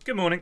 Good morning.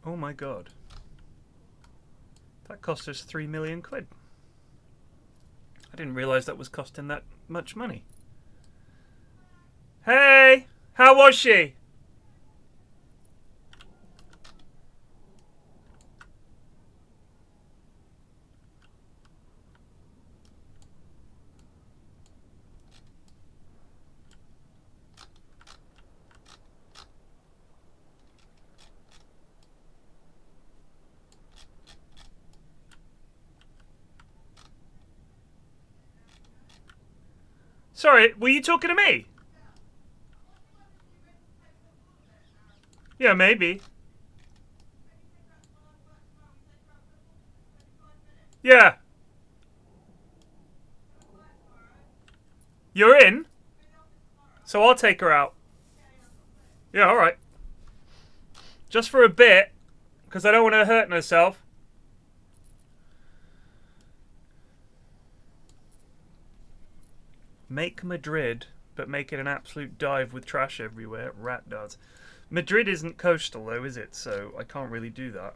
Oh my god. That cost us 3 million quid. I didn't realise that was costing that much money. Hey! How was she? Sorry, were you talking to me? Yeah, maybe. Yeah. You're in? So I'll take her out. Yeah, alright. Just for a bit, because I don't want her hurting herself. Make Madrid, but make it an absolute dive with trash everywhere. Rat does. Madrid isn't coastal though, is it? So I can't really do that.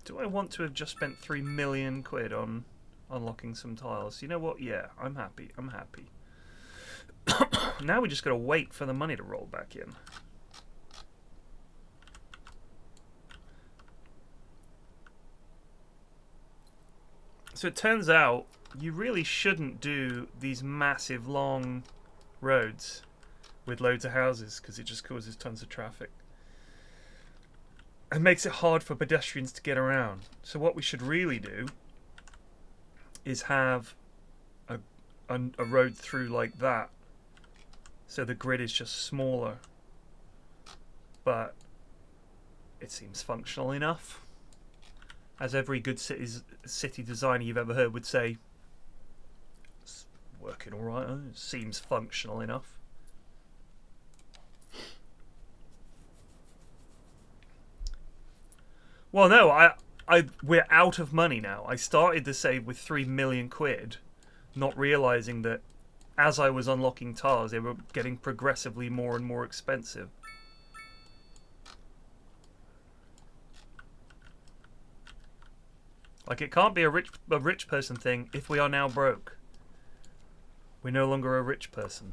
Do I want to have just spent 3 million quid on unlocking some tiles? You know what? Yeah, I'm happy. I'm happy. Now we just gotta wait for the money to roll back in. So it turns out you really shouldn't do these massive long roads with loads of houses because it just causes tons of traffic. It makes it hard for pedestrians to get around. So what we should really do is have a road through like that, so the grid is just smaller, but it seems functional enough. As every good city designer you've ever heard would say, it's working alright, it seems functional enough. Well, no, we're out of money now. I started to save with 3 million quid, not realising that as I was unlocking tiles, they were getting progressively more and more expensive. Like, it can't be a rich person thing if we are now broke. We're no longer a rich person.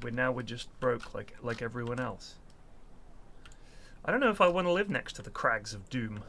We're just broke like everyone else. I don't know if I want to live next to the crags of doom.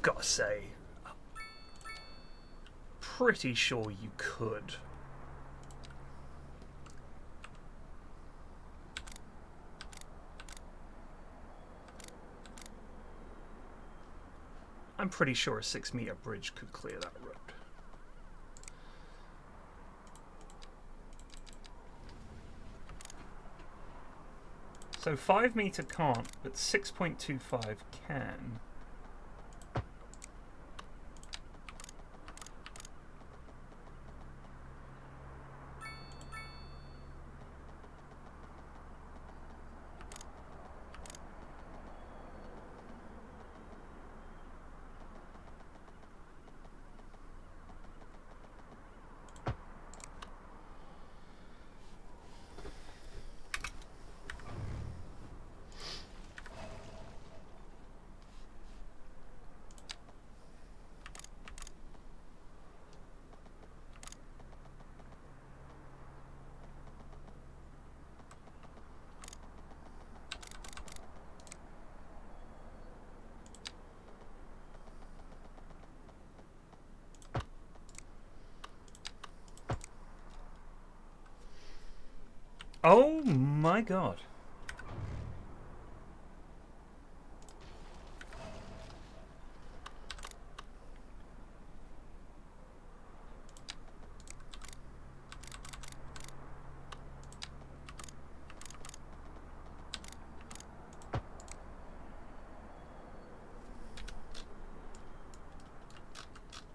got to say, pretty sure you could. I'm pretty sure a 6-meter bridge could clear that road. So 5-meter can't, but 6.25 can. Oh my god.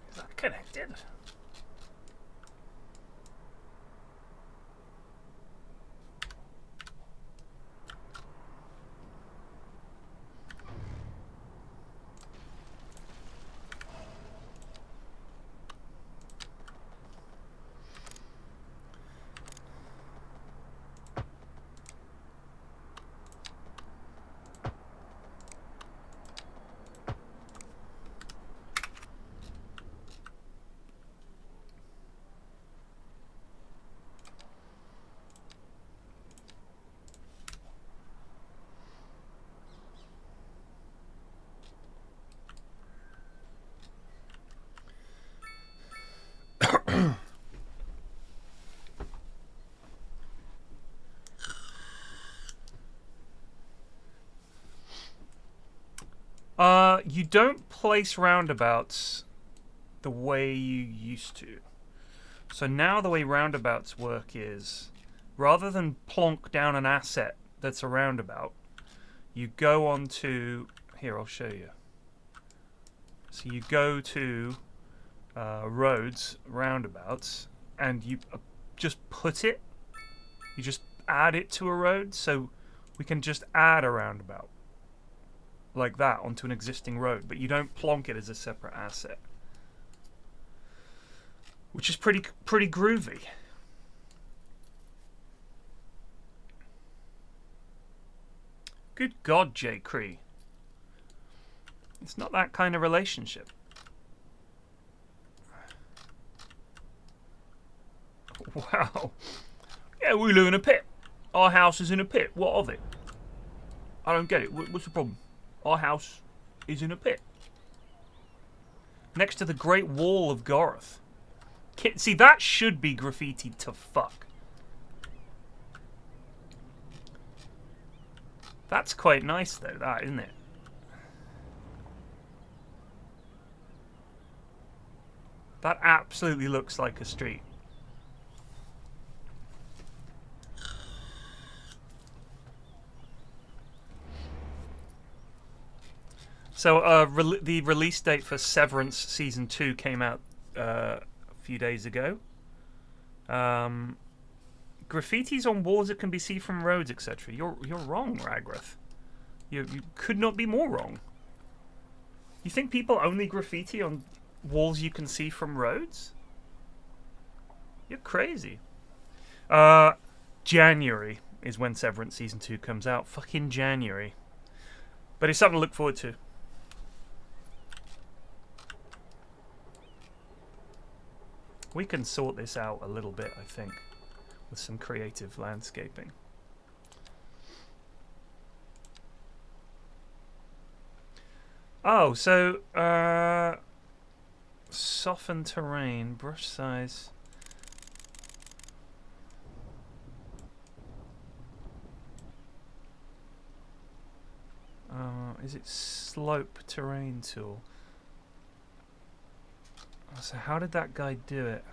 Is that connected? You don't place roundabouts the way you used to. So now the way roundabouts work is, rather than plonk down an asset that's a roundabout, you go on to... Here, I'll show you. So you go to roads, roundabouts, and you just put it. You just add it to a road, so we can just add a roundabout like that onto an existing road, but you don't plonk it as a separate asset, which is pretty groovy. Good God, J. Cree. It's not that kind of relationship. Wow. Yeah, we live in a pit. Our house is in a pit. What of it? I don't get it. What's the problem? Our house is in a pit. Next to the Great Wall of Goroth. See, that should be graffitied to fuck. That's quite nice, though, that, isn't it? That absolutely looks like a street. So the release date for Severance Season 2 came out a few days ago. Graffitis on walls that can be seen from roads, etc. You're wrong, Ragrath. You could not be more wrong. You think people only graffiti on walls you can see from roads? You're crazy. January is when Severance Season 2 comes out. Fucking January. But it's something to look forward to. We can sort this out a little bit, I think, with some creative landscaping. Oh, so soften terrain, brush size. Is it slope terrain tool? So how did that guy do it?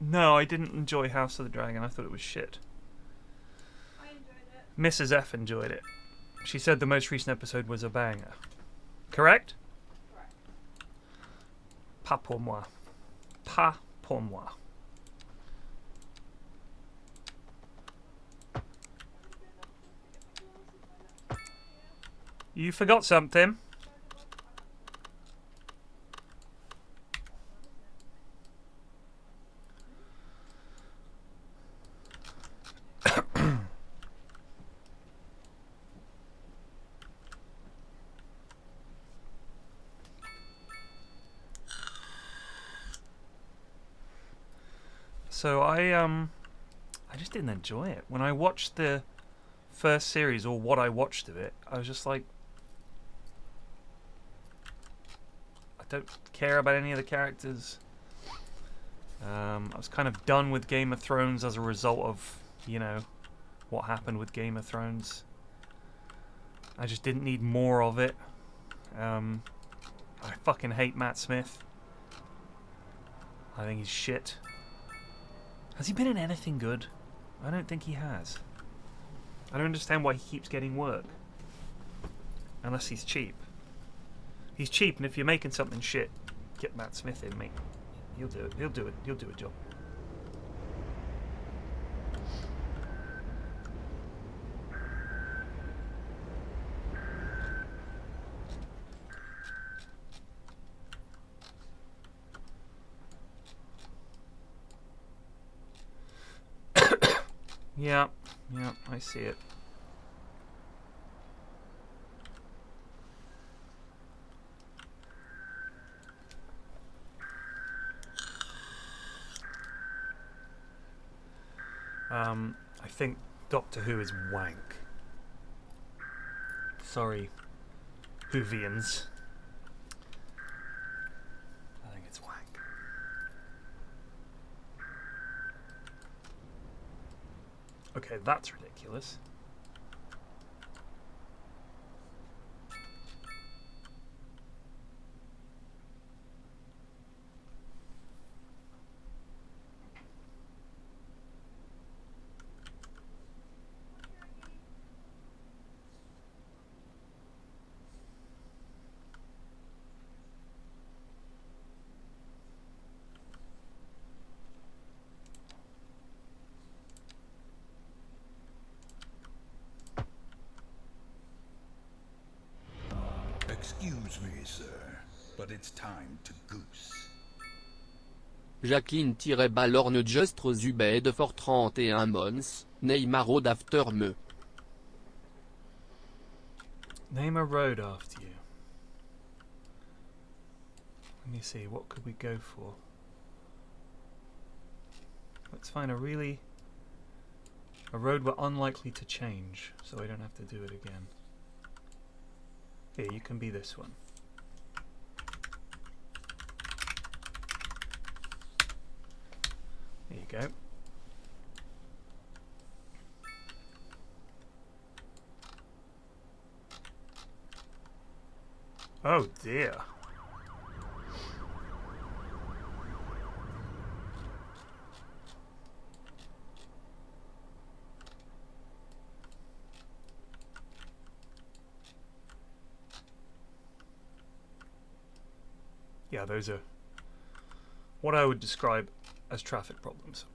No, I didn't enjoy House of the Dragon. I thought it was shit. I enjoyed it. Mrs. F enjoyed it. She said the most recent episode was a banger. Correct? Correct. Pas pour moi. Pas pour moi. You forgot something. So I just didn't enjoy it. When I watched the first series, or what I watched of it, I was just like, I don't care about any of the characters. I was kind of done with Game of Thrones as a result of, you know, what happened with Game of Thrones. I just didn't need more of it. I fucking hate Matt Smith. I think he's shit. Has he been in anything good? I don't think he has. I don't understand why he keeps getting work. Unless he's cheap. He's cheap, and if you're making something shit, get Matt Smith in, mate. He'll do it. He'll do it. He'll do a job. Yeah, I see it. I think Doctor Who is wank. Sorry, Whovians. I think it's wank. Okay, that's ridiculous. Excuse me, sir, but it's time to goose. Jacqueline-Ballorne just Zubed for 31 months, Neymar road after me. Name a road after you. Let me see, what could we go for? Let's find a road we're unlikely to change, so we don't have to do it again. Here, you can be this one. There you go. Oh dear. Yeah, those are what I would describe as traffic problems.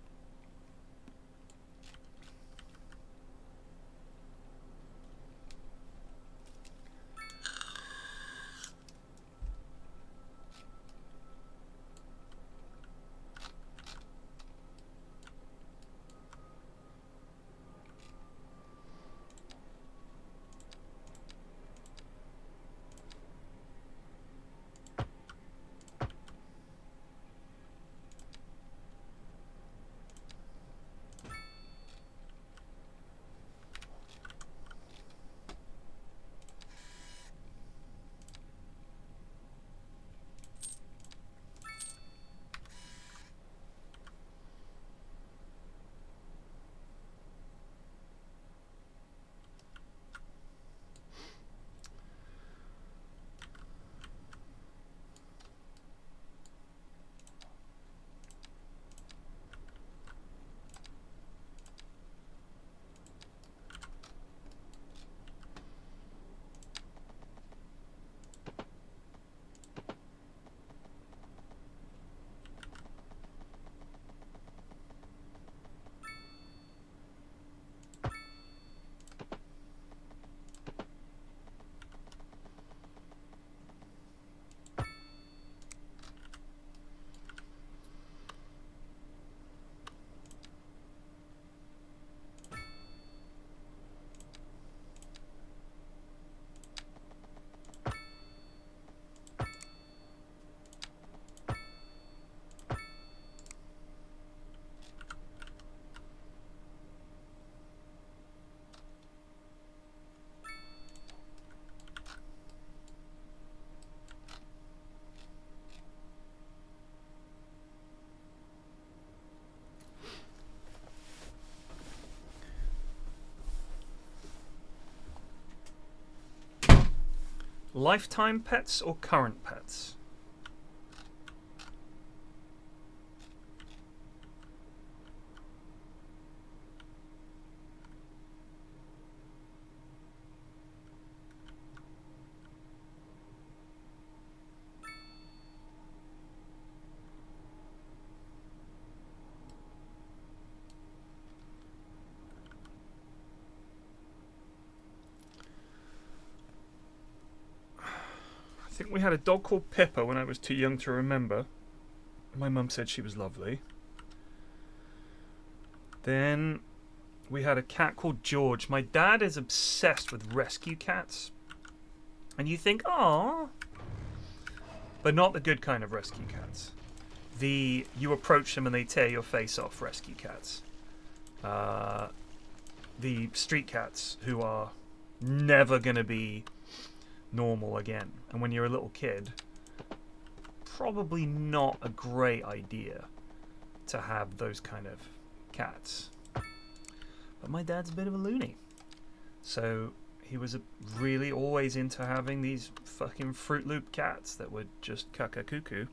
Lifetime pets or current pets? I think we had a dog called Pippa when I was too young to remember. My mum said she was lovely. Then we had a cat called George. My dad is obsessed with rescue cats. And you think, "Aw," but not the good kind of rescue cats. You approach them and they tear your face off rescue cats. The street cats who are never going to be normal again. And when you're a little kid, probably not a great idea to have those kind of cats. But my dad's a bit of a loony. So he was really always into having these fucking Fruit Loop cats that would just cuckoo.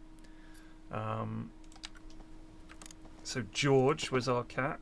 So George was our cat.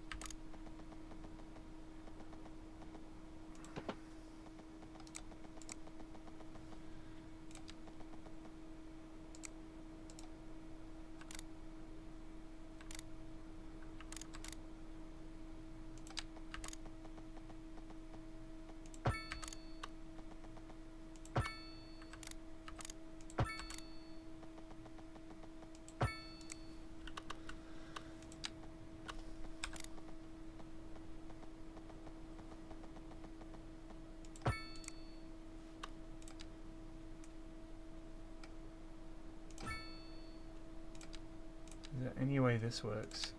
Is there any way this works?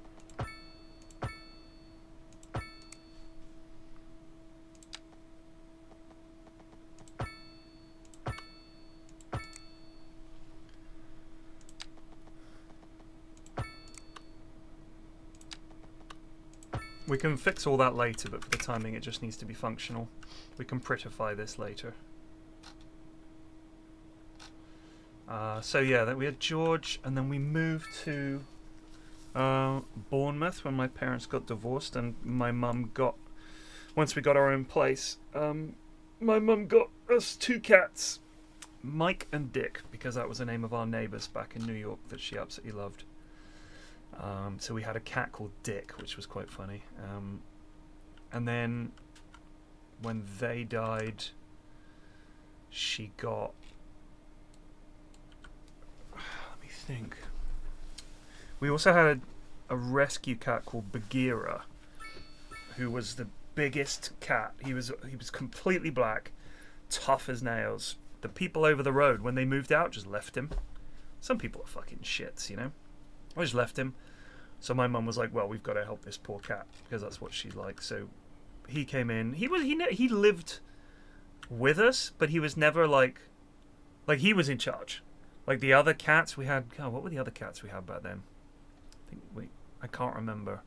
We can fix all that later, but for the timing it just needs to be functional. We can prettify this later. So yeah, then we had George, and then we moved to Bournemouth when my parents got divorced, and my mum got. Once we got our own place, my mum got us 2 cats, Mike and Dick, because that was the name of our neighbours back in New York that she absolutely loved. So we had a cat called Dick, which was quite funny. And then when they died, she got. Let me think. We also had a rescue cat called Bagheera, who was the biggest cat. He was completely black, tough as nails. The people over the road, when they moved out, just left him. Some people are fucking shits, you know. I just left him. So my mum was like, "Well, we've got to help this poor cat because that's what she's like." So he came in. He lived with us, but he was never like he was in charge. Like the other cats we had. God, what were the other cats we had back then? I can't remember.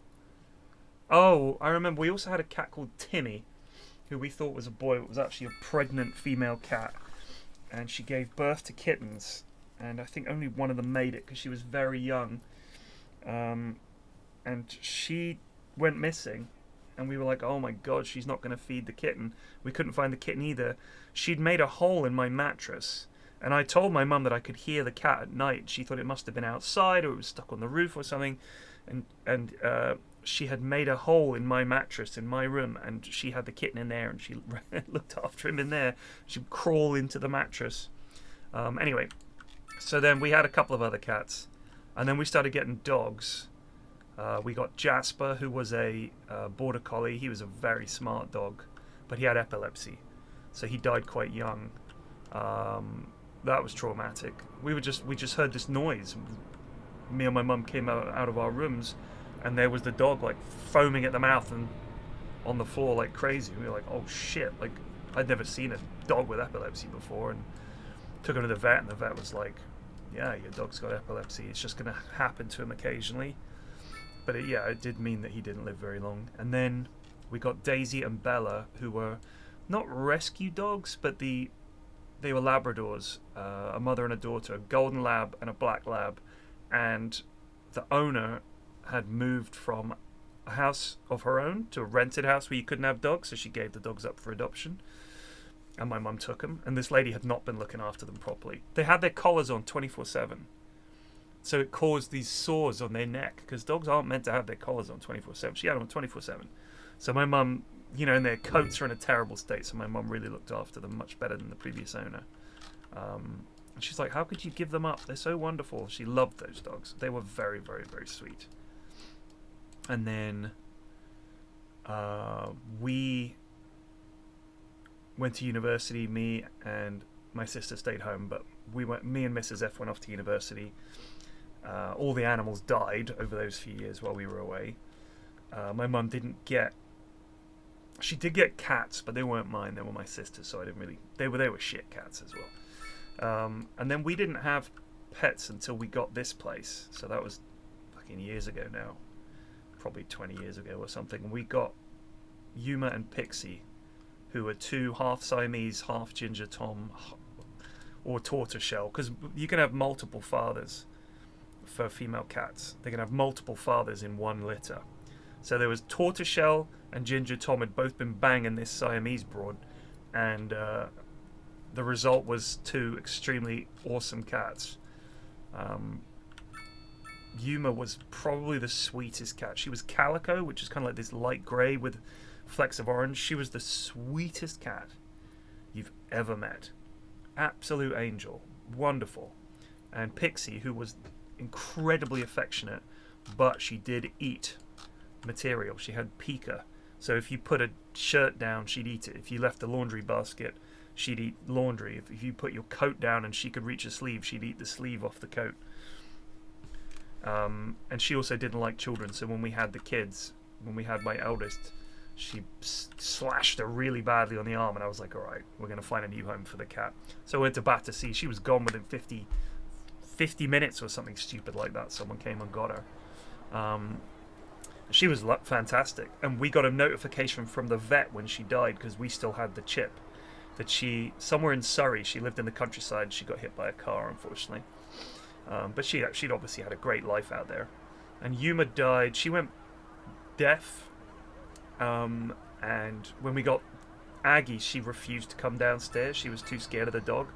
Oh, I remember. We also had a cat called Timmy, who we thought was a boy. It was actually a pregnant female cat, and she gave birth to kittens. And I think only one of them made it because she was very young. And she went missing, and we were like, "Oh my god, she's not going to feed the kitten." We couldn't find the kitten either. She'd made a hole in my mattress, and I told my mum that I could hear the cat at night. She thought it must have been outside or it was stuck on the roof or something, and she had made a hole in my mattress in my room, and she had the kitten in there, and she looked after him in there. She'd crawl into the mattress. Anyway, so then we had a couple of other cats, and then we started getting dogs. We got Jasper, who was a border collie. He was a very smart dog, but he had epilepsy, so he died quite young. That was traumatic. We just heard this noise. Me and my mum came out of our rooms, and there was the dog like foaming at the mouth and on the floor like crazy. We were like, "Oh shit!" Like I'd never seen a dog with epilepsy before, and took him to the vet, and the vet was like, "Yeah, your dog's got epilepsy. It's just going to happen to him occasionally." But it did mean that he didn't live very long. And then we got Daisy and Bella, who were not rescue dogs, but they were Labradors, a mother and a daughter, a golden lab and a black lab. And the owner had moved from a house of her own to a rented house where you couldn't have dogs, so she gave the dogs up for adoption. And my mum took them, and this lady had not been looking after them properly. They had their collars on 24/7. So it caused these sores on their neck, because dogs aren't meant to have their collars on 24/7. She had them on 24/7. So my mum, and their coats are in a terrible state, so my mum really looked after them much better than the previous owner. And she's like, "How could you give them up? They're so wonderful." She loved those dogs. They were very, very, very sweet. And then we went to university. Me and my sister stayed home, but me and Mrs. F went off to university. All the animals died over those few years while we were away. My mum didn't get. She did get cats, but they weren't mine. They were my sister's, so I didn't really. They were shit cats as well. And then we didn't have pets until we got this place. So that was fucking years ago now, probably 20 years ago or something. And we got Yuma and Pixie, who are 2 half Siamese, half Ginger Tom, or tortoiseshell, because you can have multiple fathers. For female cats, they can have multiple fathers in one litter. So there was Tortoiseshell and Ginger Tom had both been banging this Siamese broad, and the result was 2 extremely awesome cats. Yuma was probably the sweetest cat. She was calico, which is kind of like this light grey with flecks of orange. She was the sweetest cat you've ever met. Absolute angel. Wonderful. And Pixie, who was incredibly affectionate, but she did eat material. She had pica, so if you put a shirt down, she'd eat it. If you left the laundry basket, she'd eat laundry. If you put your coat down and she could reach a sleeve, she'd eat the sleeve off the coat. And she also didn't like children, so when we had the kids, when we had my eldest, she slashed her really badly on the arm, and I was like, alright, we're going to find a new home for the cat. So I went to Battersea. She was gone within 50 minutes or something stupid like that. Someone came and got her. She was fantastic, and we got a notification from the vet when she died, because we still had the chip, that somewhere in Surrey, she lived in the countryside. She got hit by a car, unfortunately. But she'd obviously had a great life out there. And Yuma died. She went deaf. And when we got Aggie, she refused to come downstairs. She was too scared of the dog.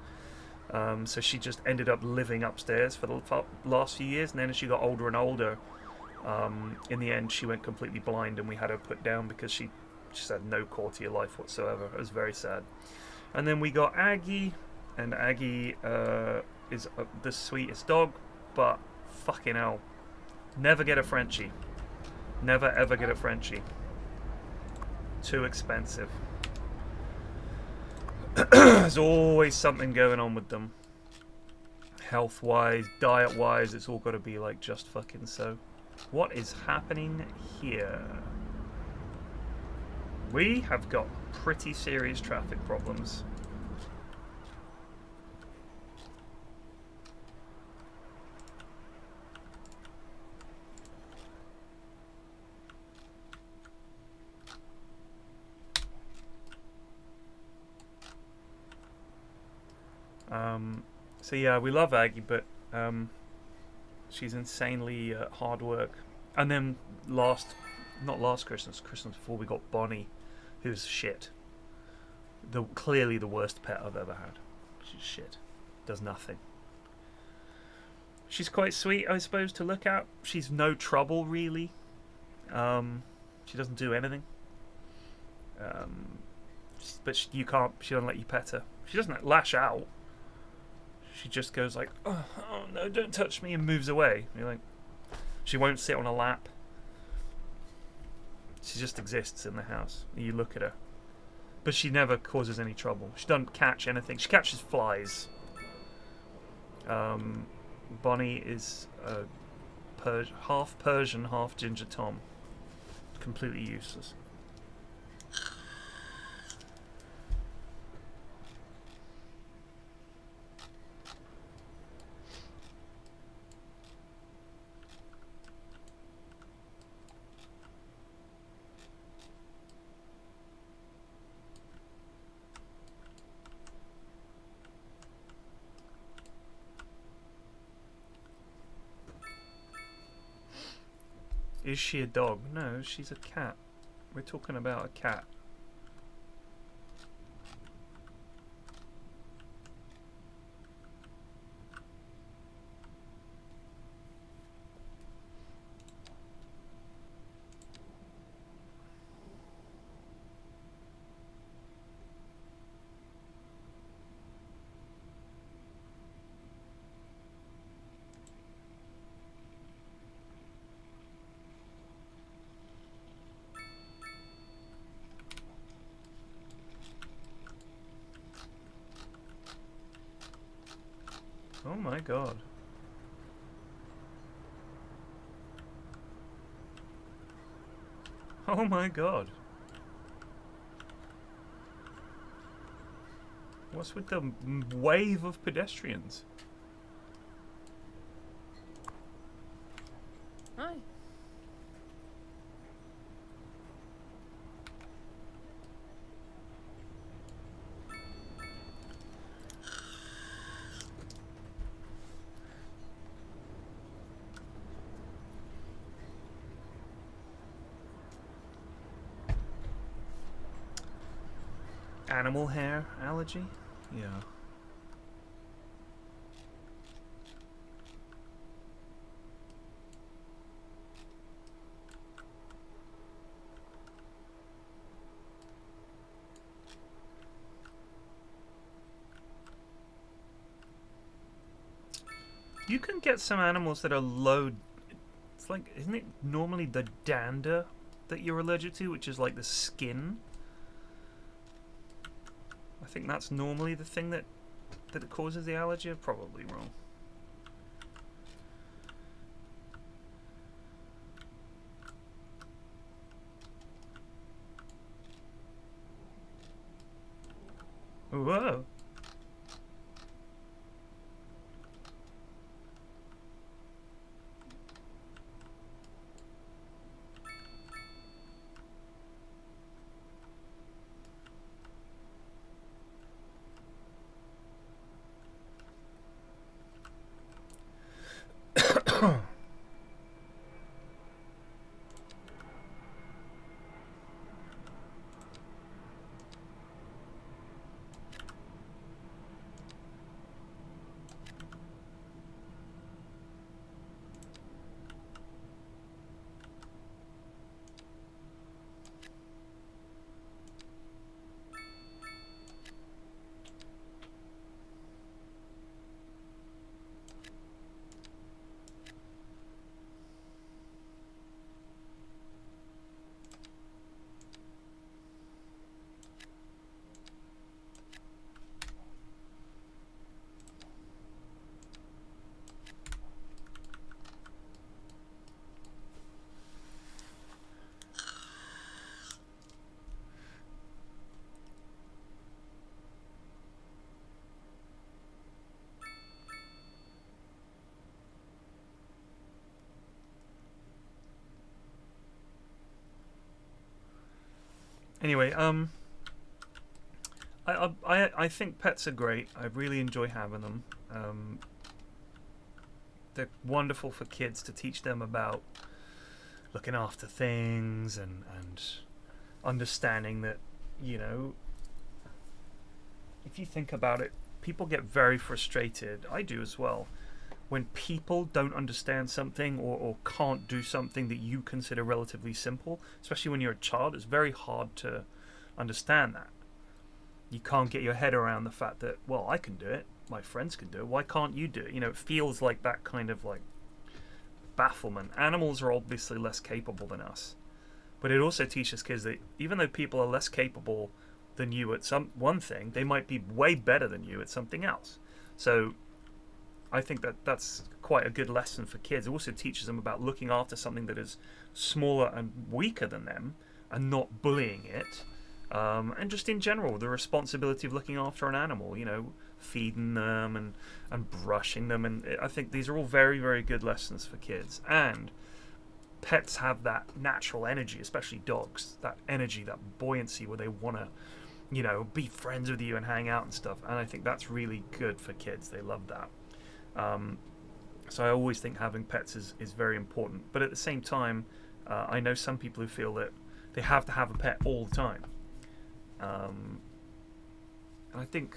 So she just ended up living upstairs for the last few years. And then as she got older and older, in the end, she went completely blind, and we had her put down because she just had no quality of life whatsoever. It was very sad. And then we got Aggie, and Aggie is the sweetest dog, but fucking hell, never get a Frenchie. Never ever get a Frenchie. Too expensive. There's always something going on with them. Health-wise, diet-wise, it's all got to be like just fucking so. What is happening here? We have got pretty serious traffic problems. So yeah, we love Aggie, but she's insanely hard work. And then not last Christmas before, we got Bonnie, who's shit. Clearly the worst pet I've ever had. She's shit. Does nothing. She's quite sweet, I suppose, to look at. She's no trouble, really. She doesn't do anything. But she doesn't let you pet her. She doesn't lash out. She just goes like, oh no, don't touch me, and moves away. You're like, she won't sit on a lap. She just exists in the house. You look at her. But she never causes any trouble. She doesn't catch anything. She catches flies. Bonnie is half Persian, half Ginger Tom. Completely useless. Is she a dog? No, she's a cat. We're talking about a cat. Oh my god. Oh my god. What's with the wave of pedestrians? Hi. Animal hair allergy? Yeah. You can get some animals that are low. It's like, isn't it normally the dander that you're allergic to, which is like the skin? I think that's normally the thing that it causes the allergy. I'm probably wrong. Whoa. Anyway, I think pets are great. I really enjoy having them. They're wonderful for kids to teach them about looking after things and understanding that, you know, if you think about it, people get very frustrated. I do as well. When people don't understand something or can't do something that you consider relatively simple, especially when you're a child, it's very hard to understand that. You can't get your head around the fact that, well, I can do it, my friends can do it, why can't you do it? You know, it feels like that kind of like bafflement. Animals are obviously less capable than us, but it also teaches kids that even though people are less capable than you at one thing, they might be way better than you at something else. So I think that that's quite a good lesson for kids. It also teaches them about looking after something that is smaller and weaker than them and not bullying it. And just in general, the responsibility of looking after an animal, you know, feeding them and brushing them. And I think these are all very, very good lessons for kids. And pets have that natural energy, especially dogs, that energy, that buoyancy where they want to, you know, be friends with you and hang out and stuff. And I think that's really good for kids. They love that. So I always think having pets is very important. But at the same time, I know some people who feel that they have to have a pet all the time. And I think,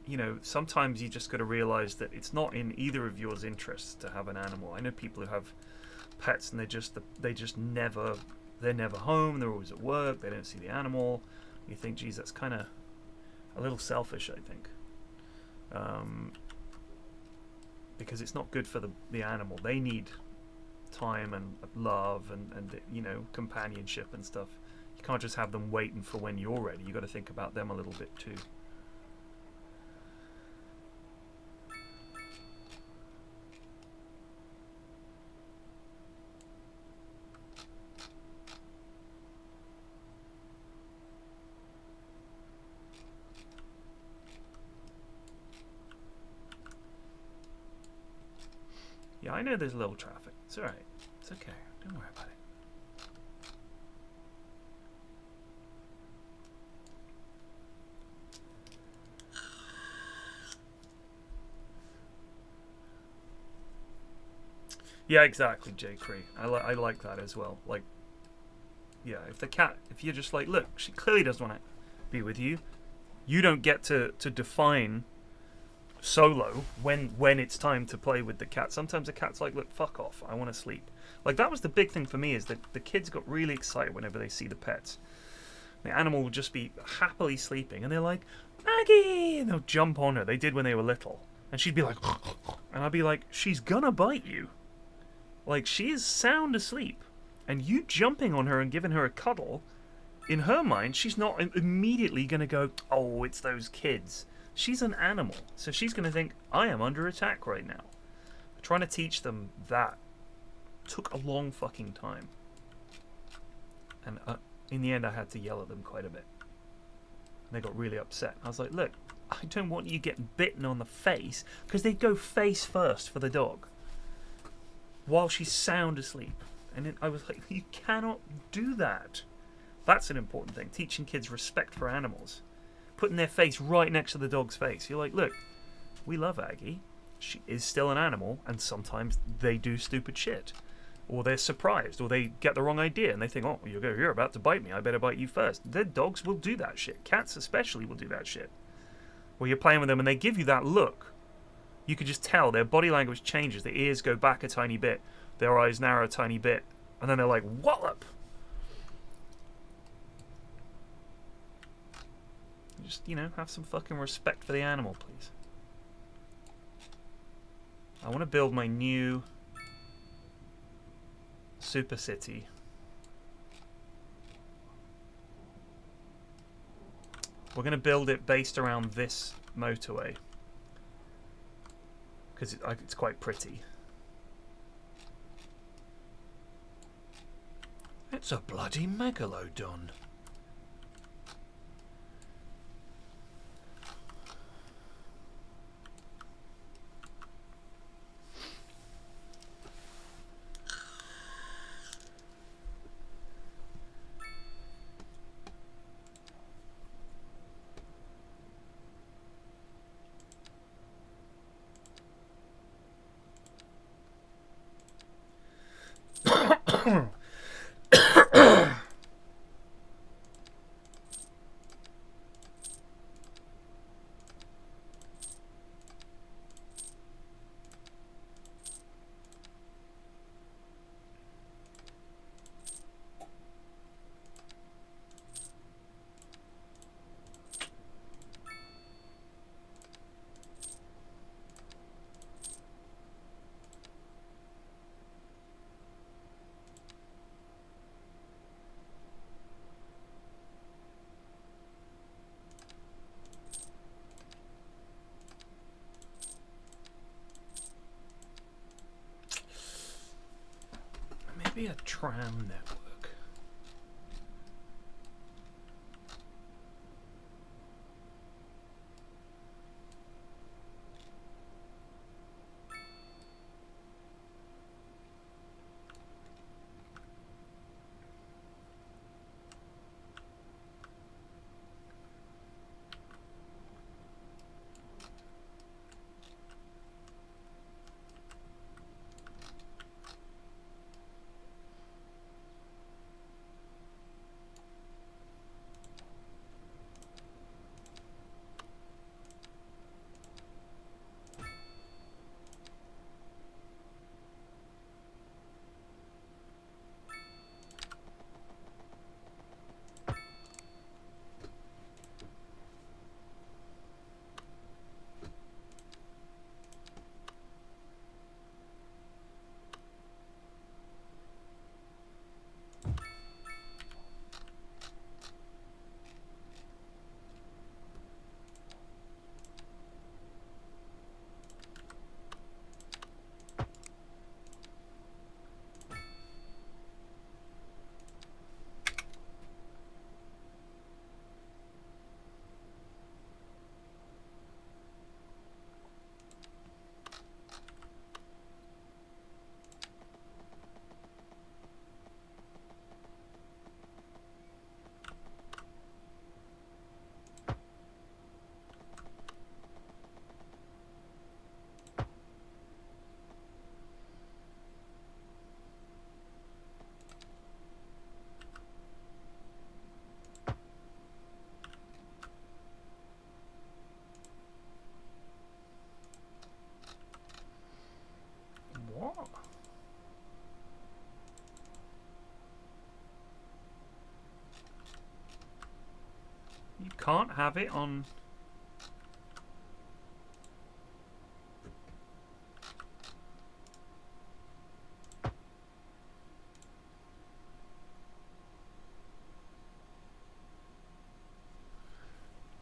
you know, sometimes you just got to realize that it's not in either of yours interests to have an animal. I know people who have pets and they're never home, they're always at work, they don't see the animal. You think, geez, that's kind of a little selfish, I think. Because it's not good for the animal. They need time and love and you know, companionship and stuff. You can't just have them waiting for when you're ready. You got to think about them a little bit too. Yeah, I know there's a little traffic. It's alright. It's okay. Don't worry about it. Yeah, exactly, J. Cree. I like that as well. Like, yeah, if you're just like, look, she clearly doesn't want to be with you. You don't get to define solo when it's time to play with the cat. Sometimes the cat's like, look, fuck off, I want to sleep. Like, that was the big thing for me, is that the kids got really excited whenever they see the pets. The animal will just be happily sleeping and they're like, Maggie, and they'll jump on her. They did when they were little, and she'd be like and I'd be like, she's gonna bite you. Like, she is sound asleep, and you jumping on her and giving her a cuddle, in her mind, she's not immediately gonna go, oh, it's those kids. She's an animal, so she's going to think, I am under attack right now. Trying to teach them that took a long fucking time. And in the end, I had to yell at them quite a bit. And they got really upset. I was like, look, I don't want you getting bitten on the face, because they go face first for the dog while she's sound asleep. And I was like, you cannot do that. That's an important thing, teaching kids respect for animals. Putting their face right next to the dog's face. You're like, look, we love Aggie. She is still an animal, and sometimes they do stupid shit. Or they're surprised, or they get the wrong idea, and they think, oh, you're about to bite me, I better bite you first. Their dogs will do that shit. Cats especially will do that shit. Where you're playing with them and they give you that look. You can just tell their body language changes. Their ears go back a tiny bit. Their eyes narrow a tiny bit. And then they're like, wallop! Just, you know, have some fucking respect for the animal, please. I want to build my new super city. We're going to build it based around this motorway, because it's quite pretty. It's a bloody megalodon. be a tram network. What? You can't have it on...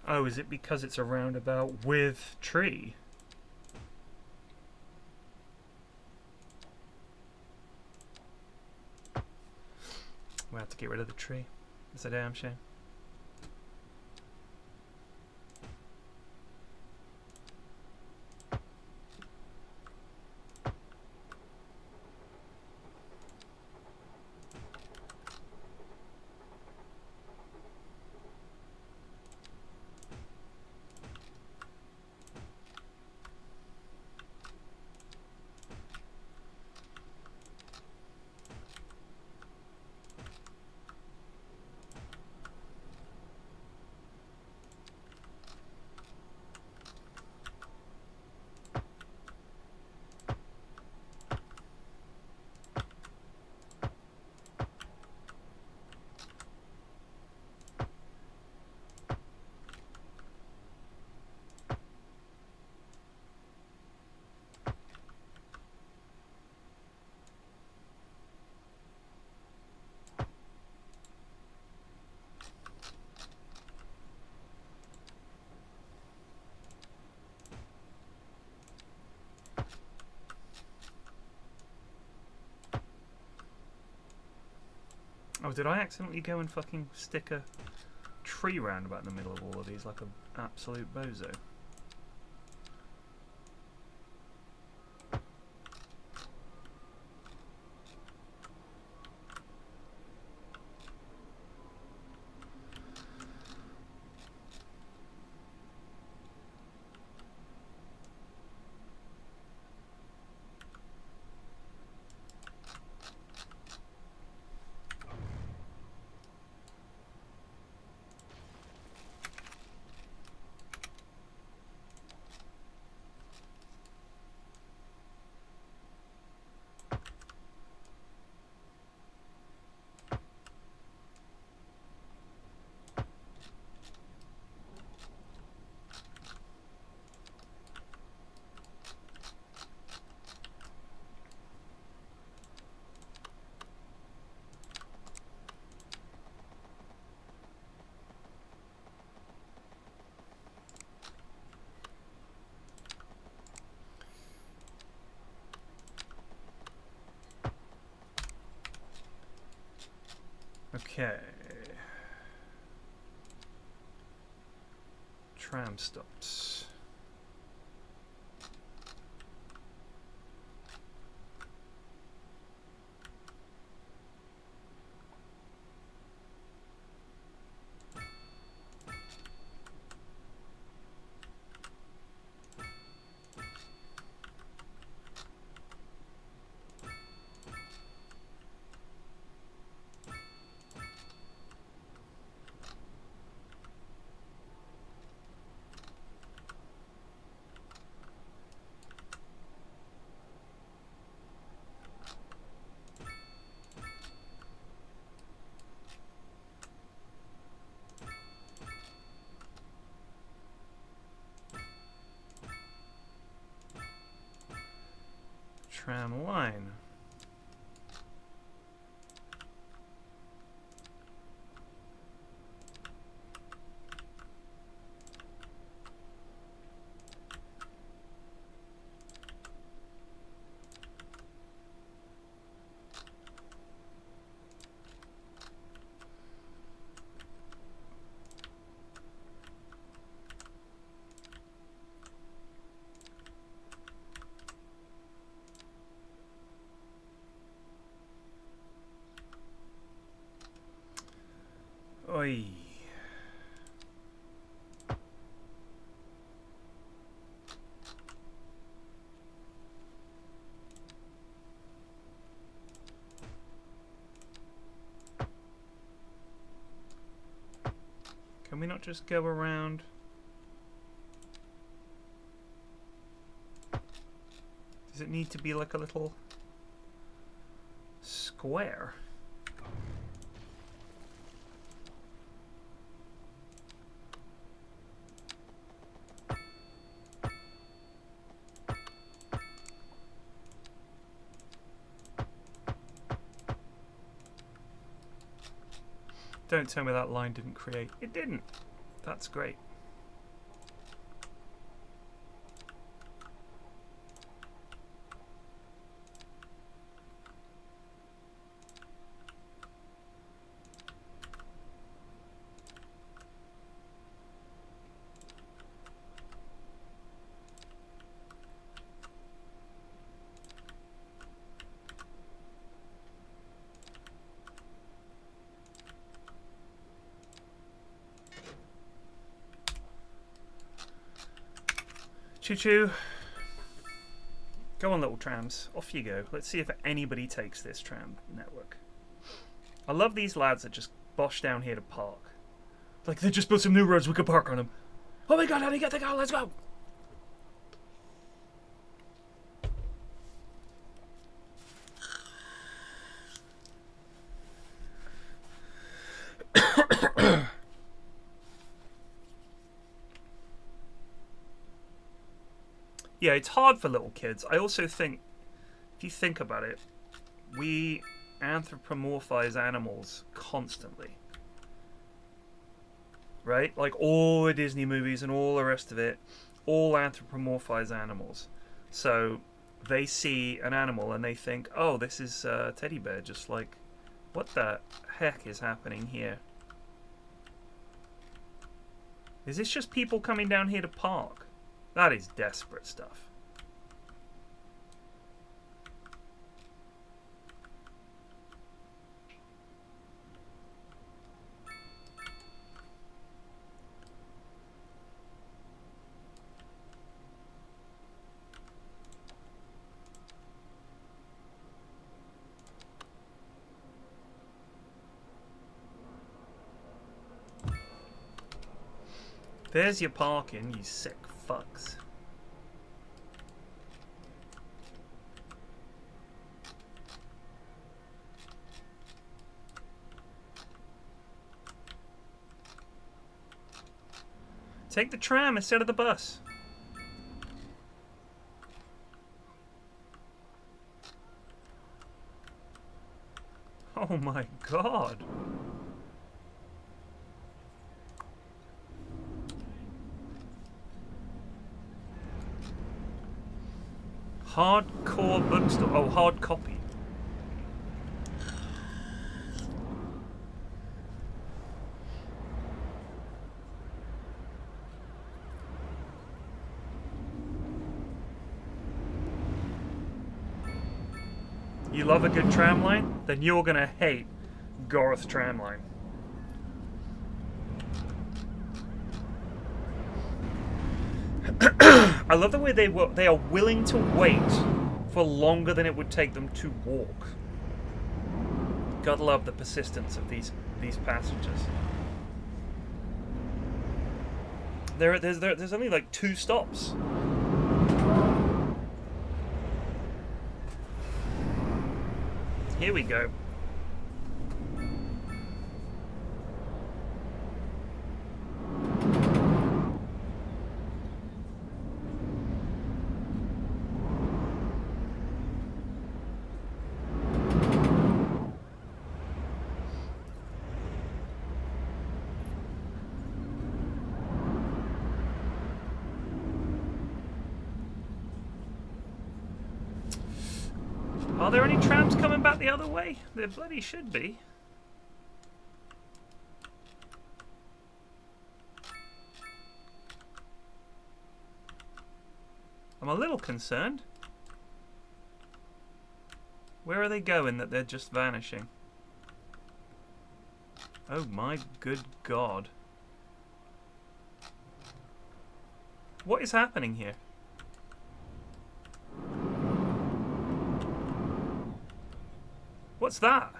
Oh, is it because it's a roundabout with tree? We'll have to get rid of the tree. It's a damn shame. Oh, did I accidentally go and fucking stick a tree roundabout in the middle of all of these like an absolute bozo? Okay. Tram stops. Tram line. Oi. Can we not just go around? Does it need to be like a little square? Don't tell me that line didn't create. It didn't. That's great. Choo-choo. Go on, little trams. Off you go. Let's see if anybody takes this tram network. I love these lads that just bosh down here to park. Like, they just built some new roads, we could park on them. Oh my god, how do you get the car? Let's go! Yeah, it's hard for little kids. I also think, if you think about it, we anthropomorphize animals constantly. Right? Like all the Disney movies and all the rest of it, all anthropomorphize animals. So they see an animal and they think, oh, this is a teddy bear, just like, what the heck is happening here? Is this just people coming down here to park? That is desperate stuff. There's your parking, you sick fucks. Take the tram instead of the bus. Oh my god. Hardcore bookstore. Oh, hard copy. You love a good tramline? Then you're gonna hate Goroth tramline. I love the way they are willing to wait for longer than it would take them to walk. Gotta love the persistence of these passengers. There's only like 2 stops. Here we go. Are there any trams coming back the other way? There bloody should be. I'm a little concerned. Where are they going that they're just vanishing? Oh my good God. What is happening here? What's that?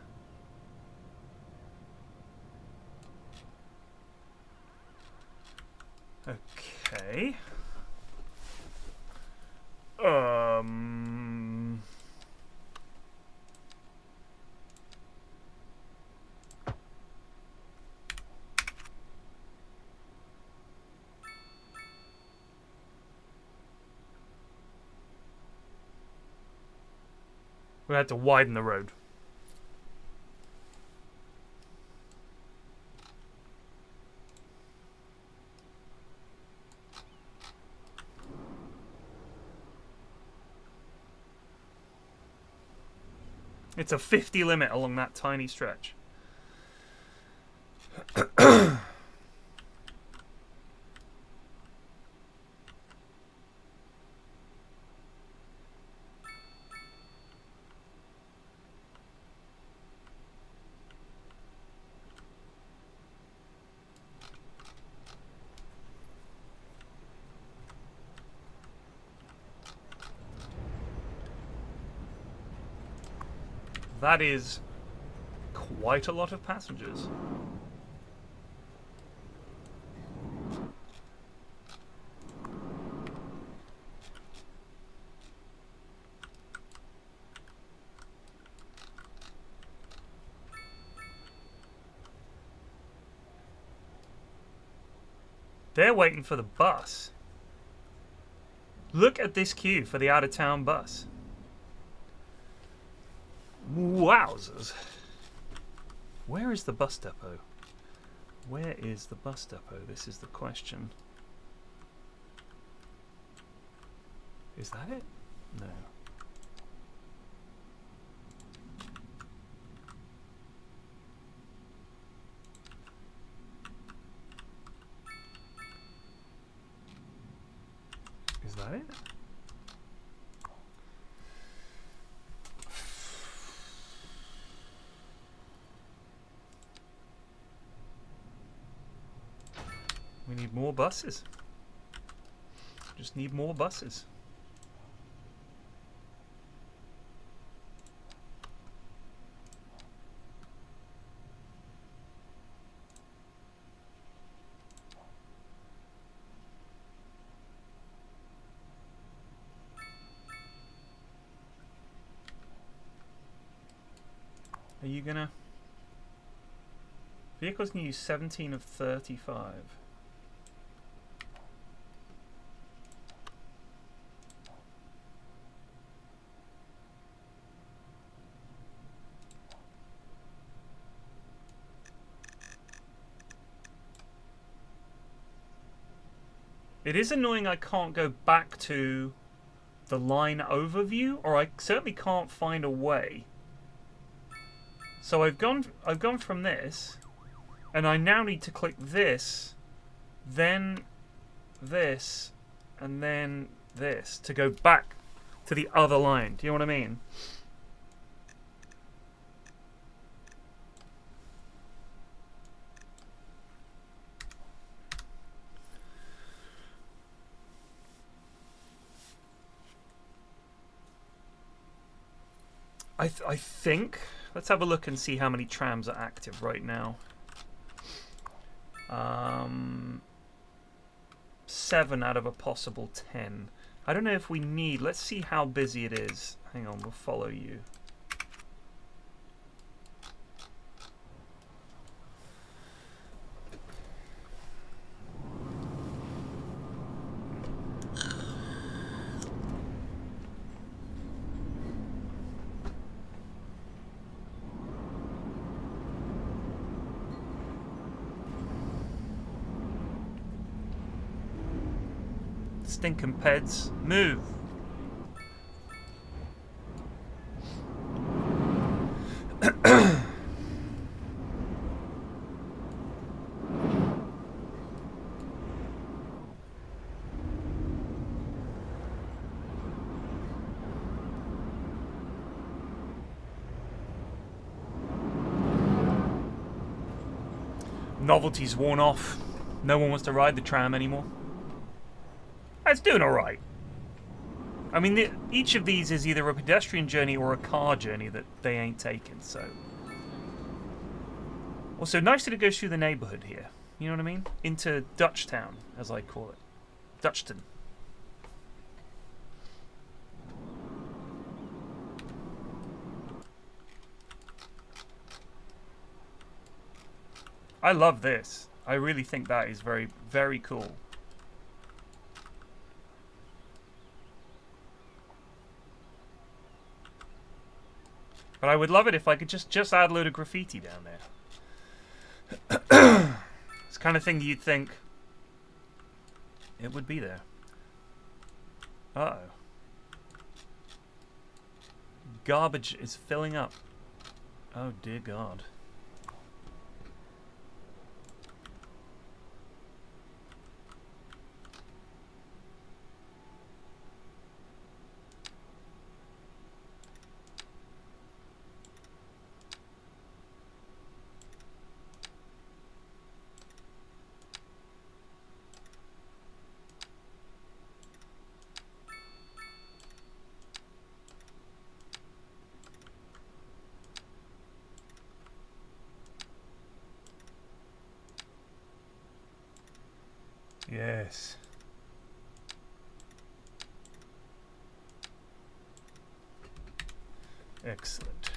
Okay. We had to widen the road. It's a 50 limit along that tiny stretch. That is quite a lot of passengers. They're waiting for the bus. Look at this queue for the out-of-town bus. Wowzers. Where is the bus depot? Where is the bus depot? This is the question. Is that it? No. Is that it? We need more buses. Just need more buses. Are you gonna... Vehicles can use 17 of 35. It is annoying I can't go back to the line overview, or I certainly can't find a way. So I've gone from this, and I now need to click this, then this, and then this to go back to the other line. Do you know what I mean? I think. Let's have a look and see how many trams are active right now. 7 out of a possible 10. I don't know if we need... Let's see how busy it is. Hang on, we'll follow you. Stinking peds, move! Novelty's worn off. No one wants to ride the tram anymore. It's doing alright. I mean, each of these is either a pedestrian journey or a car journey that they ain't taken, so... Also, nice that it goes through the neighbourhood here. You know what I mean? Into Dutchtown, as I call it. Dutchton. I love this. I really think that is very, very cool. But I would love it if I could just add a load of graffiti down there. It's the kind of thing you'd think it would be there. Uh-oh. Garbage is filling up. Oh dear God. Yes. Excellent.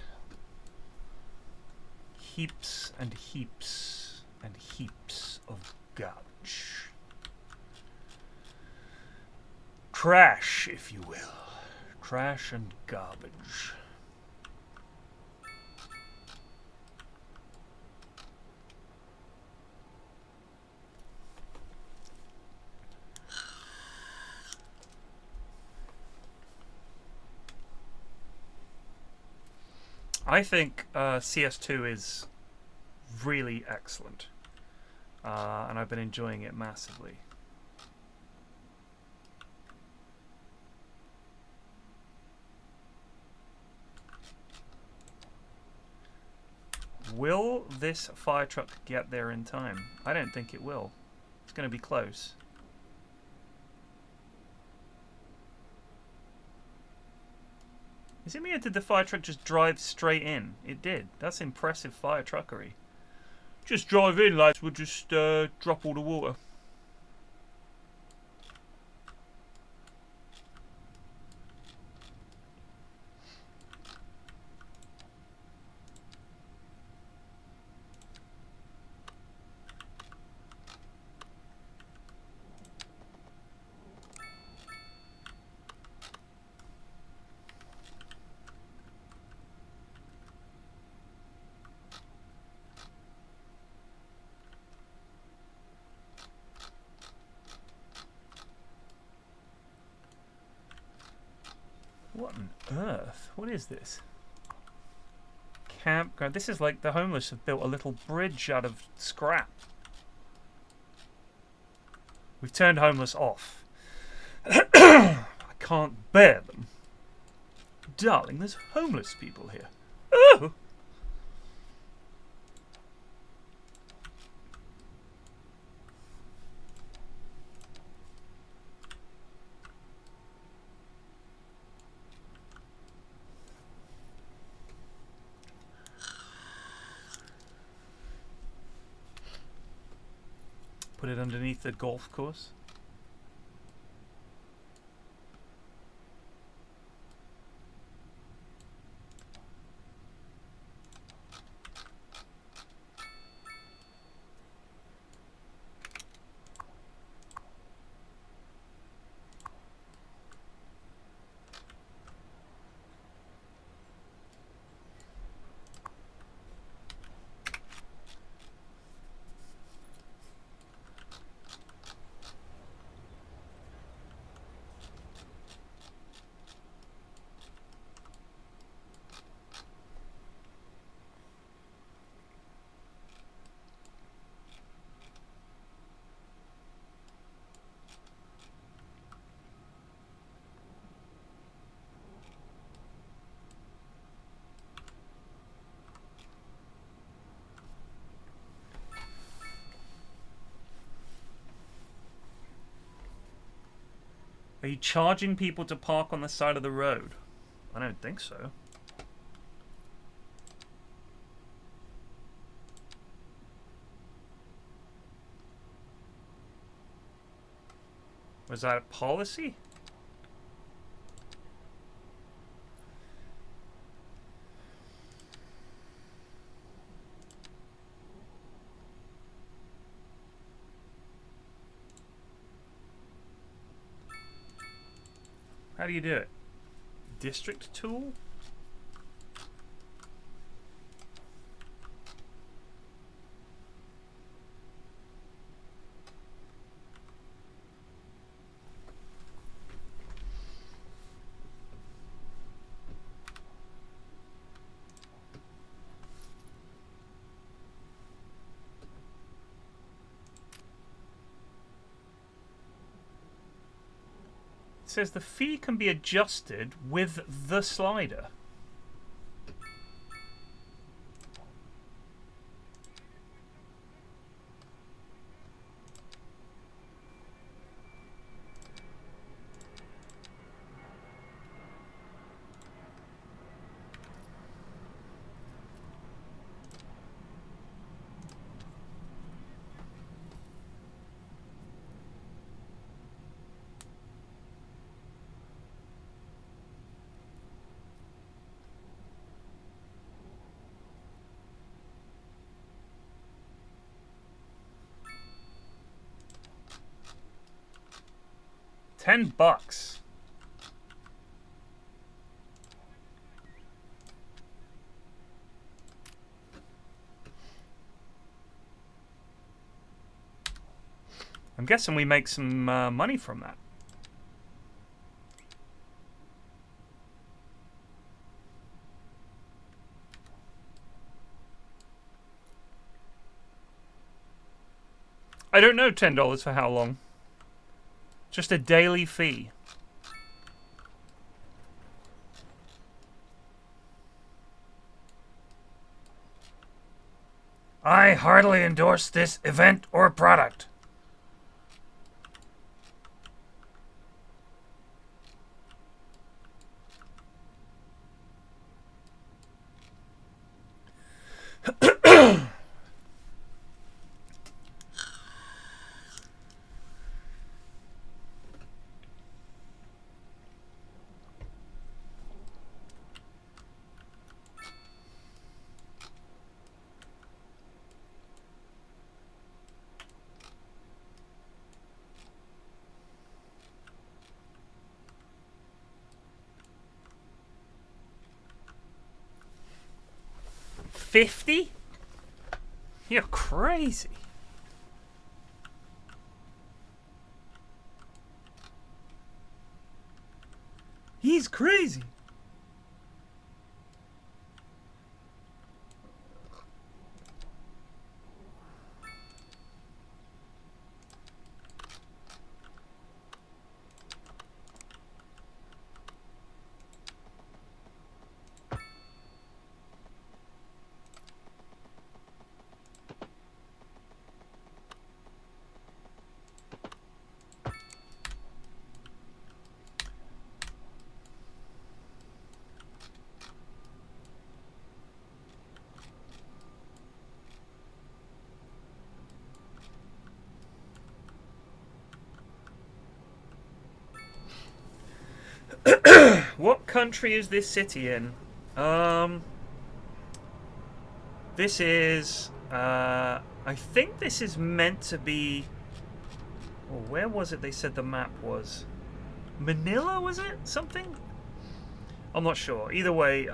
Heaps and heaps and heaps of garbage. Trash, if you will. Trash and garbage. I think CS2 is really excellent, and I've been enjoying it massively. Will this fire truck get there in time? I don't think it will. It's going to be close. Is it me or did the fire truck just drive straight in? It did. That's impressive fire truckery. Just drive in, lads. We'll just drop all the water. What on earth? What is this? Campground. This is like the homeless have built a little bridge out of scrap. We've turned homeless off. I can't bear them. Darling, there's homeless people here. Oh! put it underneath the golf course. Are you charging people to park on the side of the road? I don't think so. Was that a policy? How do you do it? District tool? It says the fee can be adjusted with the slider. $10. I'm guessing we make some money from that. I don't know $10 for how long. Just a daily fee. I heartily endorse this event or product. $50? You're crazy. He's crazy. What country is this city in? This is... I think this is meant to be... Oh, where was it they said the map was? Manila, was it? Something? I'm not sure. Either way,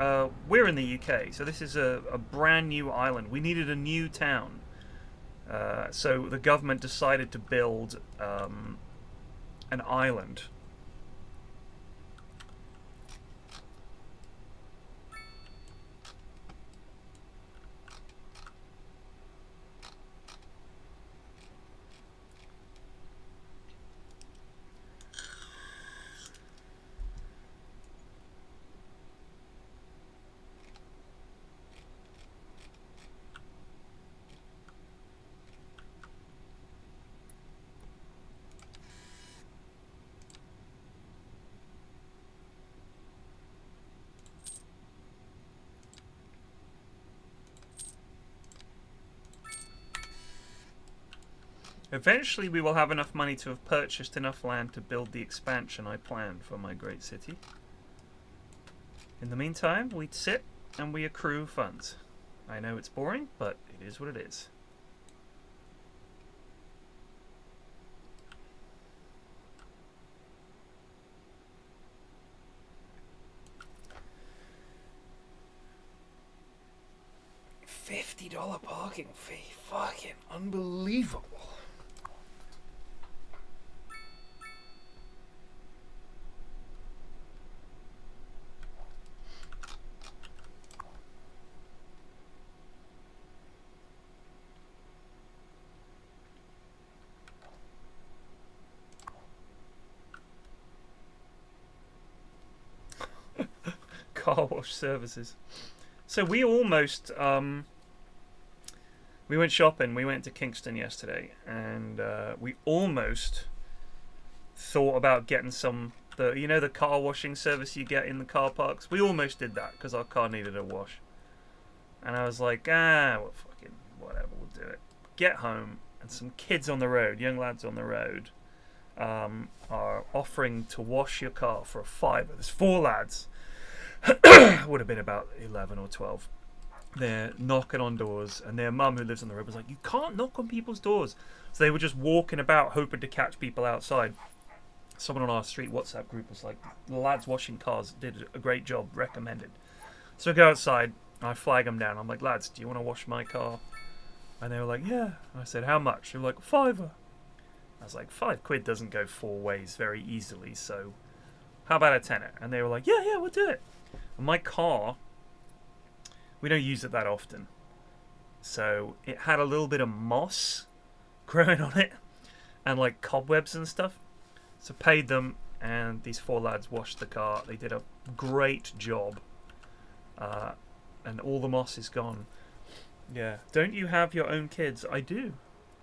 we're in the UK, so this is a brand new island. We needed a new town. So the government decided to build an island. Eventually we will have enough money to have purchased enough land to build the expansion I planned for my great city. In the meantime, we sit and we accrue funds. I know it's boring, but it is what it is. $50 parking fee. Fucking unbelievable. Car wash services. So we almost we went shopping. We went to Kingston yesterday, and we almost thought about getting some the car washing service you get in the car parks. We almost did that because our car needed a wash, and I was like, well, fucking whatever, we'll do it. Get home, and some kids on the road, young lads on the road, are offering to wash your car for a $5. There's 4 lads. Would have been about 11 or 12. They're knocking on doors, and their mum, who lives on the road, was like, you can't knock on people's doors. So they were just walking about hoping to catch people outside. Someone on our street WhatsApp group was like, the lads washing cars did a great job, recommended. So I go outside, I flag them down. I'm like, lads, do you want to wash my car? And they were like, yeah. I said, how much? They were like, $5. I was like, £5 doesn't go 4 ways very easily, so how about a tenner? And they were like, yeah, we'll do it. And my car, we don't use it that often, so it had a little bit of moss growing on it and like cobwebs and stuff. So paid them, and these 4 lads washed the car. They did a great job, and all the moss is gone. Yeah. Don't you have your own kids? I do.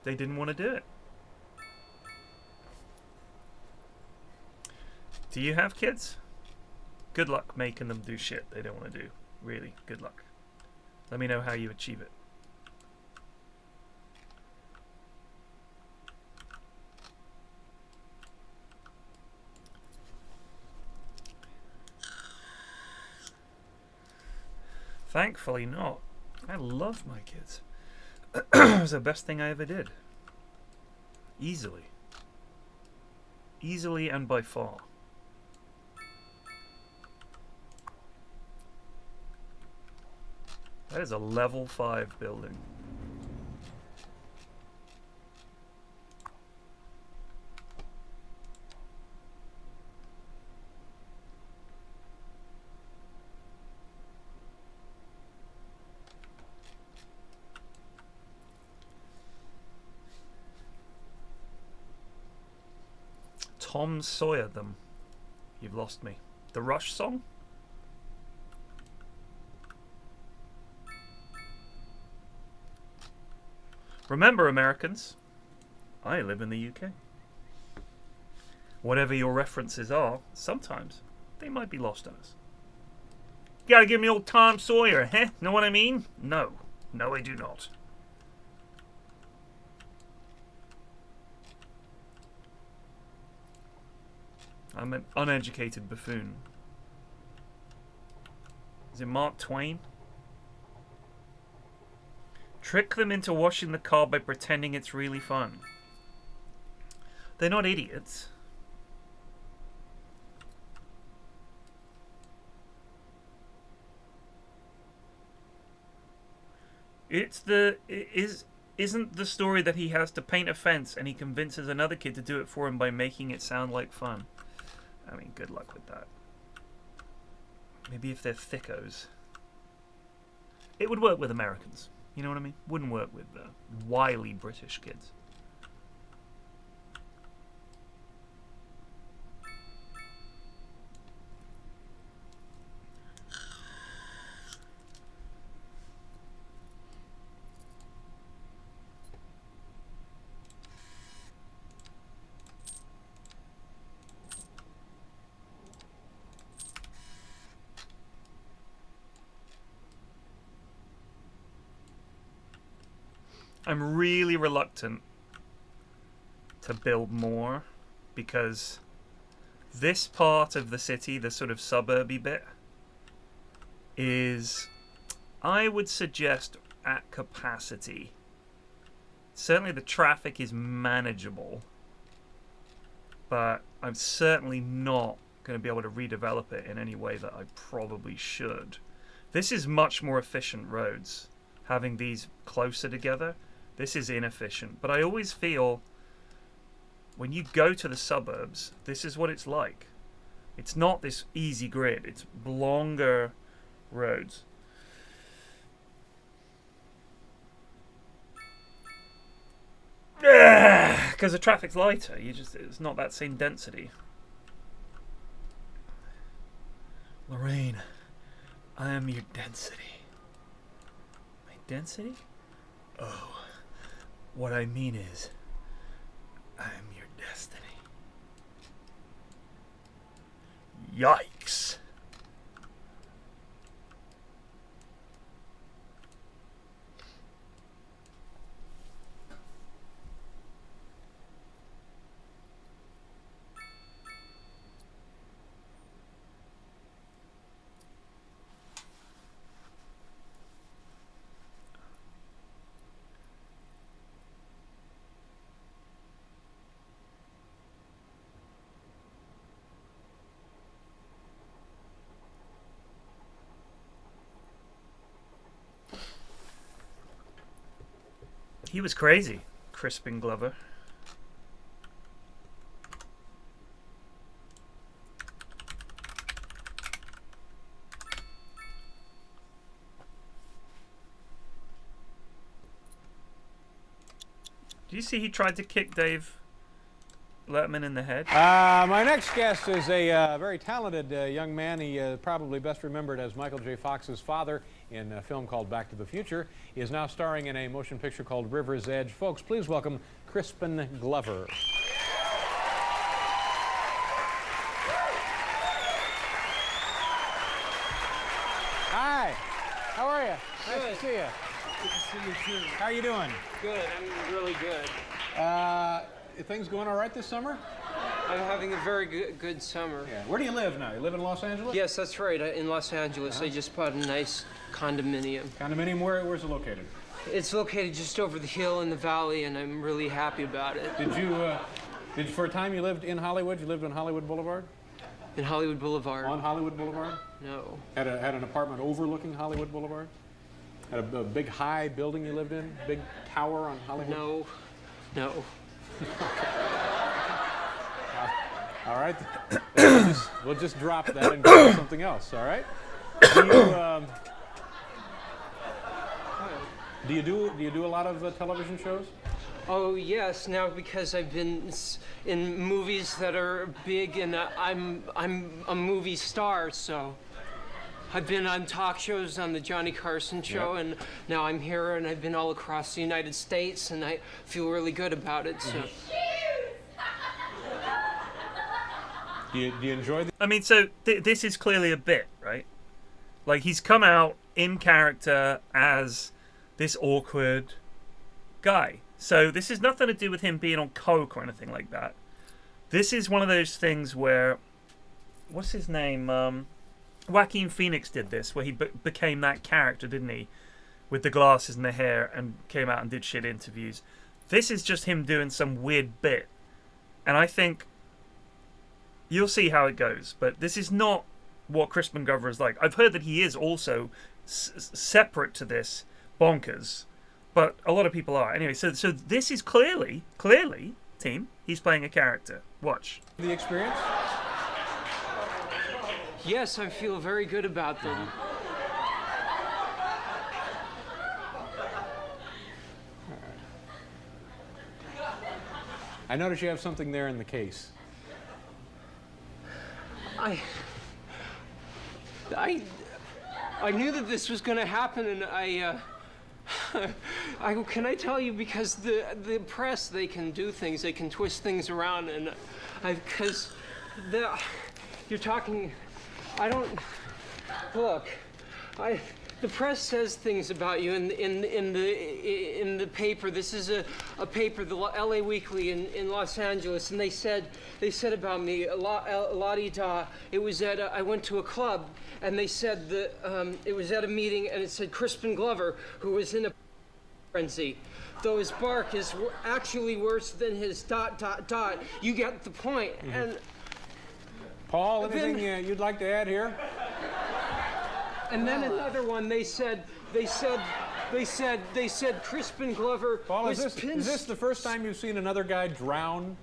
They didn't want to do it. Do you have kids? Good luck making them do shit they don't want to do. Really, good luck. Let me know how you achieve it. Thankfully not. I love my kids. It was the best thing I ever did. Easily. Easily and by far. That is a level 5 building. Tom Sawyer them. You've lost me. The Rush song? Remember, Americans, I live in the UK. Whatever your references are, sometimes they might be lost on us. You gotta give me old Tom Sawyer, huh? Know what I mean? No. No, I do not. I'm an uneducated buffoon. Is it Mark Twain? Trick them into washing the car by pretending it's really fun. They're not idiots. Isn't the story that he has to paint a fence and he convinces another kid to do it for him by making it sound like fun? I mean, good luck with that. Maybe if they're thickos. It would work with Americans. You know what I mean? Wouldn't work with wily British kids. I'm really reluctant to build more because this part of the city, the sort of suburby bit, is, I would suggest, at capacity. Certainly the traffic is manageable, but I'm certainly not going to be able to redevelop it in any way that I probably should. This is much more efficient roads, having these closer together. This is inefficient, but I always feel when you go to the suburbs, this is what it's like. It's not this easy grid. It's longer roads. Because the traffic's lighter. It's not that same density. Lorraine, I am your density. My density? Oh. What I mean is, I am your destiny. Yikes. He was crazy, Crispin Glover. Do you see he tried to kick Dave Letterman in the head? My next guest is a very talented young man. He probably best remembered as Michael J. Fox's father in a film called Back to the Future. He is now starring in a motion picture called River's Edge. Folks, please welcome Crispin Glover. Hi, how are you? Nice to see you. Good to see you too. How are you doing? Good, I'm really good. Things going all right this summer? I'm having a very good summer. Yeah. Where do you live now? You live in Los Angeles? Yes, that's right. In Los Angeles, I just bought a nice condominium. Condominium, where's it located? It's located just over the hill in the valley, and I'm really happy about it. Did you, for a time you lived in Hollywood? You lived on Hollywood Boulevard? In Hollywood Boulevard? On Hollywood Boulevard? No. Had an apartment overlooking Hollywood Boulevard? Had a big high building you lived in? Big tower on Hollywood? No. No. All right. We'll just drop that and go to something else, all right? Do you do a lot of television shows? Oh, yes, now because I've been in movies that are big, and I'm a movie star, so I've been on talk shows on the Johnny Carson show, and now I'm here, and I've been all across the United States, and I feel really good about it, so. Do you enjoy the... I mean, so this is clearly a bit, right? Like, he's come out in character as this awkward guy. So this is nothing to do with him being on coke or anything like that. This is one of those things where what's his name? Joaquin Phoenix did this, where he became that character, didn't he? With the glasses and the hair, and came out and did shit interviews. This is just him doing some weird bit. And I think you'll see how it goes. But this is not what Crispin Glover is like. I've heard that he is also separate to this bonkers. But a lot of people are. Anyway, so this is clearly, team, he's playing a character. Watch. The experience? Yes, I feel very good about them. I notice you have something there in the case. I knew that this was going to happen, and can I tell you, because the press, they can do things, they can twist things around, and because you're talking, I don't look. The press says things about you in the paper. This is a paper, the LA Weekly in Los Angeles, and they said about me la-di-da. It was at I went to a club, and they said that it was at a meeting, and it said Crispin Glover, who was in a frenzy. Though his bark is actually worse than his ... You get the point. Mm-hmm. And Paul, anything you'd like to add here? And then another one, they said Crispin Glover Paul, was is this the first time you've seen another guy drown?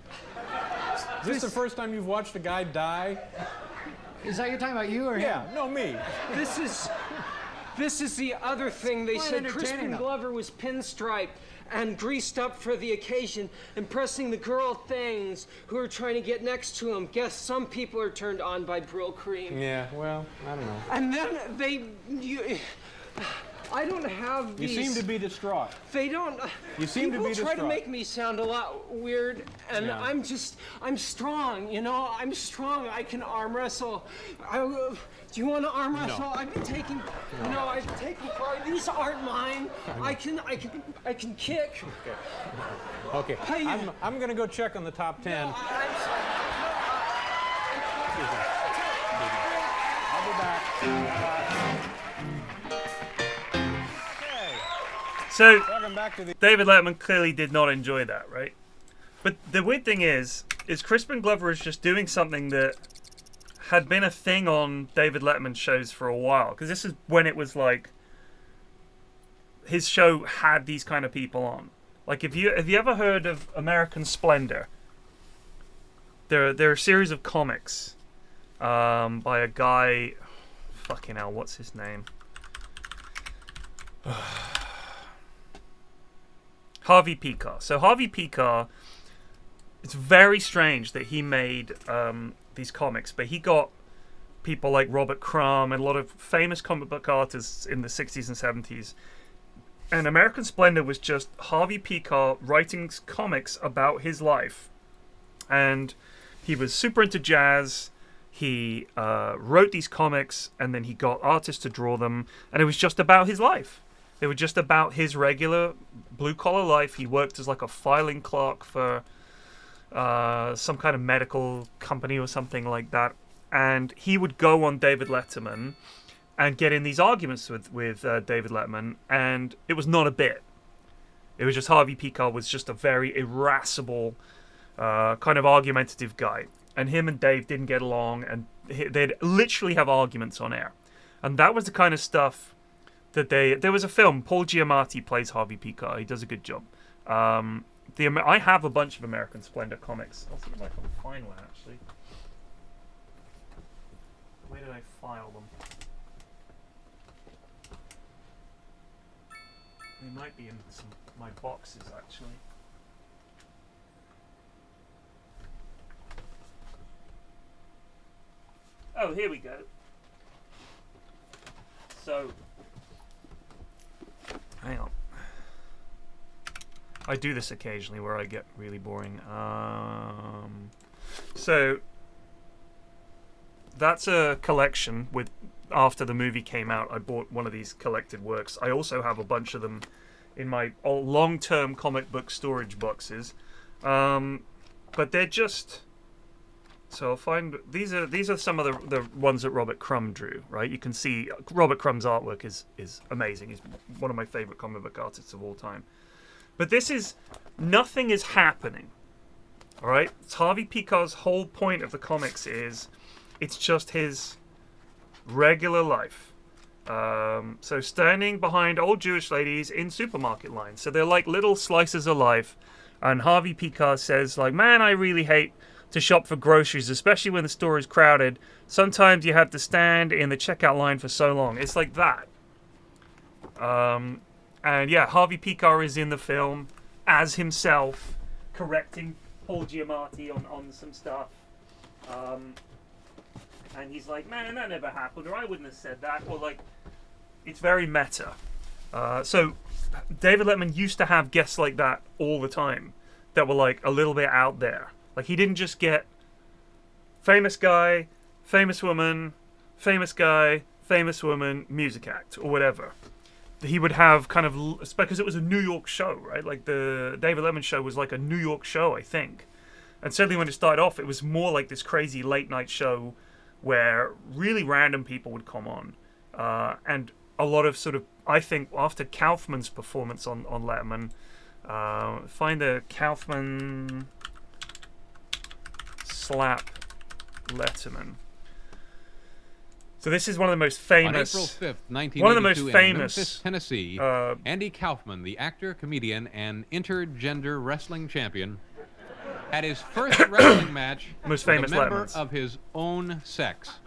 Is this the first time you've watched a guy die? Is that you're talking about you or him? Yeah, no, me. This is the other thing. They said Crispin Glover was pinstriped and greased up for the occasion, impressing the girl things who are trying to get next to him. Guess some people are turned on by Brill cream. Yeah, well, I don't know. And then I don't have these. You seem to be distraught. They don't. You seem to be distraught. People try to make me sound a lot weird, and yeah. I'm strong, you know? I'm strong. I can arm wrestle. Do you want to arm wrestle? No. I've been taking, I've taken part. These aren't mine. I can kick. Okay. I'm going to go check on the top 10. No, I'm sorry. I'll be back. So, Welcome back to the David Letterman clearly did not enjoy that, right? But the weird thing is Crispin Glover is just doing something that had been a thing on David Letterman's shows for a while. Because this is when it was like, his show had these kind of people on. Like, have you ever heard of American Splendor? They're a series of comics by a guy, fucking hell, what's his name? Harvey Pekar. So Harvey Pekar, it's very strange that he made these comics, but he got people like Robert Crumb and a lot of famous comic book artists in the 60s and 70s. And American Splendor was just Harvey Pekar writing comics about his life. And he was super into jazz. He wrote these comics, and then he got artists to draw them, and it was just about his life. They were just about his regular blue-collar life. He worked as like a filing clerk for some kind of medical company or something like that. And he would go on David Letterman and get in these arguments with David Letterman, and it was not a bit. It was just Harvey Pekar was just a very irascible, kind of argumentative guy. And him and Dave didn't get along, and they'd literally have arguments on air. And that was the kind of stuff that there was a film. Paul Giamatti plays Harvey Pekar. He does a good job. I have a bunch of American Splendor comics. I'll see if I can find one, actually. Where did I file them? They might be in my boxes, actually. Oh, here we go. So, hang on. I do this occasionally where I get really boring. So, that's a collection with, after the movie came out, I bought one of these collected works. I also have a bunch of them in my long-term comic book storage boxes. But they're just So I'll find these are some of the ones that Robert Crumb drew. Right, you can see Robert Crumb's artwork is amazing. He's one of my favorite comic book artists of all time. But this is nothing is happening. All right, it's Harvey Picar's whole point of the comics is it's just his regular life. So standing behind old Jewish ladies in supermarket lines. So they're like little slices of life. And Harvey Picar says, like, man, I really hate to shop for groceries, especially when the store is crowded. Sometimes you have to stand in the checkout line for so long. It's like that. And yeah, Harvey Picar is in the film as himself, correcting Paul Giamatti on some stuff. And he's like, man, that never happened, or I wouldn't have said that. Or like, it's very meta. So David Letterman used to have guests like that all the time that were like a little bit out there. Like he didn't just get famous guy, famous woman, famous guy, famous woman, music act, or whatever. He would have kind of, because it was a New York show, right? Like the David Letterman show was like a New York show, I think. And certainly when it started off, it was more like this crazy late night show where really random people would come on. And a lot of sort of, I think, after Kaufman's performance on Letterman, find the Kaufman slap Letterman. So this is one of the most famous. On April 5th, 1982, one of the most in famous, Memphis, Tennessee, Andy Kaufman, the actor, comedian, and intergender wrestling champion, had his first wrestling match most with famous a member Lettermans. of his own sex.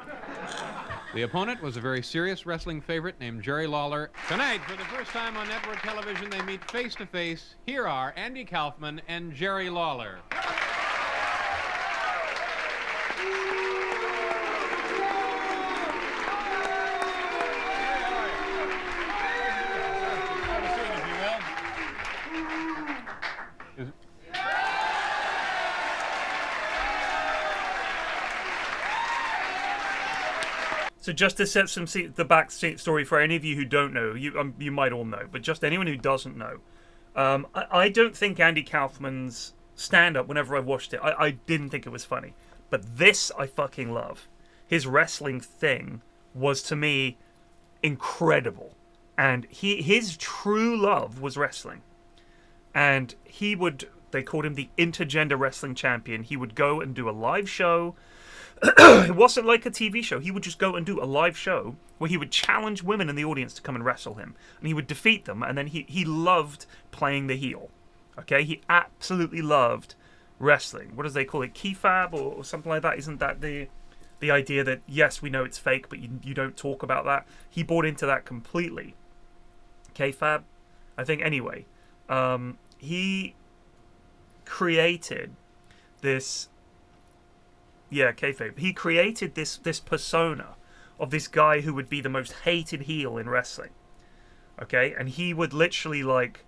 The opponent was a very serious wrestling favorite named Jerry Lawler. Tonight, for the first time on network television, they meet face to face. Here are Andy Kaufman and Jerry Lawler. So just to set the back story for any of you who don't know, you might all know, but just anyone who doesn't know, I don't think Andy Kaufman's stand-up, whenever I watched it, I didn't think it was funny. But this I fucking love. His wrestling thing was, to me, incredible. And his true love was wrestling. And they called him the intergender wrestling champion. He would go and do a live show. It wasn't like a TV show. He would just go and do a live show where he would challenge women in the audience to come and wrestle him. And he would defeat them. And then he loved playing the heel. Okay? He absolutely loved wrestling. What do they call it? Keyfab or something like that? Isn't that the idea that, yes, we know it's fake, but you don't talk about that? He bought into that completely. Kayfab? I think, anyway. He created this... Yeah, kayfabe. He created this persona of this guy who would be the most hated heel in wrestling. Okay? And he would literally, like...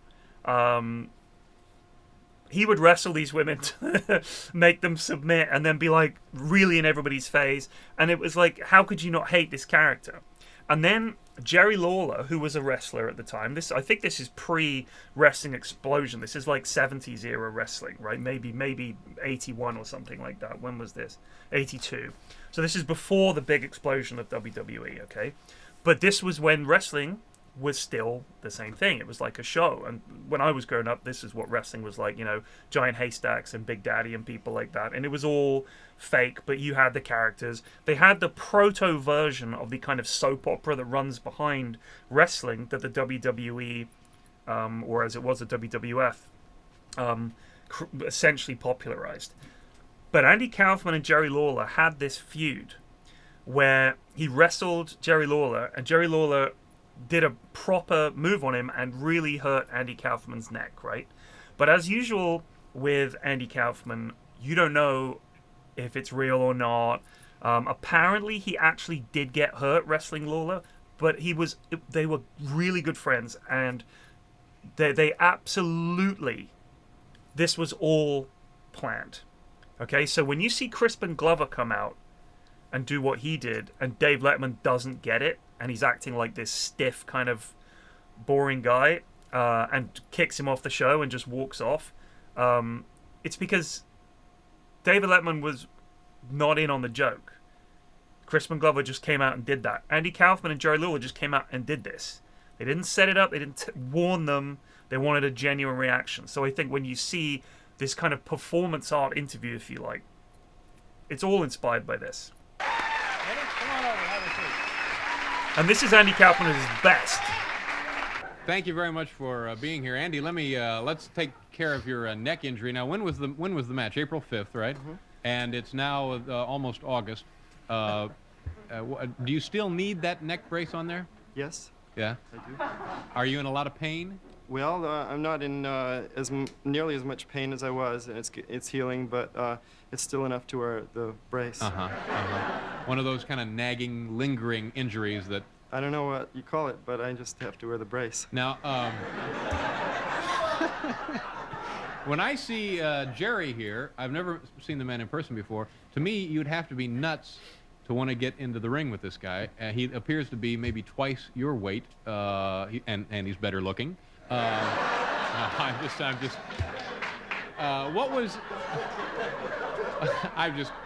he would wrestle these women to make them submit and then be, like, really in everybody's face. And it was like, how could you not hate this character? And then Jerry Lawler, who was a wrestler at the time, I think this is pre-wrestling explosion. This is like 70s era wrestling, right? Maybe 81 or something like that. When was this? 82. So this is before the big explosion of WWE, okay? But this was when wrestling was still the same thing. It was like a show. And when I was growing up, this is what wrestling was like, giant haystacks and Big Daddy and people like that. And it was all fake, but you had the characters. They had the proto version of the kind of soap opera that runs behind wrestling that the WWE, or as it was the WWF, essentially popularized. But Andy Kaufman and Jerry Lawler had this feud where he wrestled Jerry Lawler, and Jerry Lawler did a proper move on him and really hurt Andy Kaufman's neck, right? But as usual with Andy Kaufman, you don't know if it's real or not. Apparently, he actually did get hurt wrestling Lawler, but they were really good friends, and they absolutely, this was all planned. Okay, so when you see Crispin Glover come out and do what he did, and Dave Letterman doesn't get it, and he's acting like this stiff kind of boring guy, and kicks him off the show and just walks off, it's because David Letterman was not in on the joke. Crispin Glover just came out and did that. Andy Kaufman and Jerry Lawler just came out and did this. They didn't set it up. They didn't warn them. They wanted a genuine reaction. So I think when you see this kind of performance art interview, if you like, it's all inspired by this. Eddie, come on over, have a seat. And this is Andy Kaufman at his best. Thank you very much for being here, Andy. Let's take care of your neck injury now. When was the match? April 5th, right? Mm-hmm. And it's now almost August. Do you still need that neck brace on there? Yes, Yeah. I do. Are you in a lot of pain? Well, I'm not in nearly as much pain as I was, and it's healing, but it's still enough to wear the brace. One of those kind of nagging, lingering injuries that. I don't know what you call it, but I just have to wear the brace. Now, when I see Jerry here, I've never seen the man in person before. To me, you'd have to be nuts to want to get into the ring with this guy. He appears to be maybe twice your weight, and he's better looking. I'm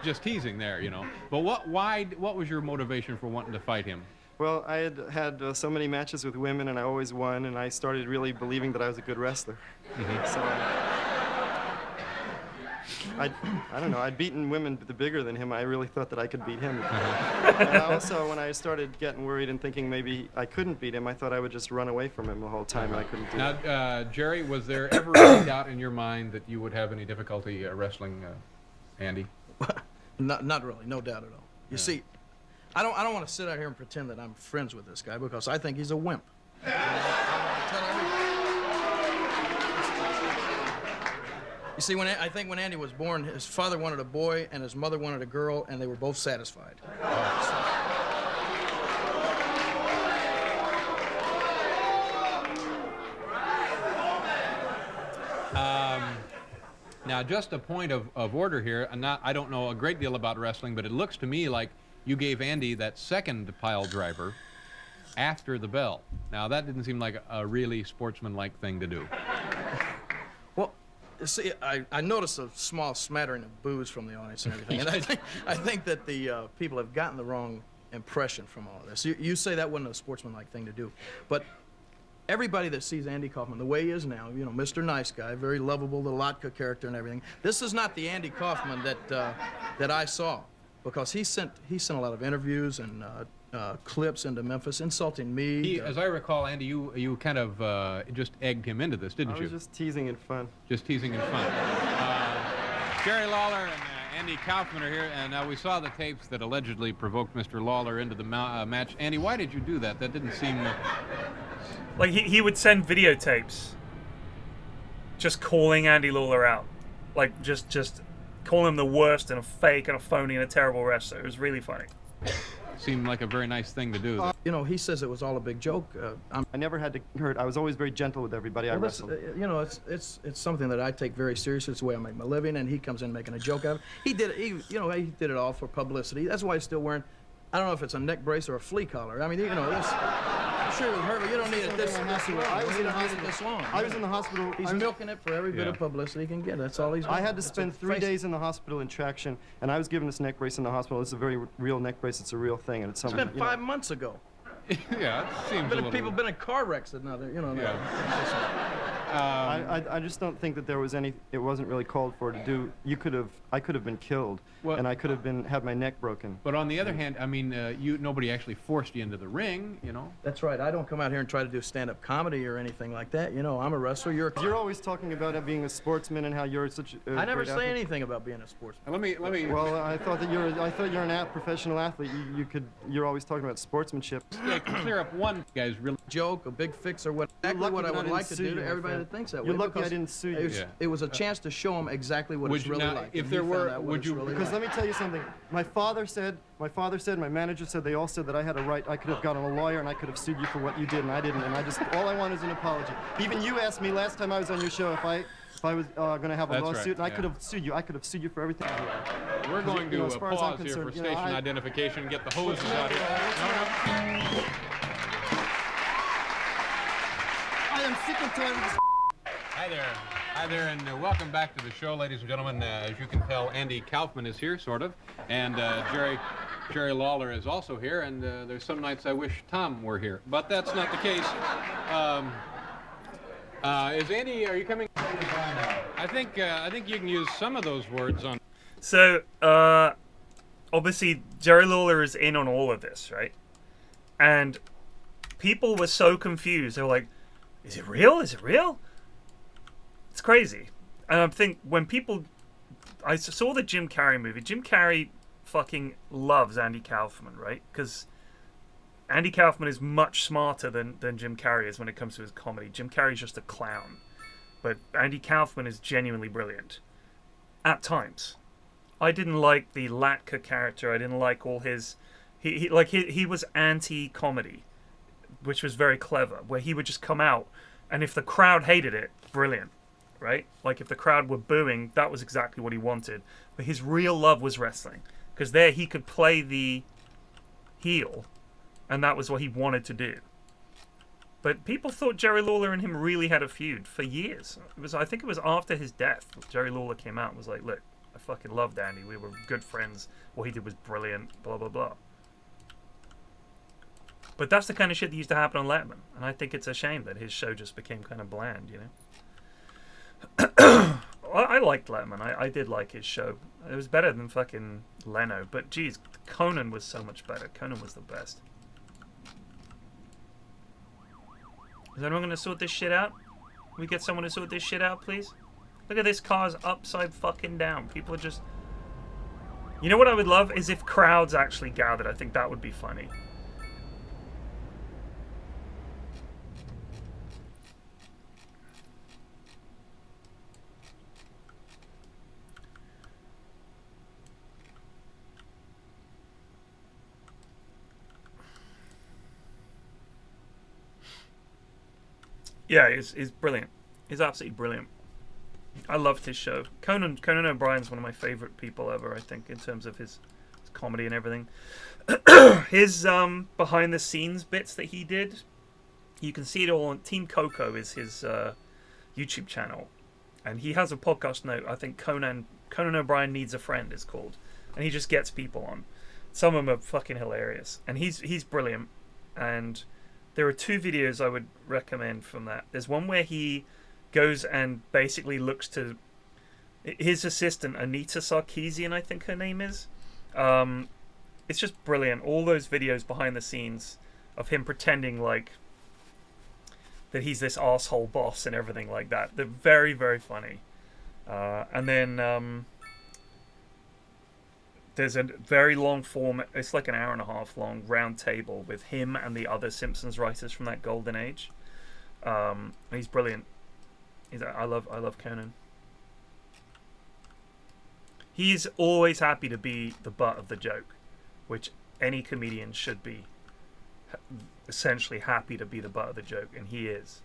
just teasing there, you know. But what was your motivation for wanting to fight him? Well, I had so many matches with women, and I always won, and I started really believing that I was a good wrestler. Mm-hmm. So I don't know. I'd beaten women bigger than him. I really thought that I could beat him. And also, when I started getting worried and thinking maybe I couldn't beat him, I thought I would just run away from him the whole time, and I couldn't do it. Now, Jerry, was there ever any doubt in your mind that you would have any difficulty wrestling Andy? Not really, no doubt at all. You see, I don't want to sit out here and pretend that I'm friends with this guy because I think he's a wimp. You see, I think when Andy was born, his father wanted a boy and his mother wanted a girl, and they were both satisfied. Now, just a point of order here, and I don't know a great deal about wrestling, but it looks to me like you gave Andy that second pile driver after the bell. Now, that didn't seem like a really sportsmanlike thing to do. Well, you see, I noticed a small smattering of boos from the audience and everything, and I think that the people have gotten the wrong impression from all of this. You say that wasn't a sportsmanlike thing to do, but everybody that sees Andy Kaufman the way he is now, you know, Mr. Nice Guy, very lovable, the Latka character and everything, this is not the Andy Kaufman that I saw, because he sent a lot of interviews and clips into Memphis insulting me. As I recall, Andy, you kind of just egged him into this, didn't you? I was just teasing and fun. Just teasing and fun. Jerry Lawler and Andy Kaufman are here, and we saw the tapes that allegedly provoked Mr. Lawler into the match. Andy, why did you do that? That didn't seem... Like, he would send videotapes just calling Andy Lawler out. Like, just calling him the worst and a fake and a phony and a terrible wrestler. It was really funny. Seemed like a very nice thing to do. You know, he says it was all a big joke. I never had to hurt. I was always very gentle with everybody I wrestled. You know, it's something that I take very seriously. It's the way I make my living, and he comes in making a joke of it. He did it all for publicity. That's why he's still wearing, I don't know if it's a neck brace or a flea collar. I mean, you know, I'm sure it would hurt, but you don't need it this long. I was in the hospital. This long. I was in the hospital. He's milking it for every bit of publicity he can get. That's all he's doing. I had to spend 3 days in the hospital in traction, and I was given this neck brace in the hospital. It's a very real neck brace. It's a real thing, and it's something. It's been 5 months ago. Yeah, it seems a little... People have been in car wrecks that now, you know. I just don't think that there was any. It wasn't really called for to do. I could have been killed, and I could have had my neck broken. But on the other hand, I mean, nobody actually forced you into the ring, you know. That's right. I don't come out here and try to do stand-up comedy or anything like that. You know, I'm a wrestler. You're always talking about being a sportsman and how you're such. I never say anything about being a sportsman. Let me. Well, I thought you're an professional athlete. You're always talking about sportsmanship. Yeah, clear up one guy's really joke, a big fix, or what? Exactly what I would like to do to everybody that thinks that way. You're lucky I didn't sue you. It was a chance to show them exactly what it's really like. If there were, would you? Because let me tell you something. My father said, my manager said, they all said that I had a right. I could have gotten a lawyer and I could have sued you for what you did, and I didn't. And all I want is an apology. Even you asked me last time I was on your show if I was going to have a lawsuit, and I could have sued you. I could have sued you for everything. We're going to pause here for station identification and get the hoses out here. No. I am sick and tired of this. Hi there. Hi there, and welcome back to the show, ladies and gentlemen. As you can tell, Andy Kaufman is here, sort of, and Jerry Lawler is also here. And there's some nights I wish Tom were here, but that's not the case. Is Andy? Are you coming? I think you can use some of those words on. So obviously Jerry Lawler is in on all of this, right? And people were so confused. They were like, "Is it real? Is it real?" It's crazy. And I think when people... I saw the Jim Carrey movie. Jim Carrey fucking loves Andy Kaufman, right? Because Andy Kaufman is much smarter than Jim Carrey is when it comes to his comedy. Jim Carrey's just a clown. But Andy Kaufman is genuinely brilliant. At times. I didn't like the Latka character. I didn't like all his... He was anti-comedy, which was very clever, where he would just come out, and if the crowd hated it, brilliant. Right? Like, if the crowd were booing, that was exactly what he wanted. But his real love was wrestling. Because there he could play the heel, and that was what he wanted to do. But people thought Jerry Lawler and him really had a feud for years. I think it was after his death, Jerry Lawler came out and was like, "Look, I fucking loved Andy. We were good friends. What he did was brilliant, blah, blah, blah." But that's the kind of shit that used to happen on Letterman. And I think it's a shame that his show just became kind of bland, you know? I liked Letterman. I did like his show. It was better than fucking Leno. But geez, Conan was so much better. Conan was the best. Is anyone going to sort this shit out? Can we get someone to sort this shit out, please? Look at this car's upside fucking down. People are just... You know what I would love is if crowds actually gathered. I think that would be funny. Yeah, he's brilliant. He's absolutely brilliant. I loved his show. Conan O'Brien's one of my favorite people ever, I think, in terms of his comedy and everything. His behind the scenes bits that he did, you can see it all on Team Coco is his YouTube channel. And he has a podcast note, I think Conan O'Brien Needs a Friend is called. And he just gets people on. Some of them are fucking hilarious. And he's brilliant. And there are two videos I would recommend from that. There's one where he goes and basically looks to his assistant, Anita Sarkeesian, I think her name is. It's just brilliant. All those videos behind the scenes of him pretending like that he's this asshole boss and everything like that. They're very, very funny. And then there's a very long form, it's like an hour and a half long round table with him and the other Simpsons writers from that golden age. He's brilliant. I love Conan. He's always happy to be the butt of the joke, which any comedian should be essentially happy to be the butt of the joke, and he is.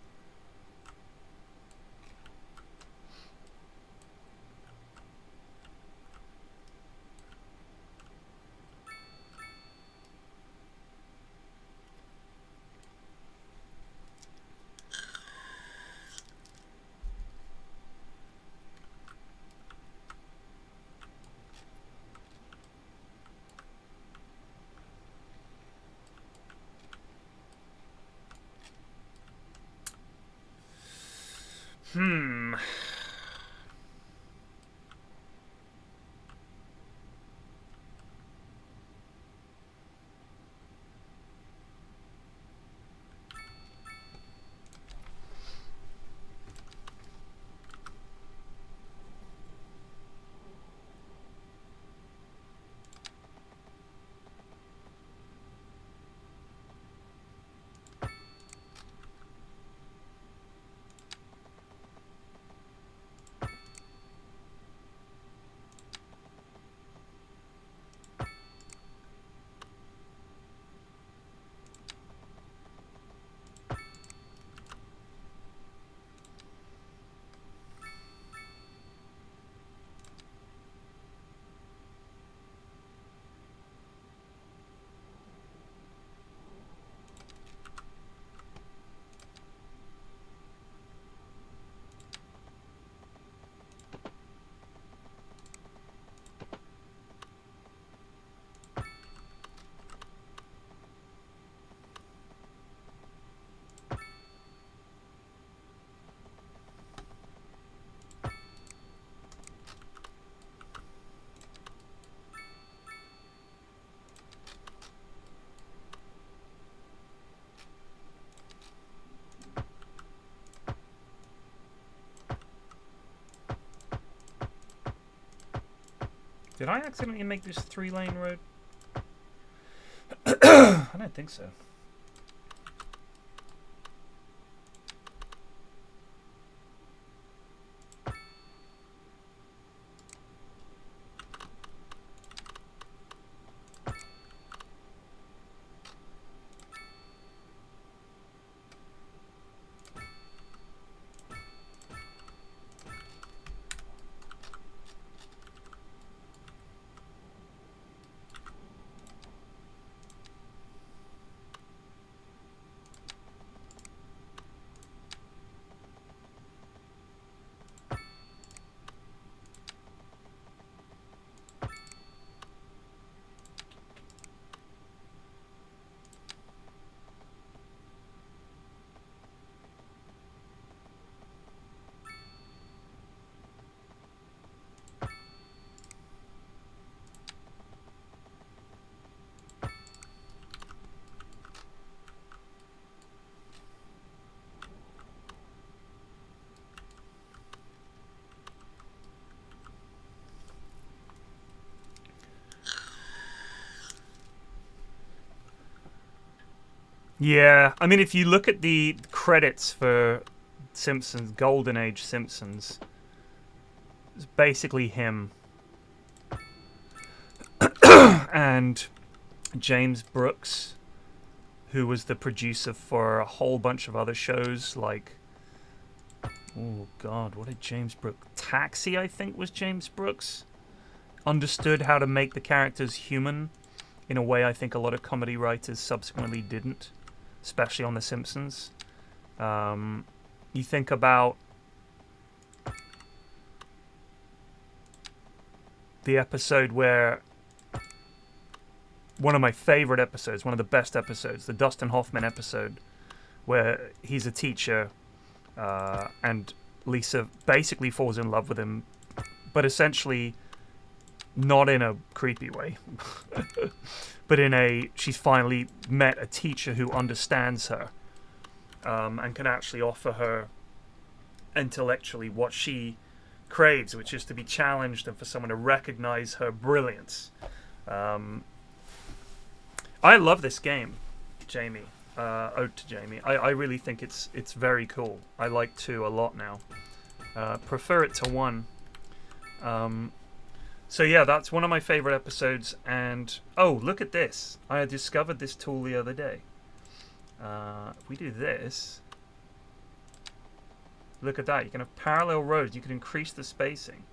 Did I accidentally make this 3-lane road? I don't think so. Yeah, I mean, if you look at the credits for Simpsons, Golden Age Simpsons, it's basically him and James Brooks, who was the producer for a whole bunch of other shows like, oh god, what did James Brooks? Taxi, I think, was James Brooks. Understood how to make the characters human in a way I think a lot of comedy writers subsequently didn't, especially on The Simpsons. You think about the episode where one of my favorite episodes, one of the best episodes, the Dustin Hoffman episode, where he's a teacher and Lisa basically falls in love with him, but essentially not in a creepy way, but in a, she's finally met a teacher who understands her and can actually offer her intellectually what she craves, which is to be challenged and for someone to recognize her brilliance. I love this game, Jamie. Ode to Jamie. I really think it's very cool. I like 2 a lot now. Prefer it to 1. So yeah, that's one of my favorite episodes. And oh, look at this! I discovered this tool the other day. If we do this, look at that. You can have parallel roads. You can increase the spacing.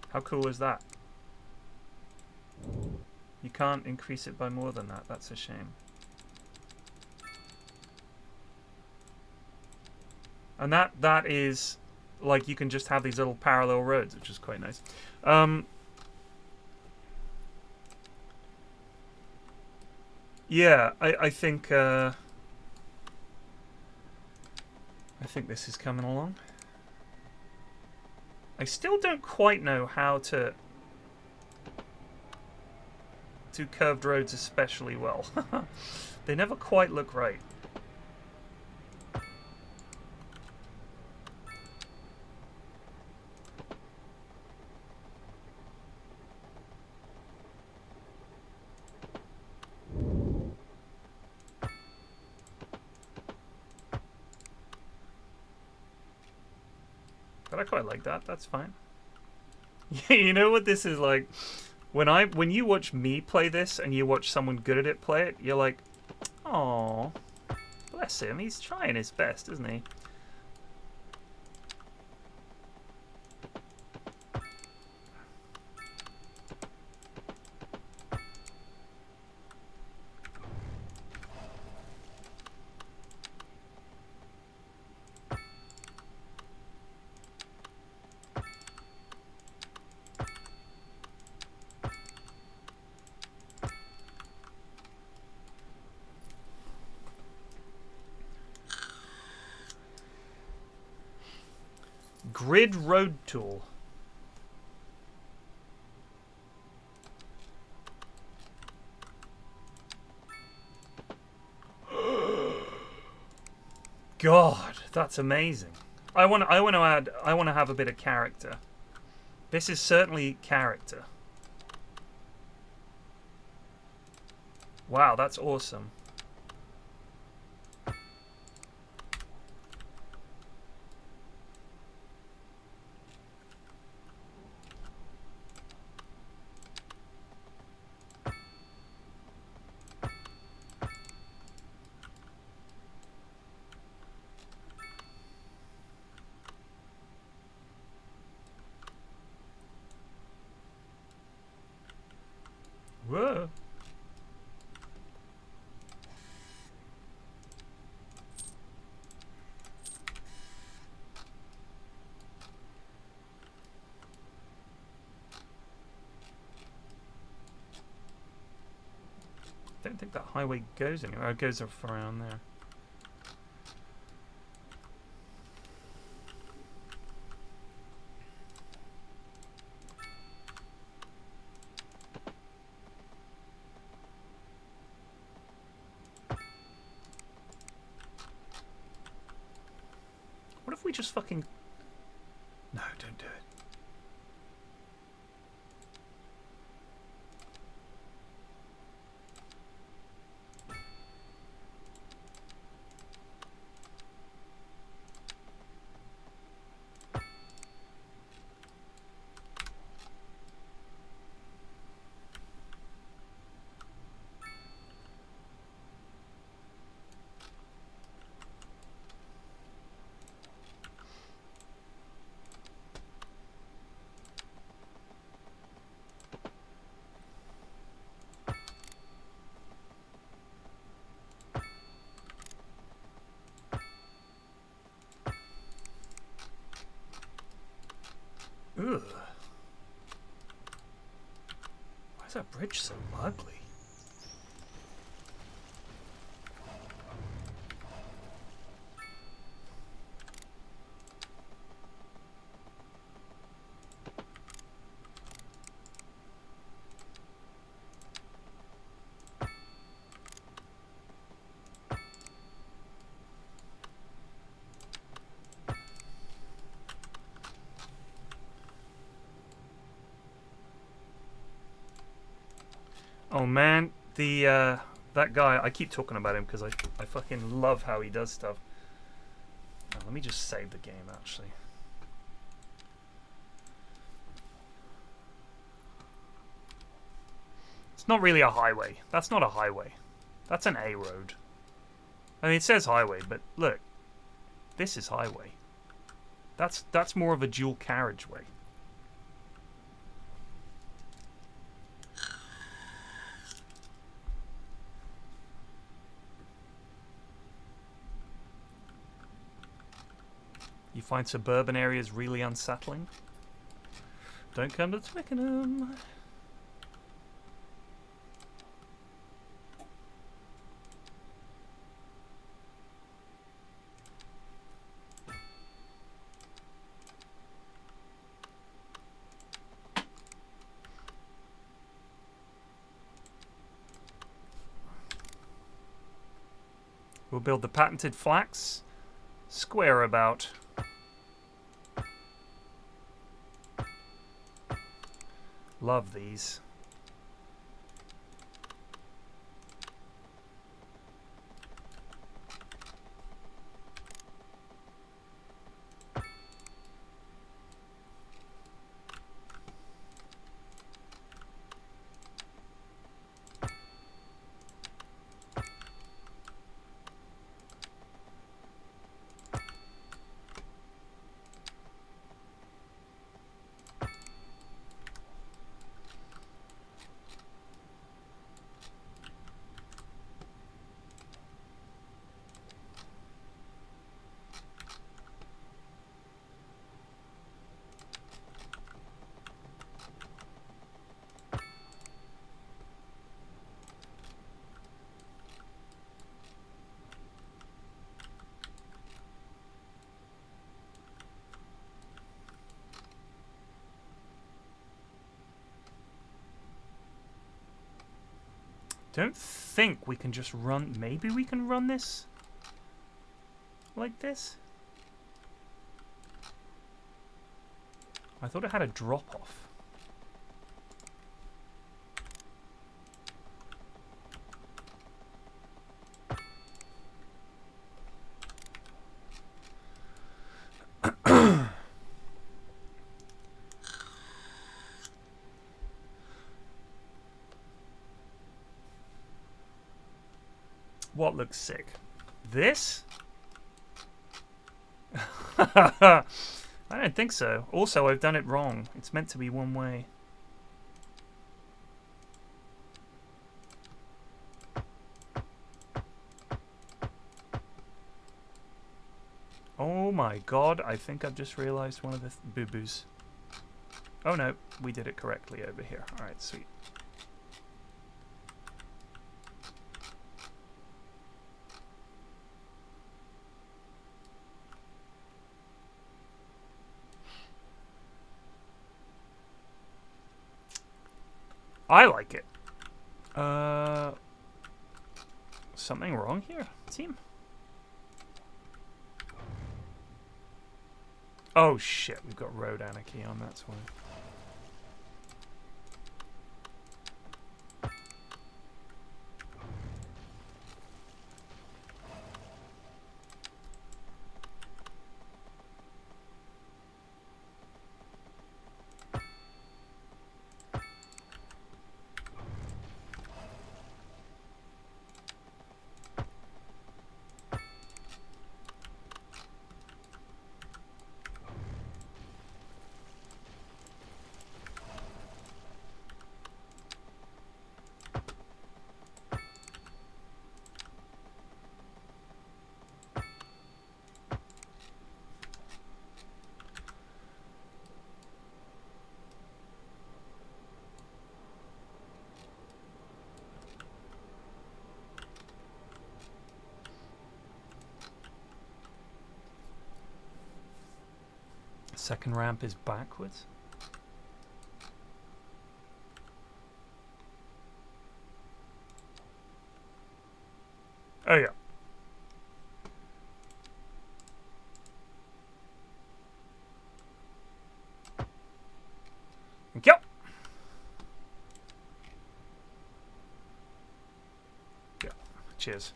How cool is that? You can't increase it by more than that. That's a shame. And that is, like, you can just have these little parallel roads, which is quite nice. Yeah, I think this is coming along. I still don't quite know how to do curved roads especially well. They never quite look right. But I quite like that. That's fine. Yeah, you know what this is like? When you watch me play this and you watch someone good at it play it, you're like, "Aw, bless him. He's trying his best, isn't he?" Grid road tool. God, that's amazing. I want to have a bit of character. This is certainly character. Wow, that's awesome. Whoa. I don't think that highway goes anywhere. It goes up around there. What if we just fucking... No, don't do it. Ugh. Why is that bridge so ugly? Oh man, the that guy, I keep talking about him because I fucking love how he does stuff. Oh, let me just save the game actually. It's not really a highway. That's not a highway. That's an A road. I mean, it says highway, but look. This is highway. That's more of a dual carriageway. You find suburban areas really unsettling? Don't come to Twickenham. We'll build the patented flax square about. Love these. Don't think we can just run. Maybe we can run this? Like this? I thought it had a drop off. What looks sick? This? I don't think so. Also, I've done it wrong. It's meant to be one way. Oh my god, I think I've just realized one of the boo-boos. Oh no, we did it correctly over here. Alright, sweet. I like it. Something wrong here, team? Oh shit, we've got road anarchy on, that's why. Second ramp is backwards. Oh yeah. Thank you. Yeah. Cheers.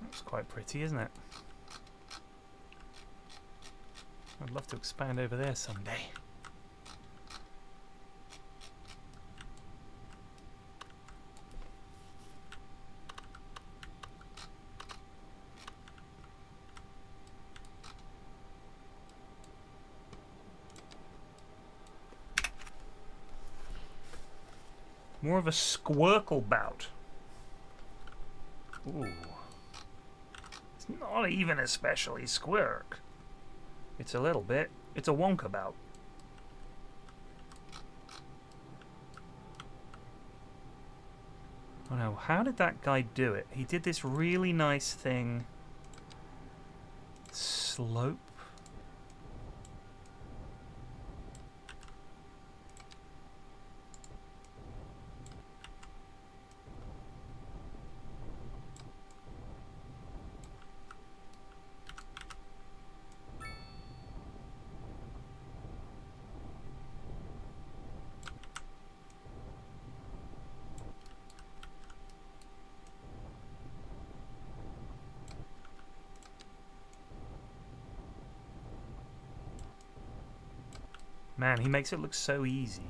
That's quite pretty, isn't it? I'd love to expand over there someday. More of a squircle bout. Ooh. It's not even especially squirk. It's a little bit. It's a wonka bout. Oh no, how did that guy do it? He did this really nice thing. Slope. Man, he makes it look so easy.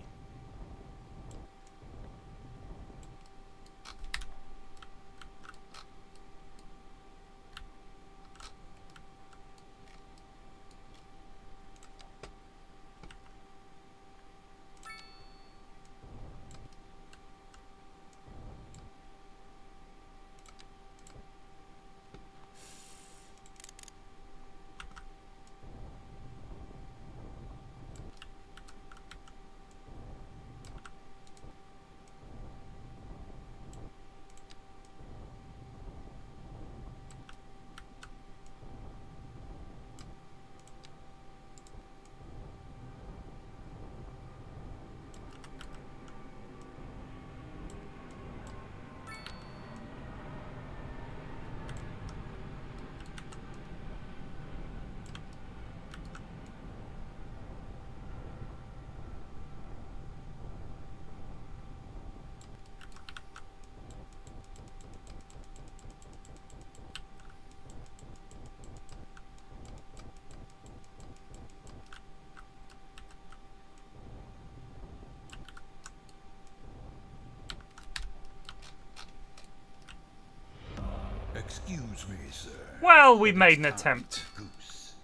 Excuse me, sir. Well, we've made an attempt. Goose.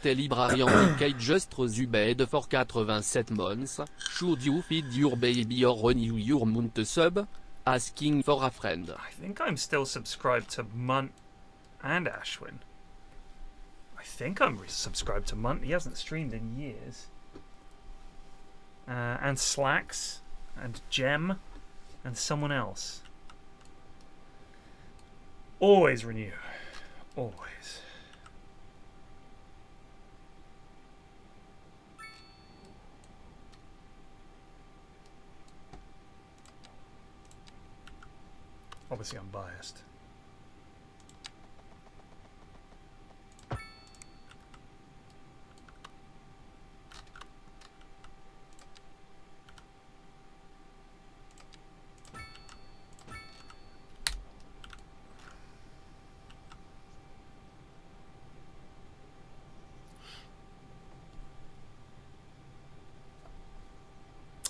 T'es library indicate just Zubed for 87 months. Should you feed your baby or renew your month sub? Asking for a friend. I think I'm still subscribed to Munt and Ashwin. I think I'm subscribed to Munt. He hasn't streamed in years. And Slacks. And Gem. And someone else. Always renew. Always. Obviously, I'm biased.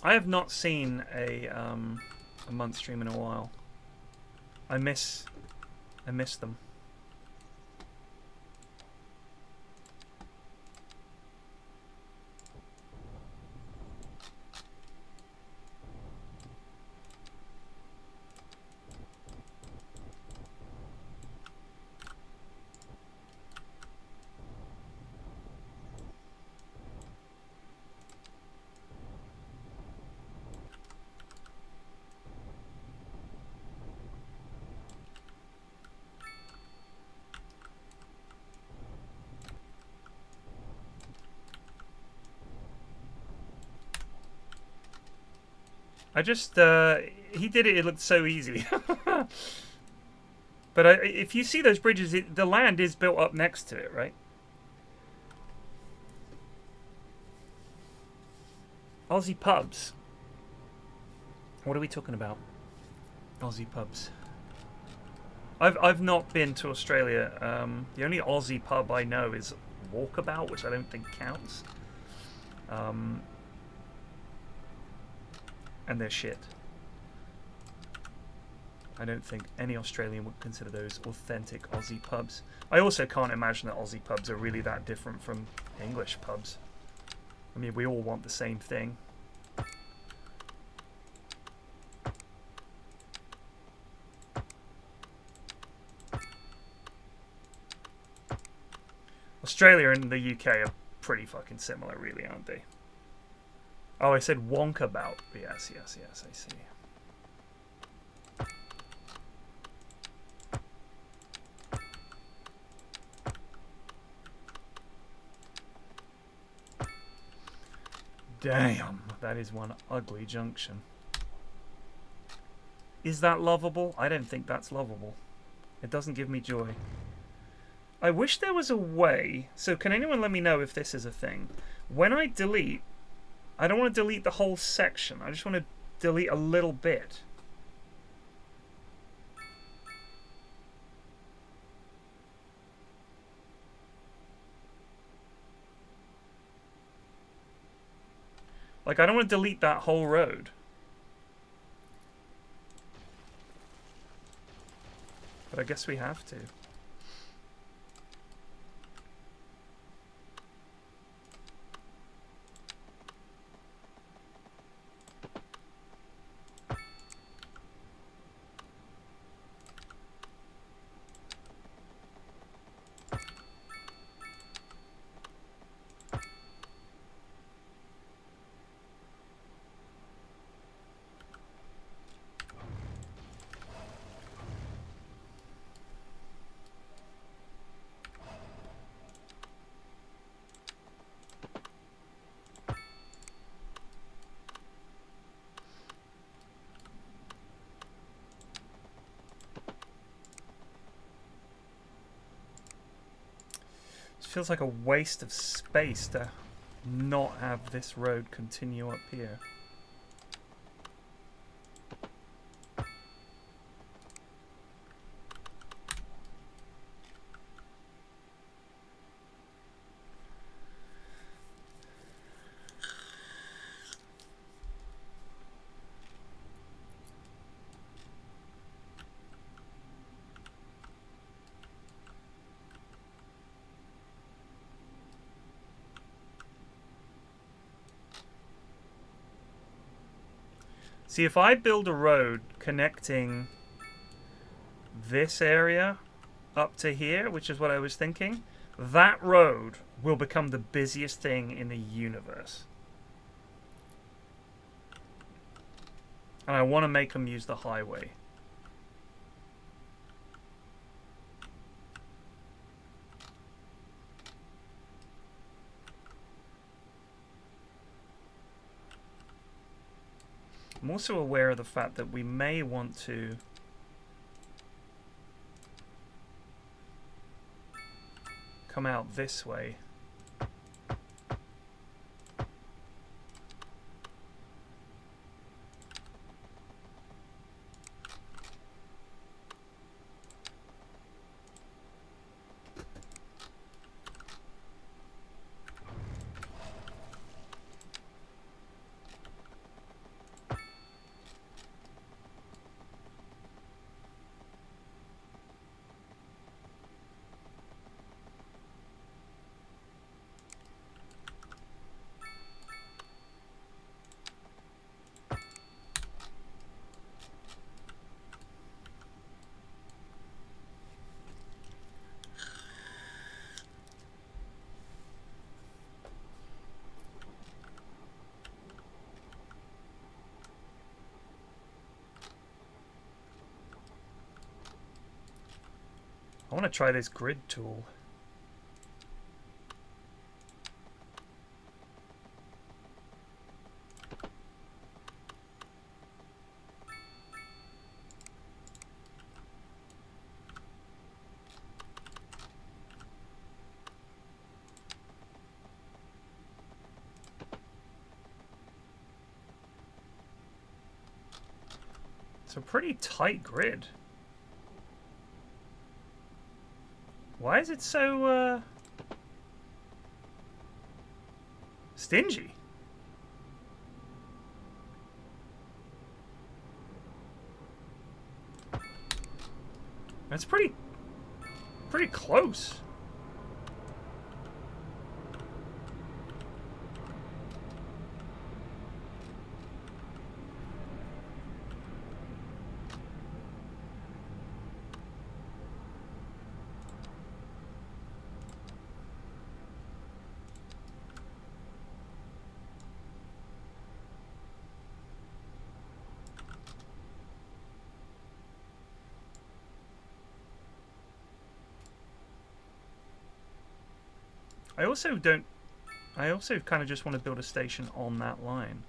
I have not seen a month stream in a while. I miss them. I just, he did it, it looked so easy. But if you see those bridges, the land is built up next to it, right? Aussie pubs. What are we talking about? Aussie pubs. I've not been to Australia. The only Aussie pub I know is Walkabout, which I don't think counts. And they're shit. I don't think any Australian would consider those authentic Aussie pubs. I also can't imagine that Aussie pubs are really that different from English pubs. I mean, we all want the same thing. Australia and the UK are pretty fucking similar, really, aren't they? Oh, I said Wonkabout. Yes, yes, yes, I see. Damn, that is one ugly junction. Is that lovable? I don't think that's lovable. It doesn't give me joy. I wish there was a way. So can anyone let me know if this is a thing? When I delete, I don't want to delete the whole section. I just want to delete a little bit. Like, I don't want to delete that whole road. But I guess we have to. Feels like a waste of space to not have this road continue up here. See, if I build a road connecting this area up to here, which is what I was thinking, that road will become the busiest thing in the universe. And I want to make them use the highway. I'm also aware of the fact that we may want to come out this way. I want to try this grid tool. It's a pretty tight grid. Why is it so, stingy? That's pretty close. I also kind of just want to build a station on that line.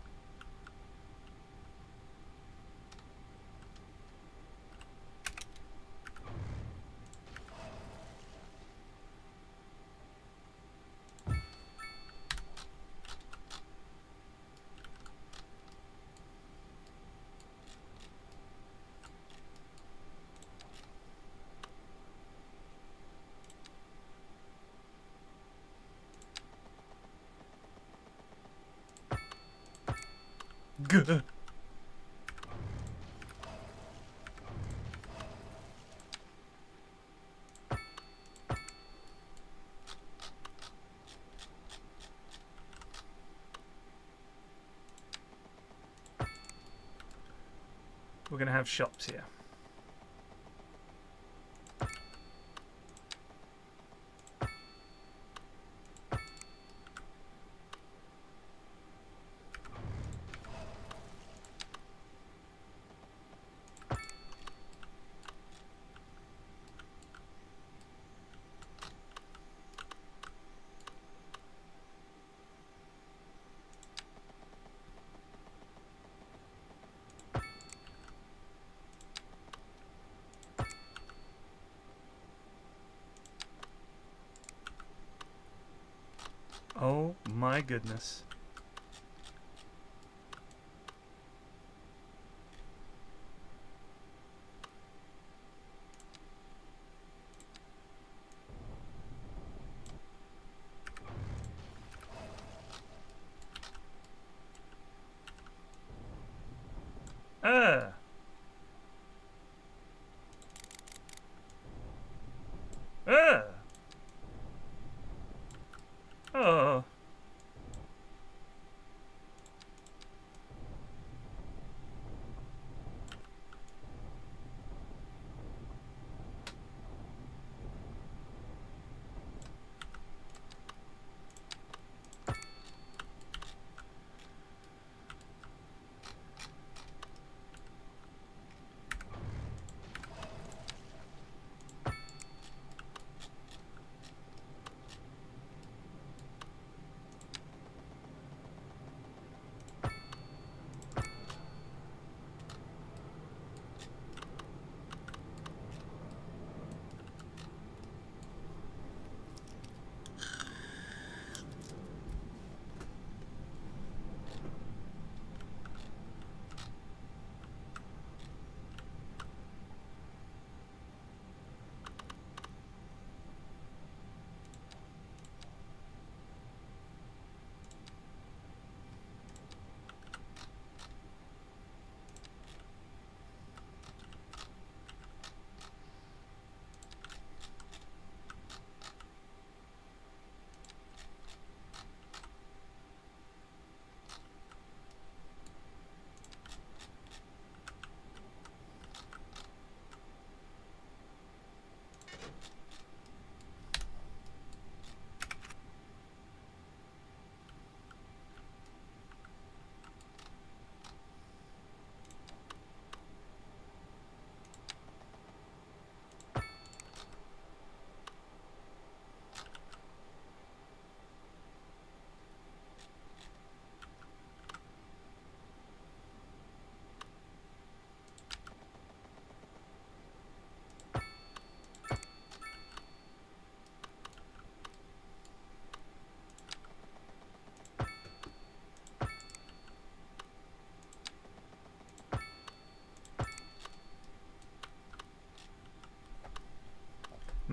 Good. We're going to have shops here. Oh my goodness. Uh. Oh.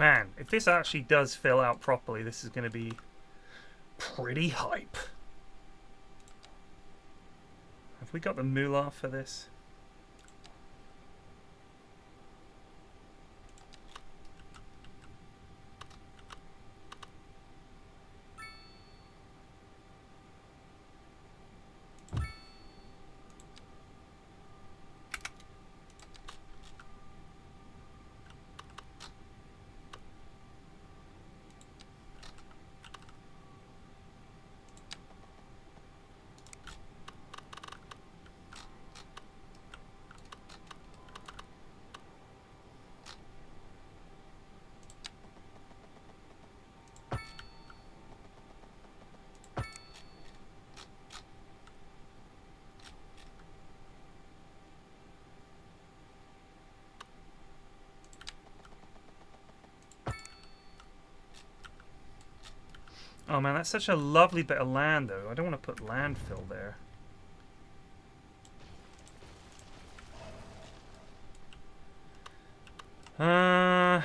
Man, if this actually does fill out properly, this is going to be pretty hype. Have we got the moolah for this? Oh man, that's such a lovely bit of land though. I don't want to put landfill there. Uh...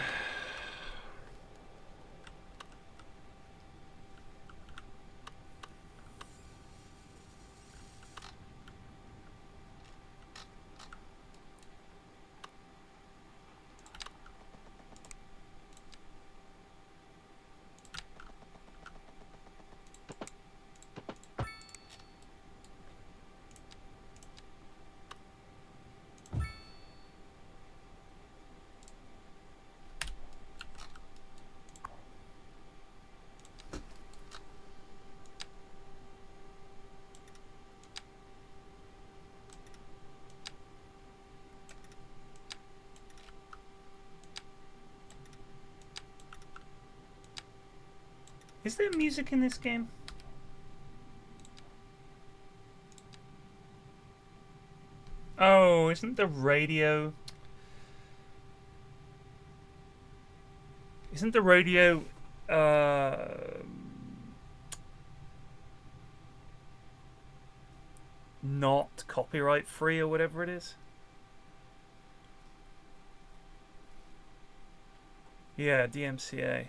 Is there music in this game? Oh, isn't the radio... Isn't the radio... not copyright free or whatever it is? Yeah, DMCA.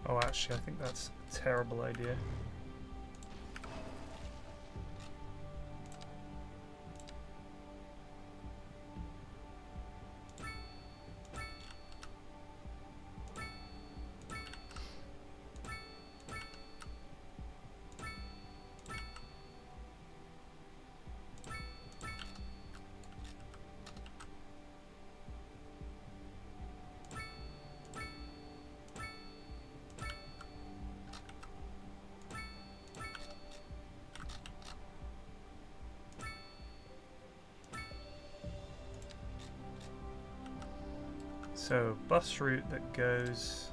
Oh, actually, I think that's a terrible idea. So, bus route that goes...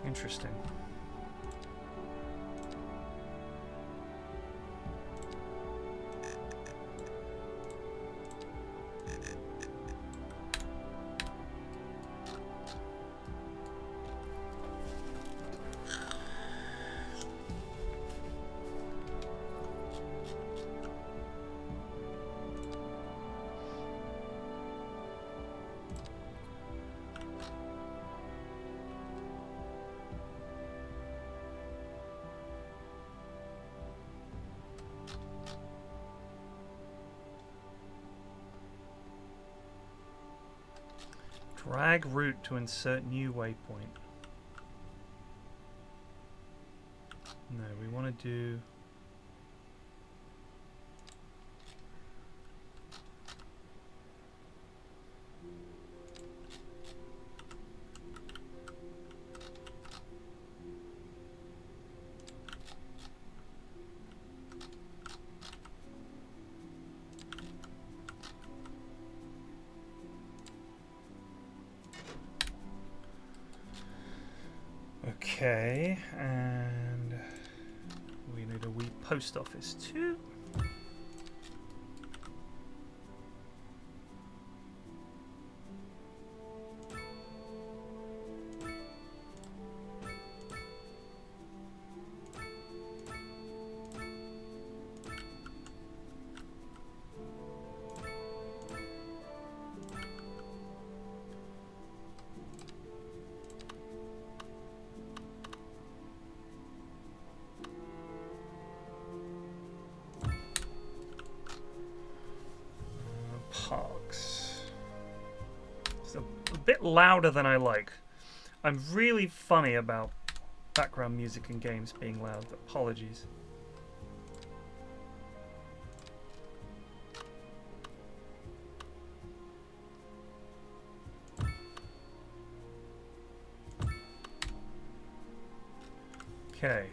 Interesting. Drag route to insert new waypoint. No, we want to do... Okay, and we need a wee post office too. Parks. It's a bit louder than I like. I'm really funny about background music in games being loud. Apologies. Okay.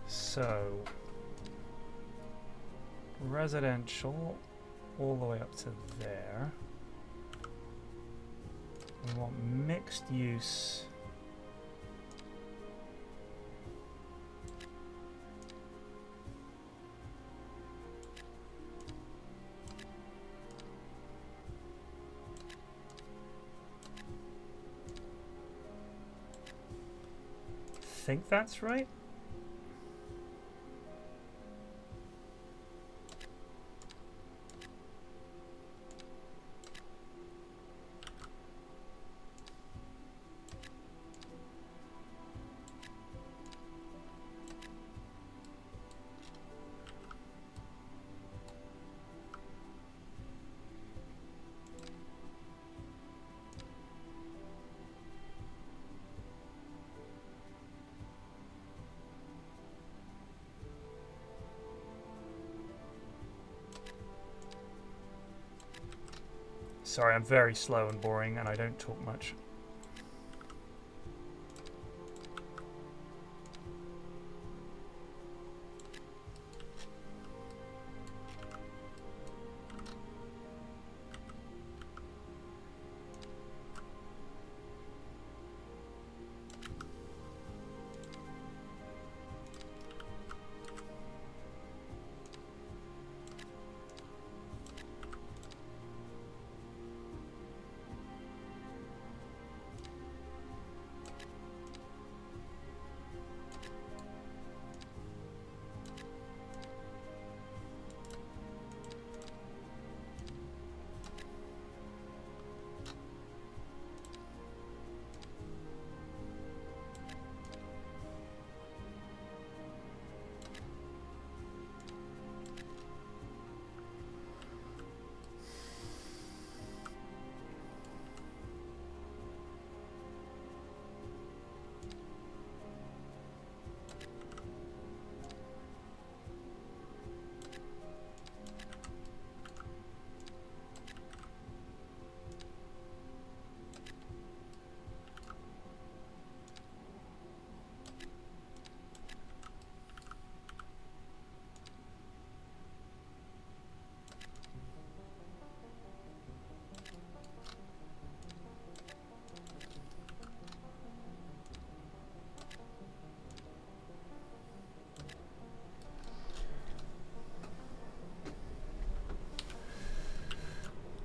So, residential all the way up to there. We want mixed use. Think that's right? Sorry, I'm very slow and boring and I don't talk much.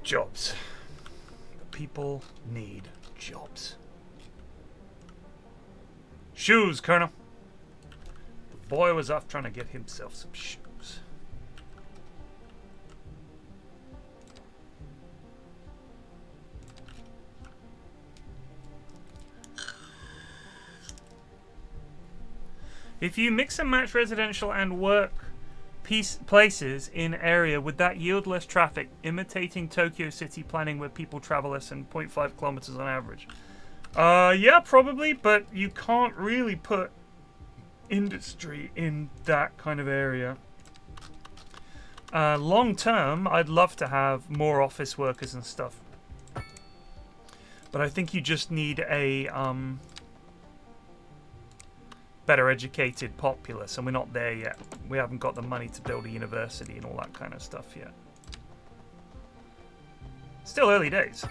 Jobs. The people need jobs. Shoes, Colonel. The boy was off trying to get himself some shoes. If you mix and match residential and work places in area, would that yield less traffic, imitating Tokyo City planning where people travel less than 0.5 kilometers on average? Yeah, probably, but you can't really put industry in that kind of area. Long term, I'd love to have more office workers and stuff. But I think you just need a better educated populace, and we're not there yet. We haven't got the money to build a university and all that kind of stuff yet. Still early days.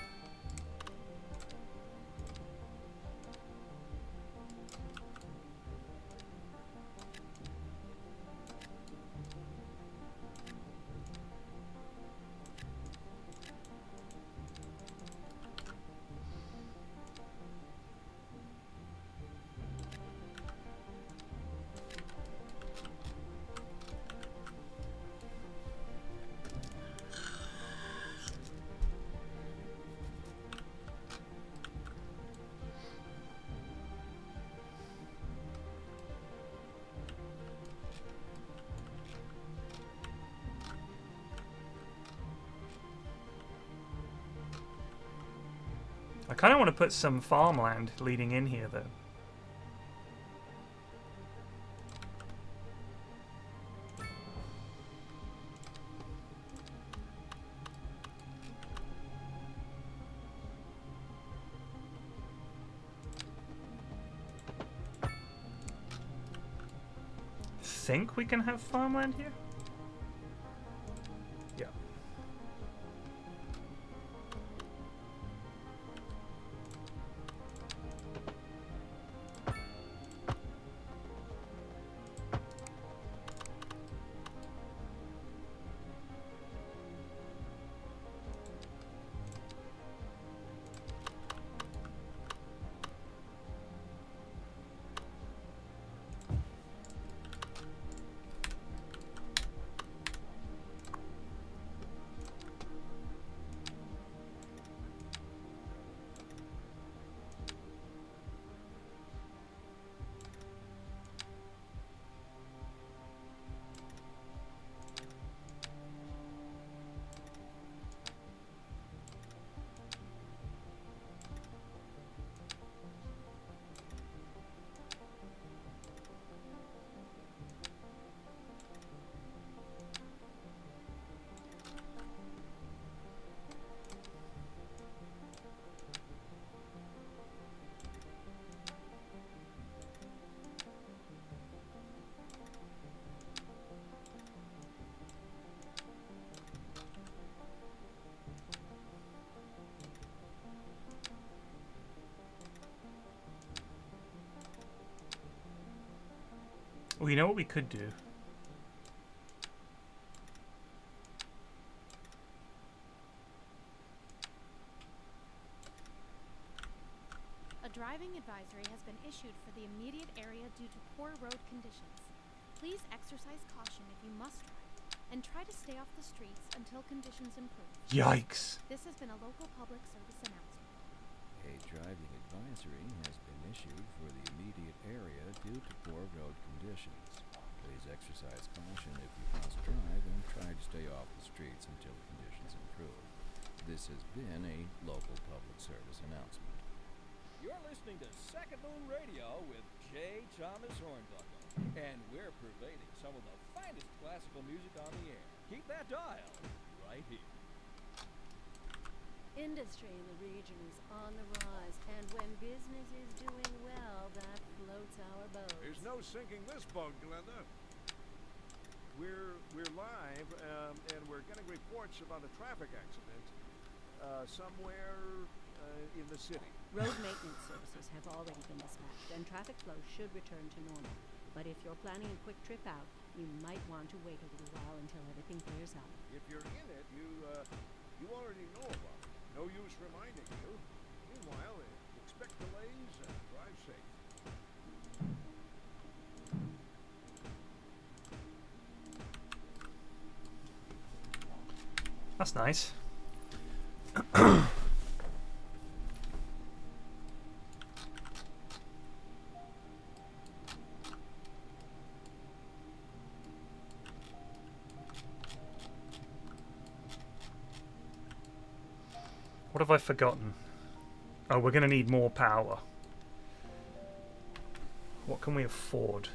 I kind of want to put some farmland leading in here, though. Think we can have farmland here? Yeah. Well, you know what we could do? A driving advisory has been issued for the immediate area due to poor road conditions. Please exercise caution if you must drive, and try to stay off the streets until conditions improve. Yikes. This has been a local public service announcement. A driving advisory has been issued for the immediate area due to poor road conditions. Please exercise caution if you must drive and try to stay off the streets until conditions improve. This has been a local public service announcement. You're listening to Second Moon Radio with J. Thomas Hornbuckle, and we're pervading some of the finest classical music on the air. Keep that dial right here. Industry in the region is on the rise, and when business is doing well, that floats our boat. There's no sinking this boat, Glenda. We're live, and we're getting reports about a traffic accident somewhere in the city. Road maintenance services have already been dispatched, and traffic flow should return to normal. But if you're planning a quick trip out, you might want to wait a little while until everything clears up. If you're in it, you You already know about it. No use reminding you. Meanwhile, expect delays and drive safe. That's nice. What have I forgotten? Oh, we're going to need more power. What can we afford?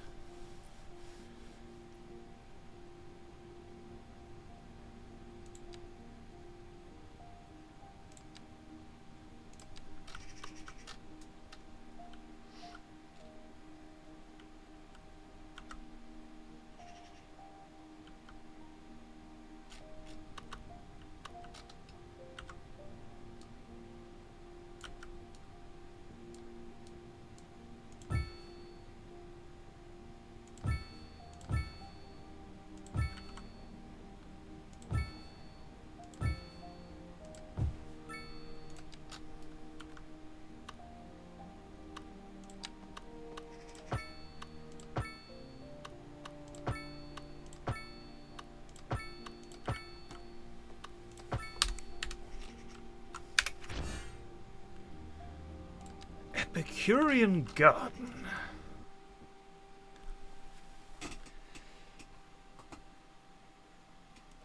Epicurean Garden.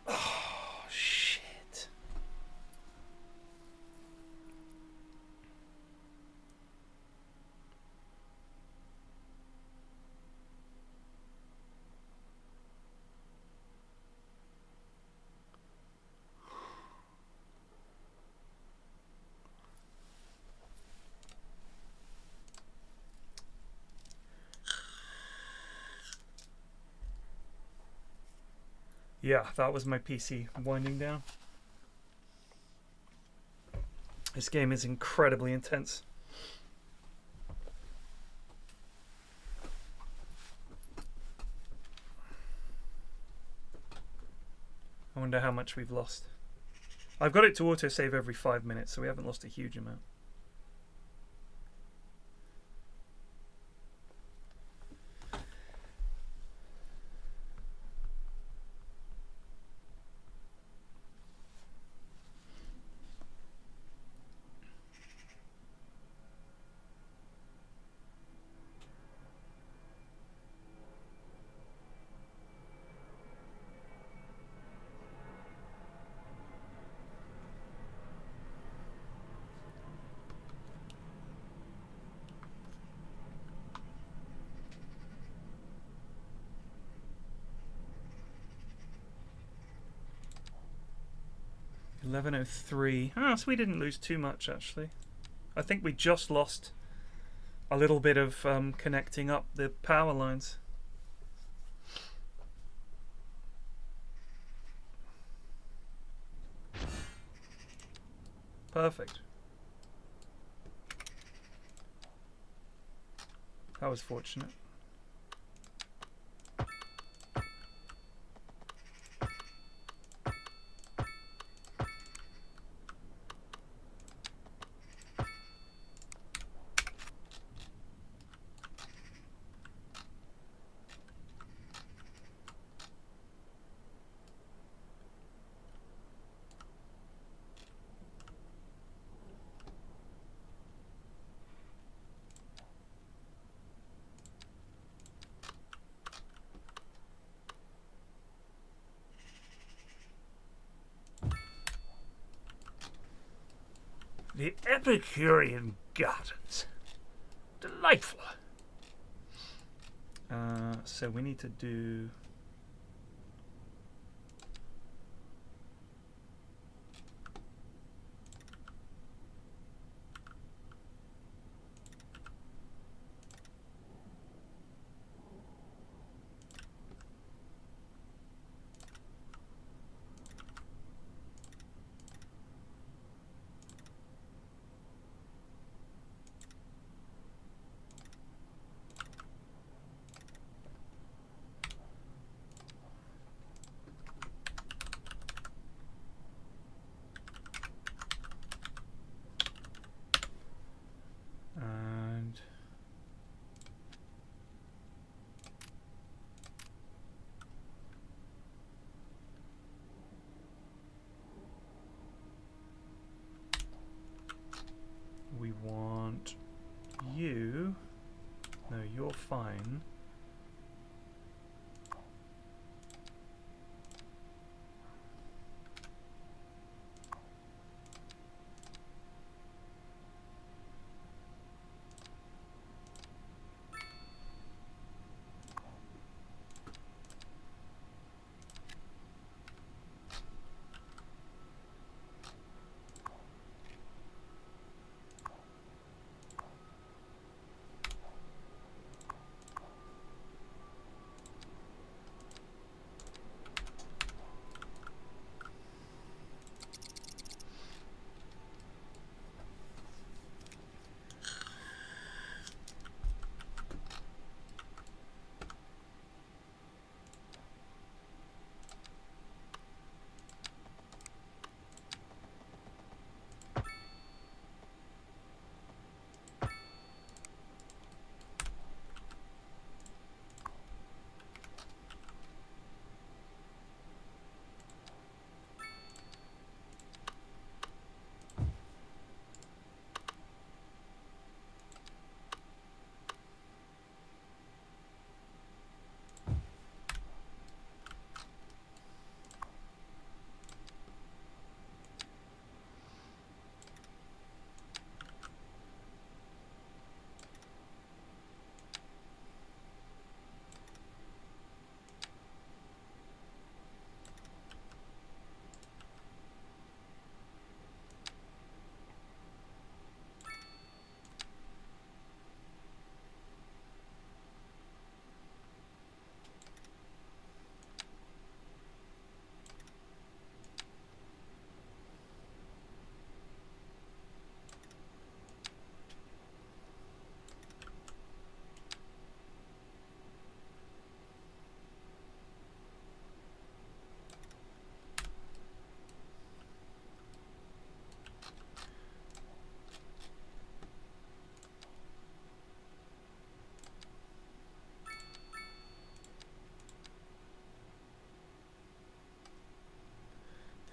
Oh, shit. Yeah, that was my PC winding down. This game is incredibly intense. I wonder how much we've lost. I've got it to autosave every 5 minutes, so we haven't lost a huge amount. $11.03. Ah, so we didn't lose too much, actually. I think we just lost a little bit of connecting up the power lines. Perfect. That was fortunate. The Epicurean Gardens. Delightful. So we need to do... want you. No, you're fine.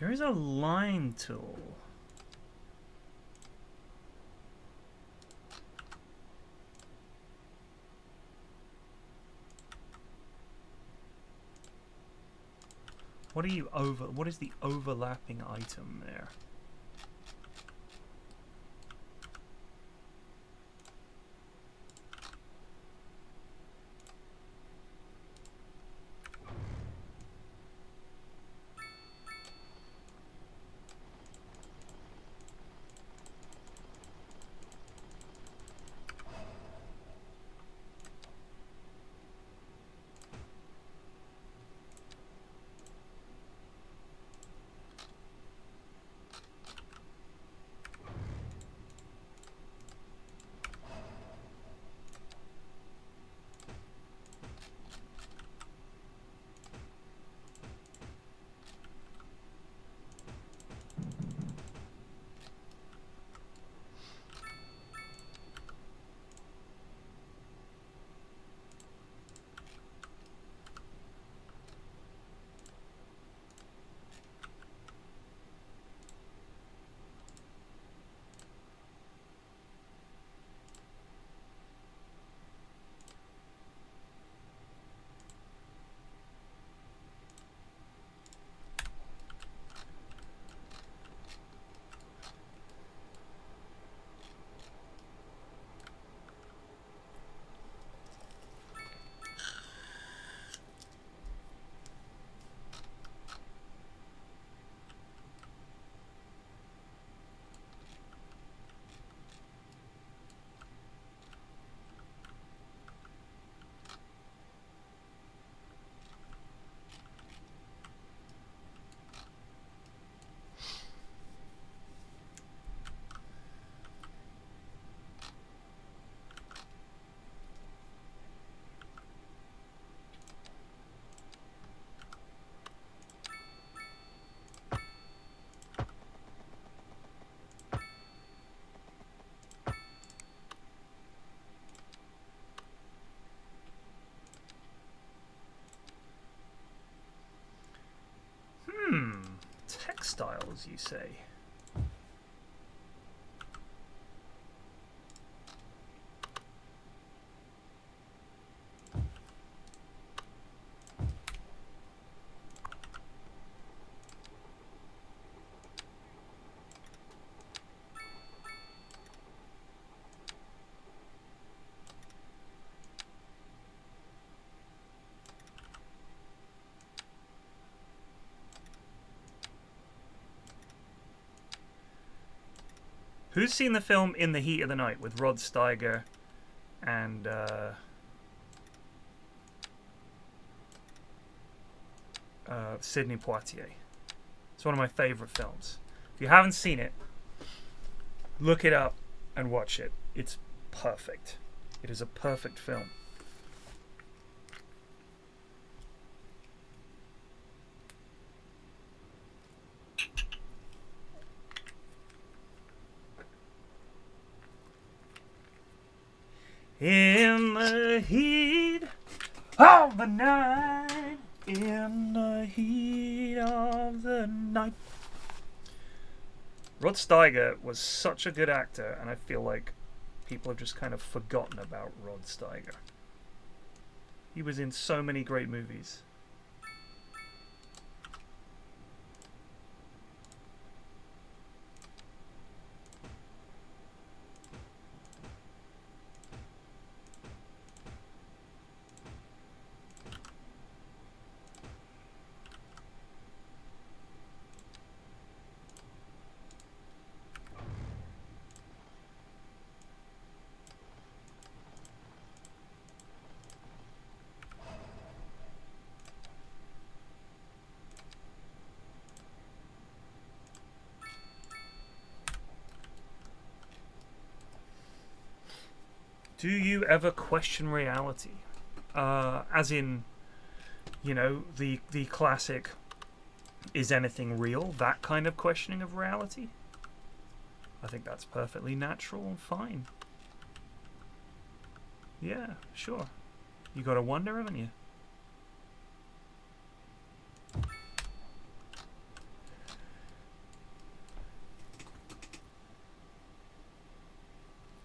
There is a line tool. What is the overlapping item there? Textiles, you say? Who's seen the film In the Heat of the Night with Rod Steiger and Sidney Poitier? It's one of my favorite films. If you haven't seen it, look it up and watch it. It's perfect. It is a perfect film. In the heat of the night, in the heat of the night. Rod Steiger was such a good actor, and I feel like people have just kind of forgotten about Rod Steiger. He was in so many great movies. Do you ever question reality? As in, you know, the classic, is anything real? That kind of questioning of reality? I think that's perfectly natural and fine. Yeah, sure. You gotta wonder, haven't you?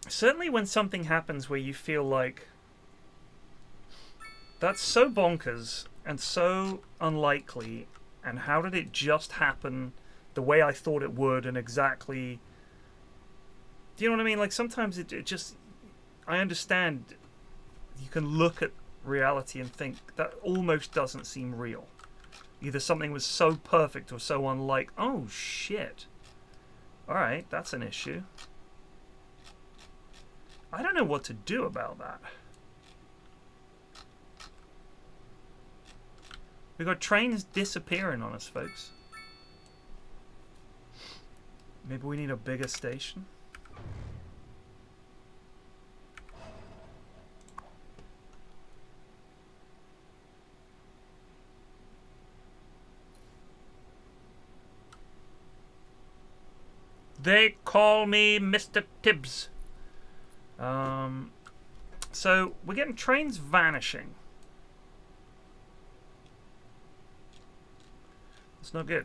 Certainly when something happens where you feel like that's so bonkers and so unlikely, and how did it just happen the way I thought it would, and exactly, do you know what I mean? Like sometimes it just, I understand you can look at reality and think that almost doesn't seem real. Either something was so perfect or so unlike, oh shit, alright, that's an issue. I don't know what to do about that. We got trains disappearing on us, folks. Maybe we need a bigger station. They call me Mr. Tibbs. So we're getting trains vanishing. It's not good.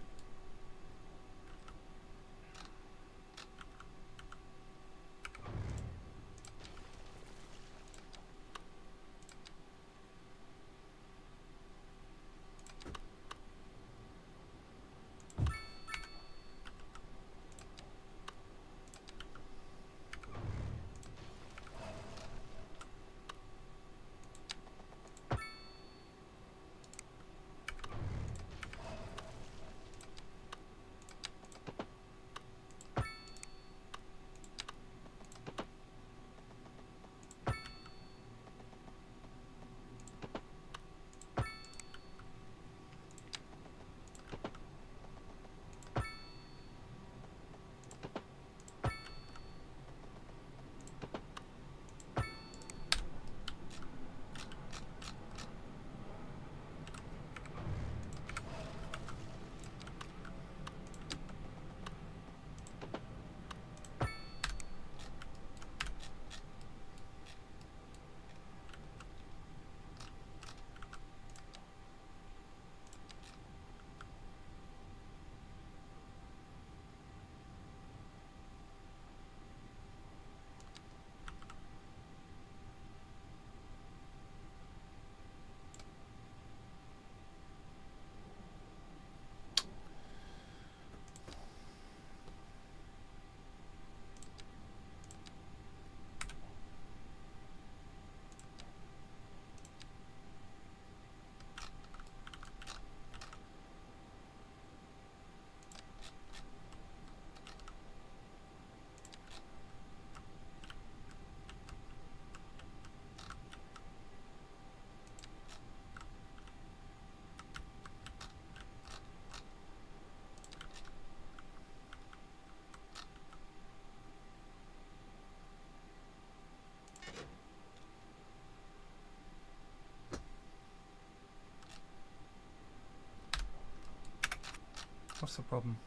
What's the problem?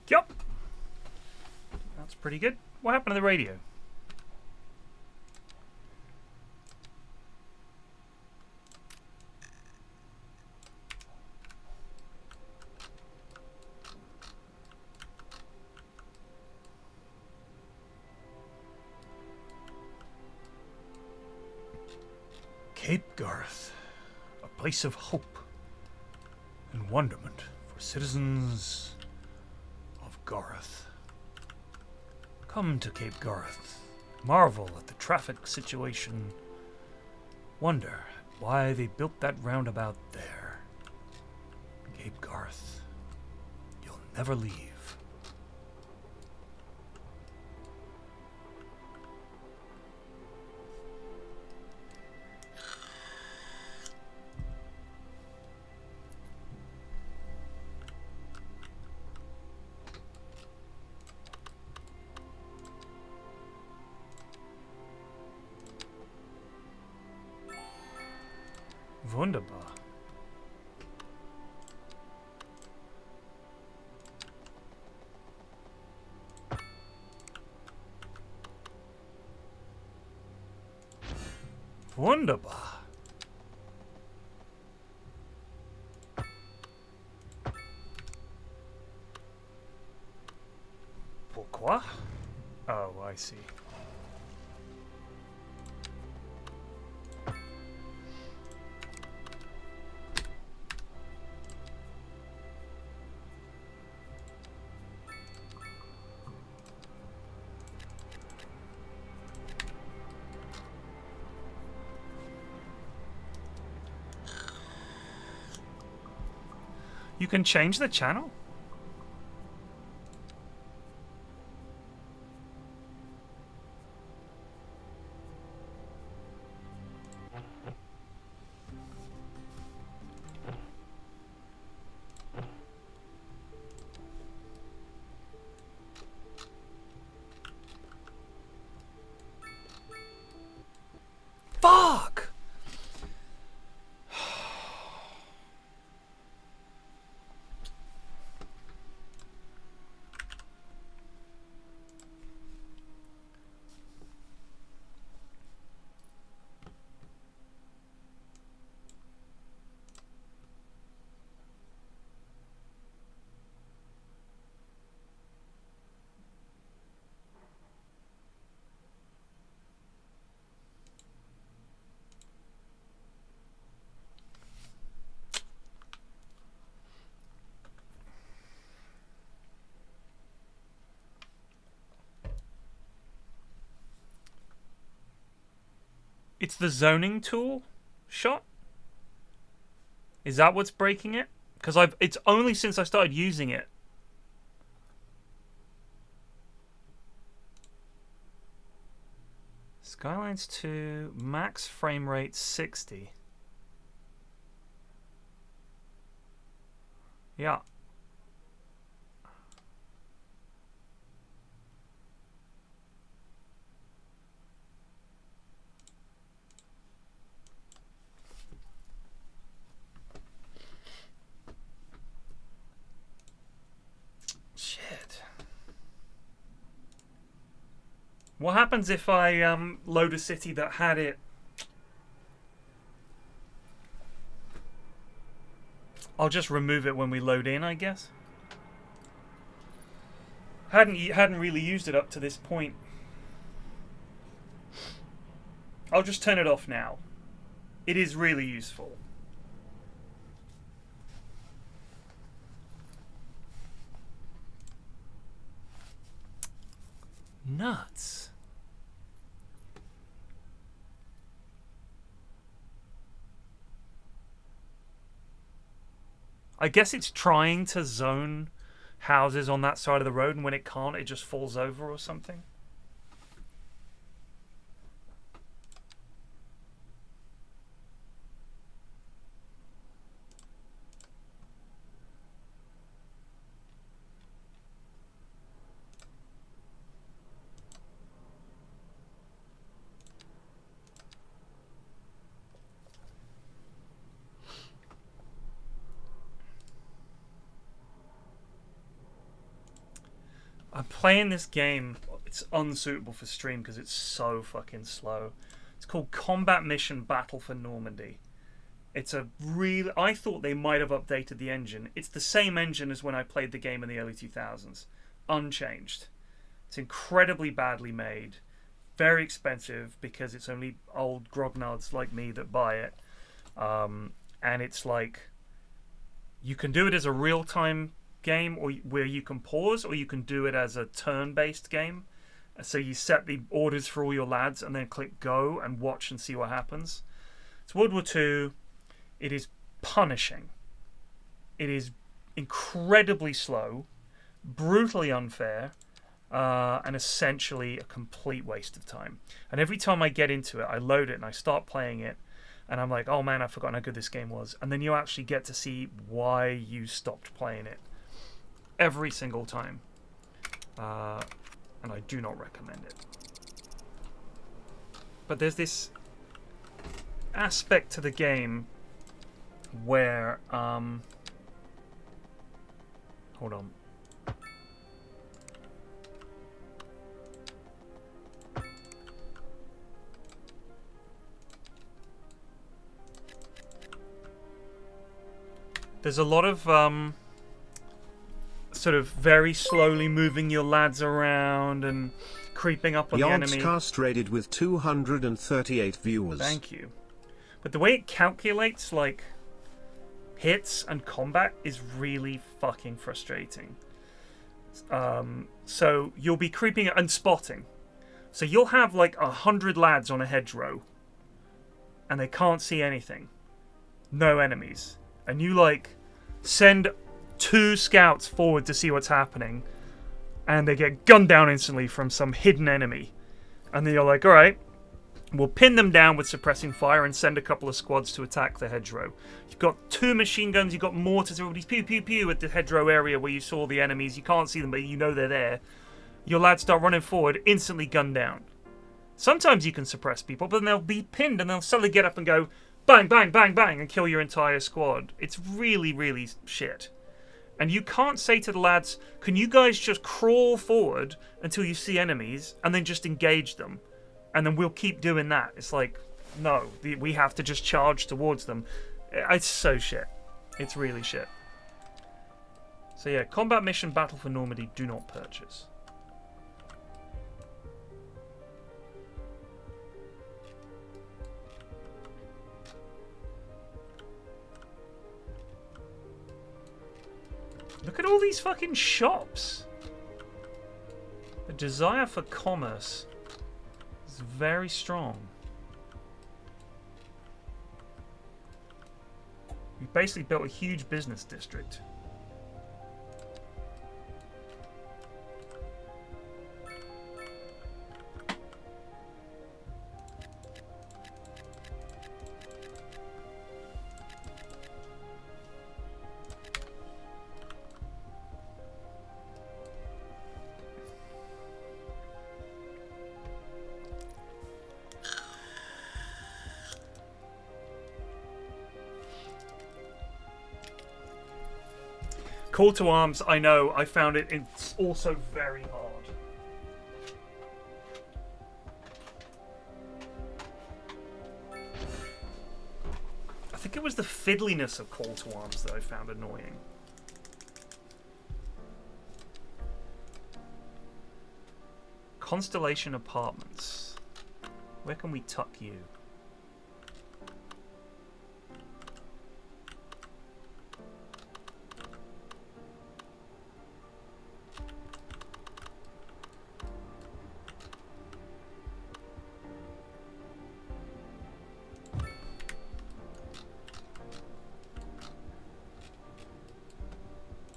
Yup. That's pretty good. What happened to the radio? Cape Garth, a place of hope and wonderment for citizens of Garth. Come to Cape Garth, marvel at the traffic situation, wonder why they built that roundabout there. Cape Garth, you'll never leave. Wunderbar. Wunderbar. Pourquoi? Oh, I see. You can change the channel? Fuck! It's the zoning tool shot? Is that what's breaking it? Because it's only since I started using it. Skylines II, max frame rate 60. Yeah. Shit. What happens if I load a city that had it? I'll just remove it when we load in, I guess. Hadn't really used it up to this point. I'll just turn it off now. It is really useful. Nuts. I guess it's trying to zone houses on that side of the road, and when it can't, it just falls over or something. I'm playing this game. It's unsuitable for stream because it's so fucking slow. It's called Combat Mission Battle for Normandy. It's a real... I thought they might have updated the engine. It's the same engine as when I played the game in the early 2000s. Unchanged. It's incredibly badly made. Very expensive because it's only old grognards like me that buy it. And it's like... You can do it as a real-time game or where you can pause, or you can do it as a turn-based game. So you set the orders for all your lads and then click go and watch and see what happens. It's World War II. It is punishing. It is incredibly slow, brutally unfair, and essentially a complete waste of time. And every time I get into it, I load it and I start playing it, and I'm like, oh man, I've forgotten how good this game was. And then you actually get to see why you stopped playing it. Every single time. And I do not recommend it. But there's this aspect to the game where hold on. There's a lot of sort of very slowly moving your lads around and creeping up on the enemy. Yogscast rated with 238 viewers. Thank you. But the way it calculates like hits and combat is really fucking frustrating. So you'll be creeping and spotting. So you'll have like 100 lads on a hedgerow and they can't see anything. No enemies. And you like send 2 scouts forward to see what's happening, and they get gunned down instantly from some hidden enemy. And then you're like, alright, we'll pin them down with suppressing fire and send a couple of squads to attack the hedgerow. You've got 2 machine guns, you've got mortars, everybody's pew pew pew at the hedgerow area where you saw the enemies. You can't see them, but you know they're there. Your lads start running forward, instantly gunned down. Sometimes you can suppress people, but then they'll be pinned and they'll suddenly get up and go bang, bang, bang, bang, and kill your entire squad. It's really, really shit. And you can't say to the lads, can you guys just crawl forward until you see enemies and then just engage them? And then we'll keep doing that. It's like, no, we have to just charge towards them. It's so shit. It's really shit. So yeah, Combat Mission Battle for Normandy, do not purchase. Look at all these fucking shops. The desire for commerce is very strong. basically built a huge business district. Call to arms, I know, I found it, it's also very hard. I think it was the fiddliness of Call to Arms that I found annoying. Constellation Apartments. Where can we tuck you?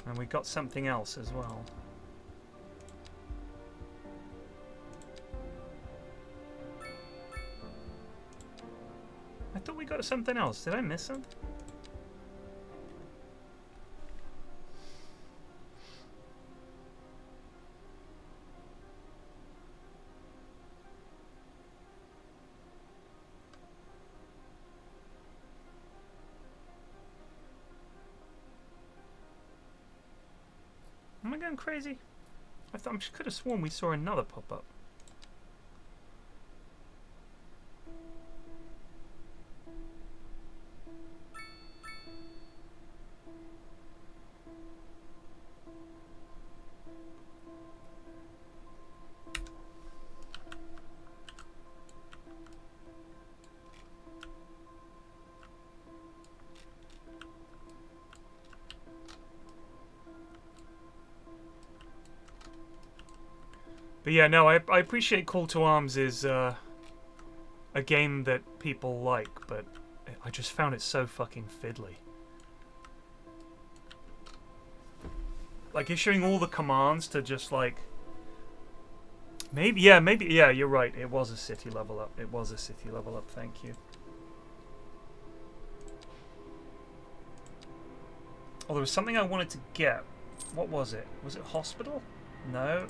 And we got something else as well. I thought we got something else. Did I miss something? Am I going crazy? I could have sworn we saw another pop up. But yeah, no, I appreciate Call to Arms is a game that people like, but I just found it so fucking fiddly. Like issuing all the commands to just like... Maybe, yeah, you're right. It was a city level up. It was a city level up, thank you. Oh, there was something I wanted to get. What was it? Was it hospital? No.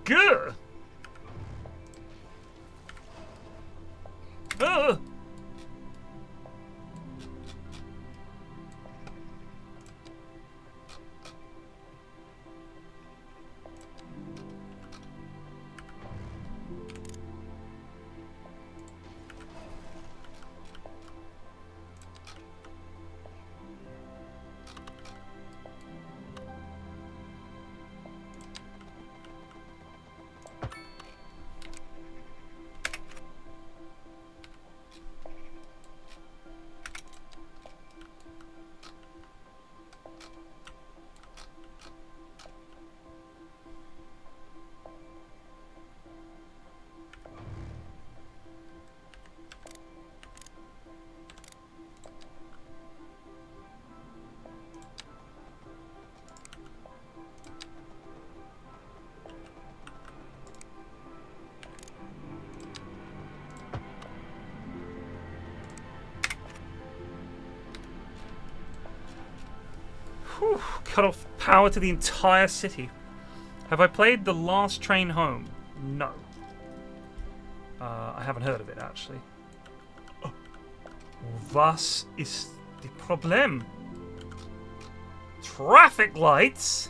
Good. Whew, cut off power to the entire city. Have I played The Last Train Home? No. I haven't heard of it, actually. Oh. Was ist die Problem? Traffic lights?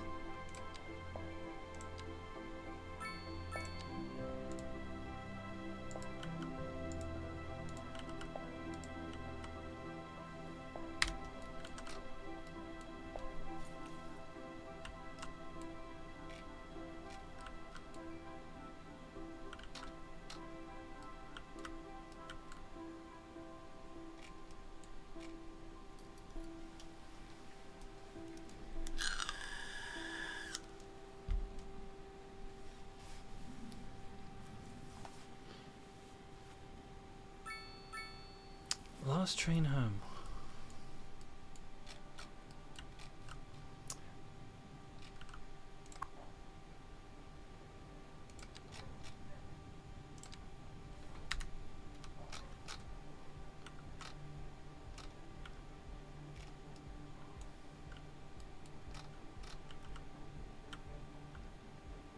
Last train home.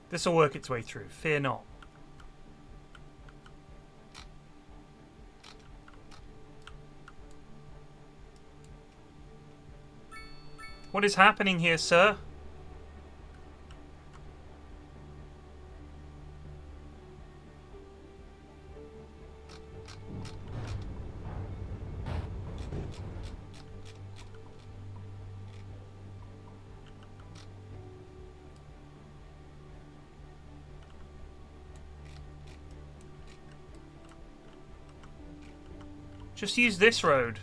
This will work its way through, fear not. What is happening here, sir? Just use this road.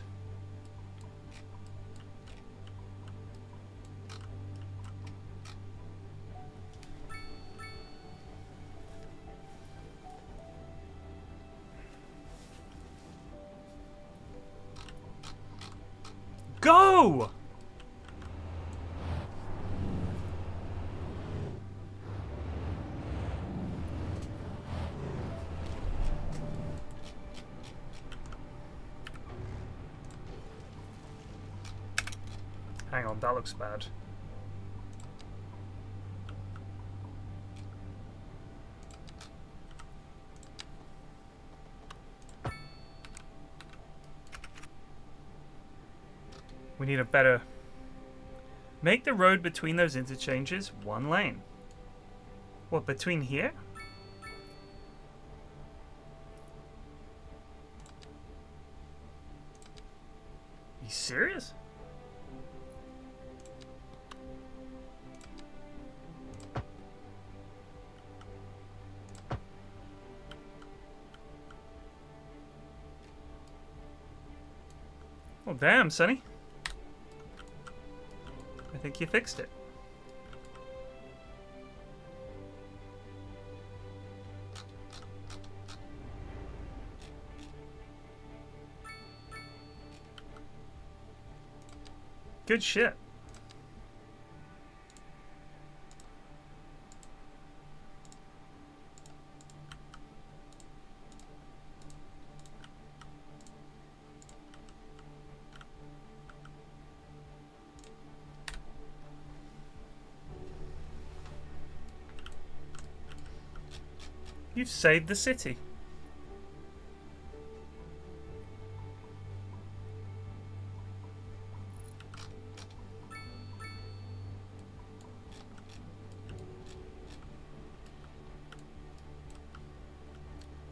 Go! Hang on, that looks bad. We need a better... Make the road between those interchanges one lane. What, between here? You serious? Well, damn, Sonny. I think you fixed it. Good shit. You've saved the city.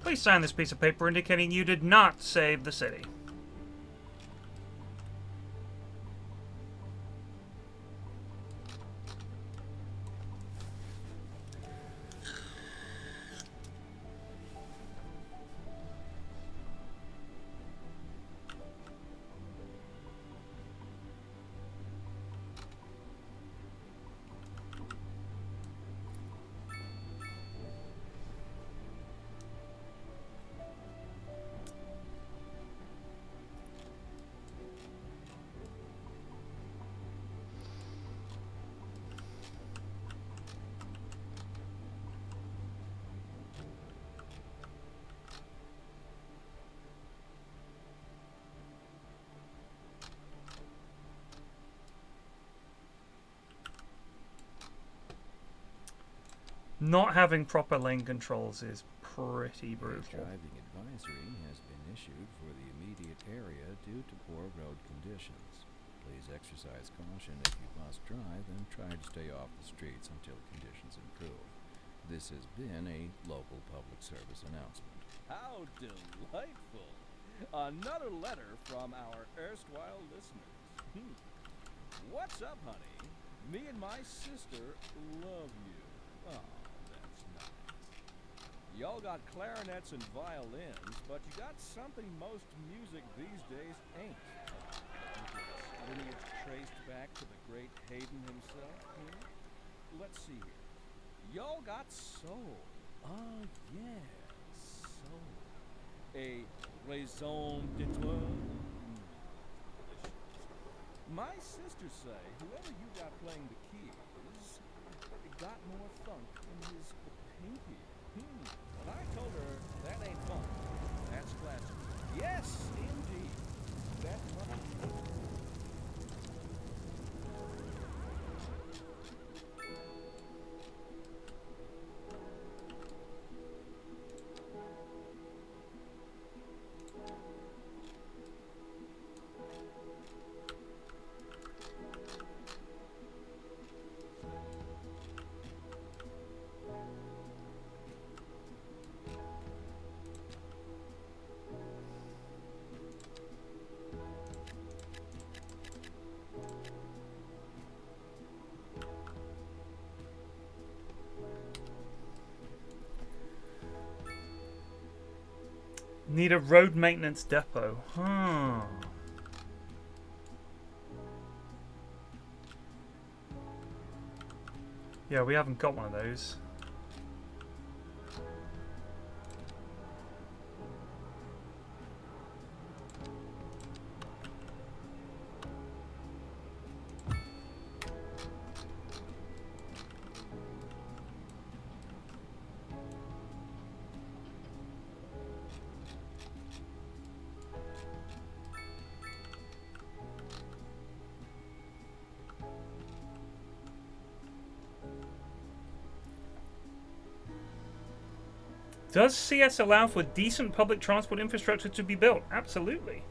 Please sign this piece of paper indicating you did not save the city. Not having proper lane controls is pretty brutal. Driving advisory has been issued for the immediate area due to poor road conditions. Please exercise caution if you must drive and try to stay off the streets until conditions improve. This has been a local public service announcement. How delightful! Another letter from our erstwhile listeners. What's up, honey? Me and my sister love you. Oh, that's nice. Y'all got clarinets and violins, but you got something most music these days ain't. Lineage traced back to the great Haydn himself. Let's see here. Y'all got soul. Ah, yes, soul. A raison d'etre. My sisters say whoever you got playing the keys got more funk in his pinky. But I told her that ain't funk. That's classic. Yes, indeed. That must. Need a road maintenance depot. Yeah, we haven't got one of those. Does CS allow for decent public transport infrastructure to be built? Absolutely.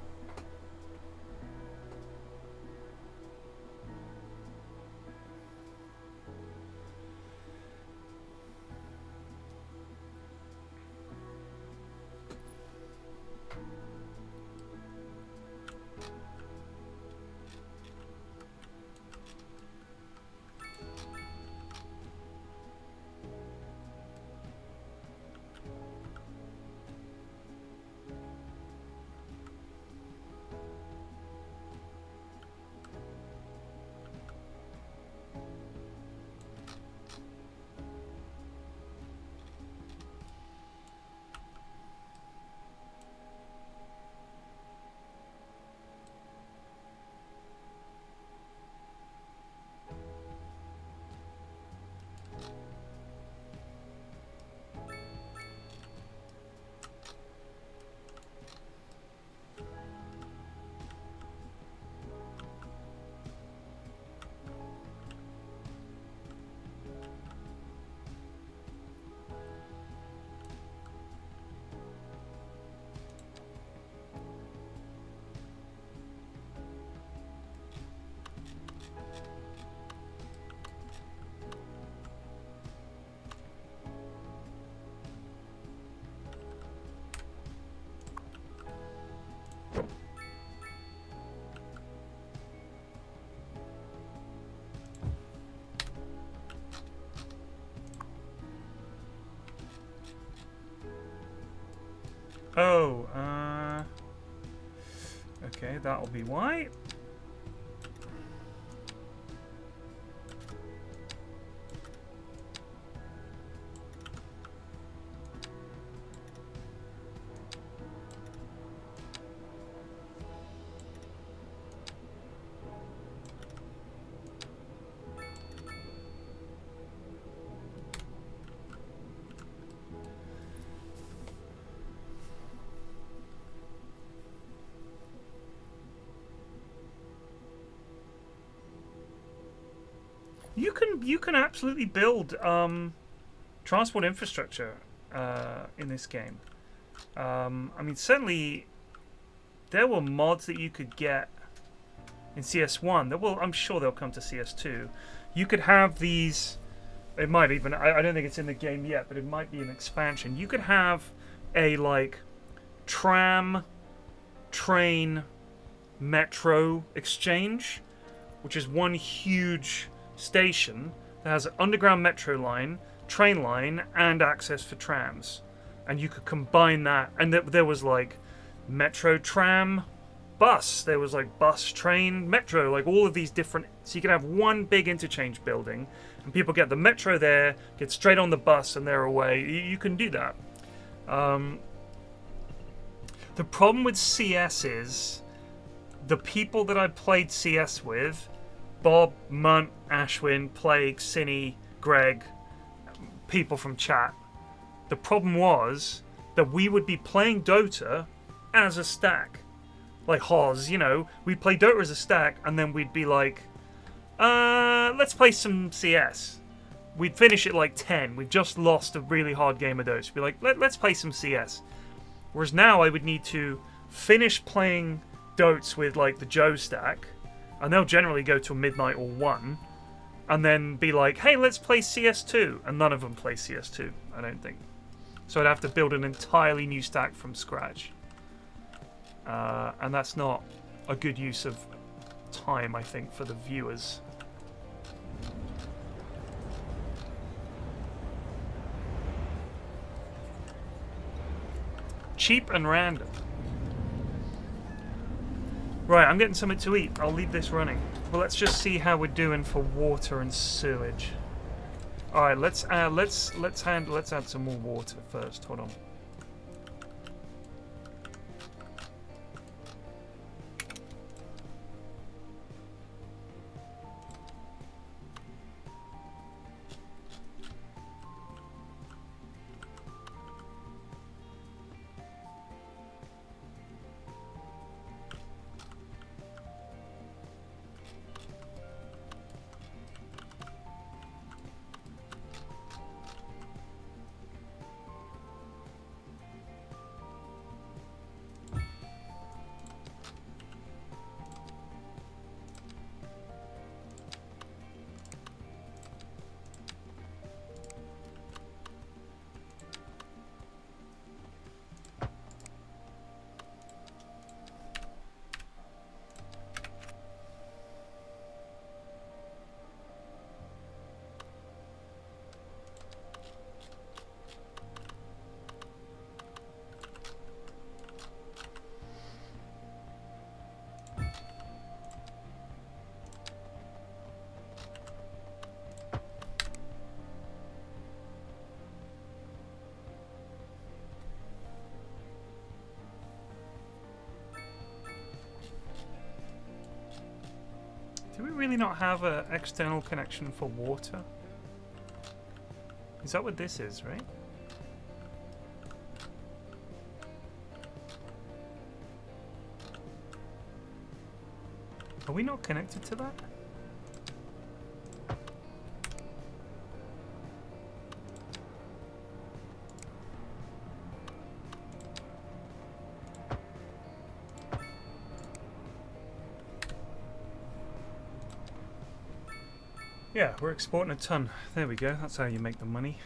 Oh, okay, that'll be why. You can absolutely build transport infrastructure in this game. I mean, certainly there were mods that you could get in CS1. I'm sure they'll come to CS2. You could have these. It might even. I don't think it's in the game yet, but it might be an expansion. You could have a like tram, train, metro exchange, which is one huge station that has an underground metro line, train line, and access for trams. And you could combine that. And there was like metro, tram, bus. There was like bus, train, metro, like all of these different. So you could have one big interchange building, and people get the metro there, get straight on the bus, and they're away. You can do that. The problem with CS is the people that I played CS with, Bob, Munt, Ashwin, Plague, Cinny, Greg, people from chat, the problem was that we would be playing Dota as a stack. Like Hoz, you know, we'd play Dota as a stack, and then we'd be like, let's play some CS. We'd finish at like 10. We've just lost a really hard game of Dota. We'd be like, let's play some CS. Whereas now I would need to finish playing Dotes with like the Joe stack, and they'll generally go till midnight or 1, and then be like, hey, let's play CS2. And none of them play CS2, I don't think. So I'd have to build an entirely new stack from scratch. And that's not a good use of time, I think, for the viewers. Cheap and random. Right, I'm getting something to eat. I'll leave this running. Well, let's just see how we're doing for water and sewage. All right, let's add some more water first. Hold on. Do we really not have an external connection for water? Is that what this is, right? Are we not connected to that? Yeah, we're exporting a ton. There we go. That's how you make the money.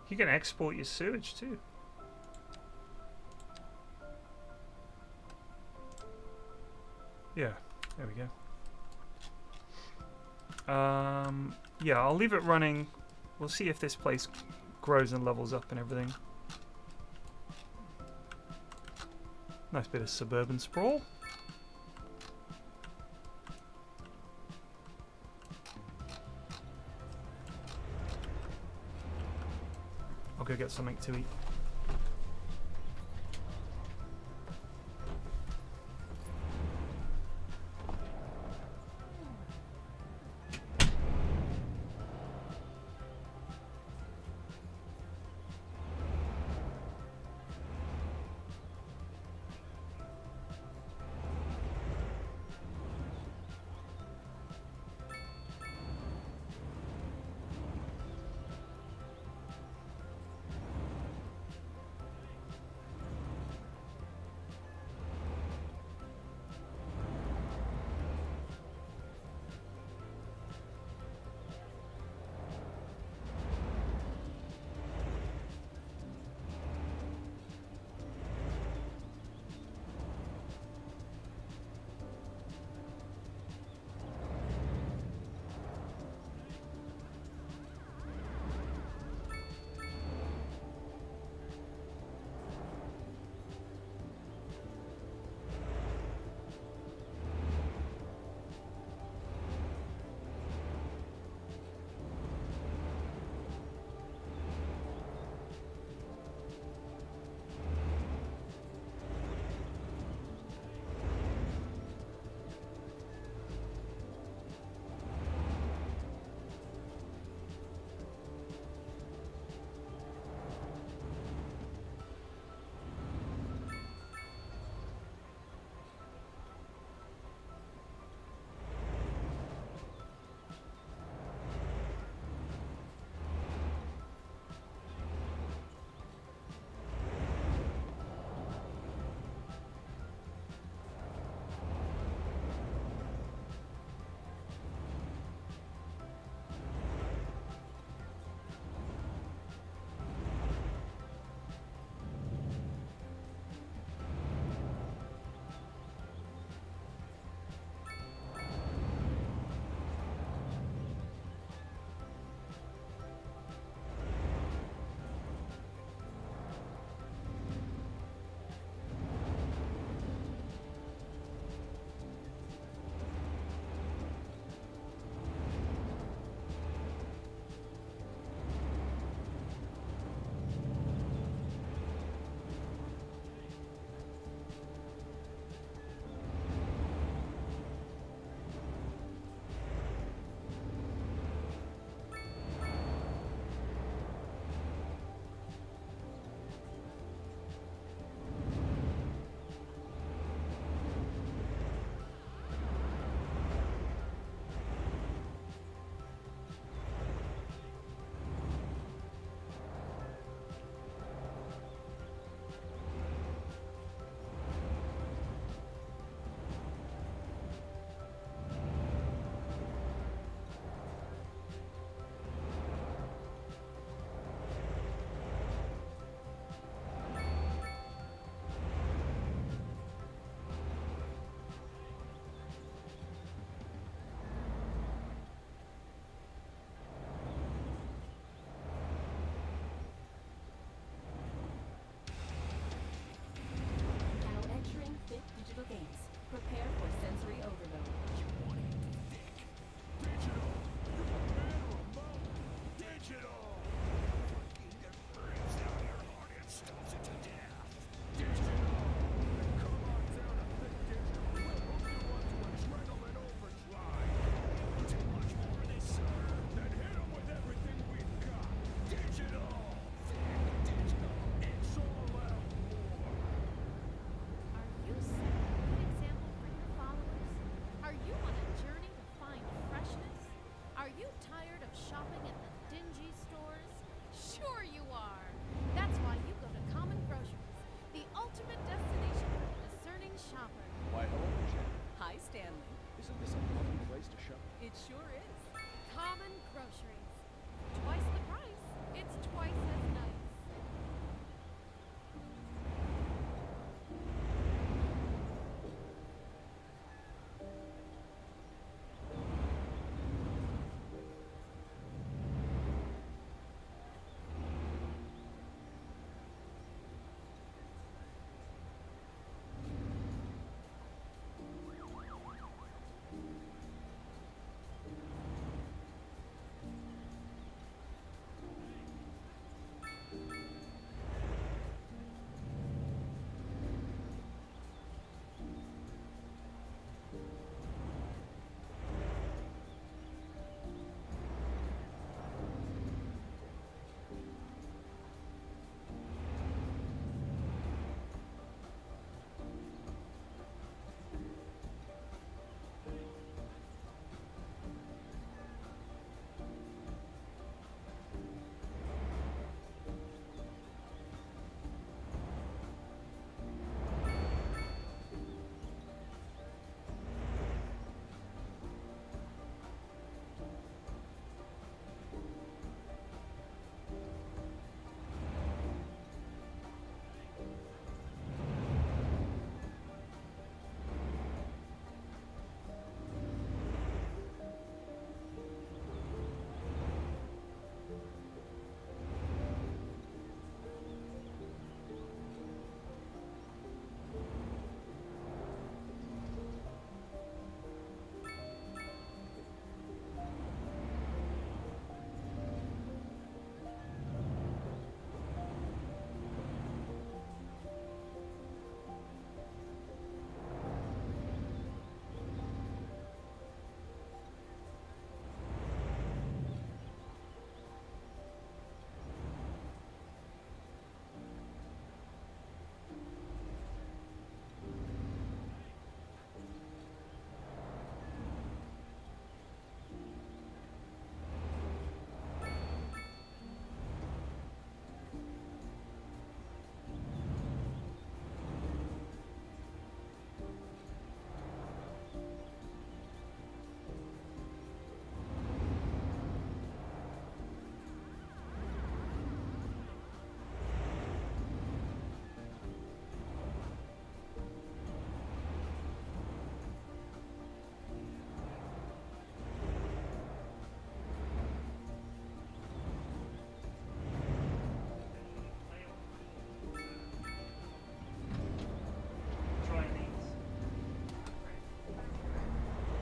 You can export your sewage too. Yeah, there we go. Yeah, I'll leave it running. We'll see if this place grows and levels up and everything. Nice bit of suburban sprawl. I'll go get something to eat.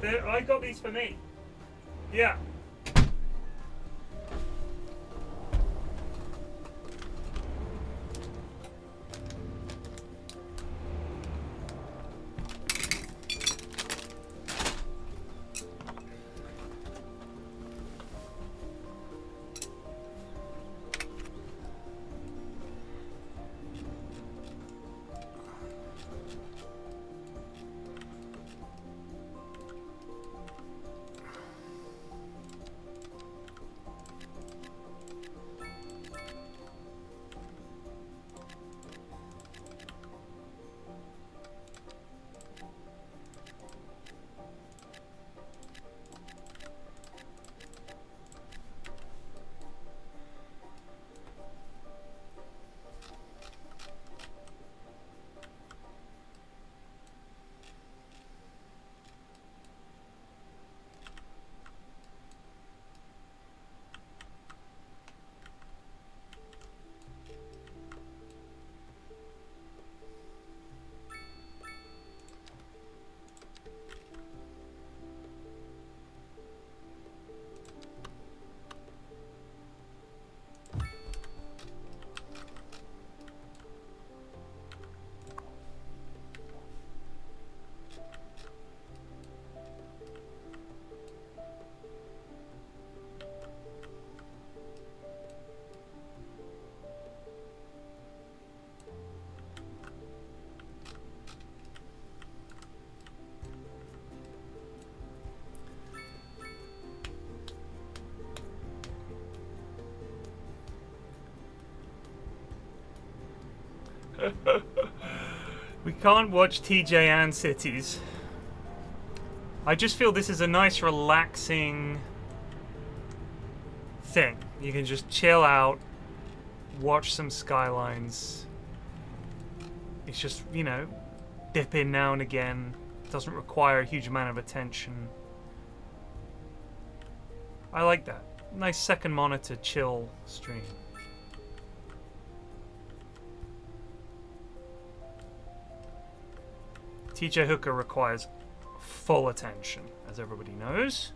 I got these for me. Yeah. We can't watch TJ and Cities. I just feel this is a nice relaxing thing. You can just chill out, watch some Skylines. It's just, you know, dip in now and again. Doesn't require a huge amount of attention. I like that. Nice second monitor chill stream. TJ Hooker requires full attention, as everybody knows.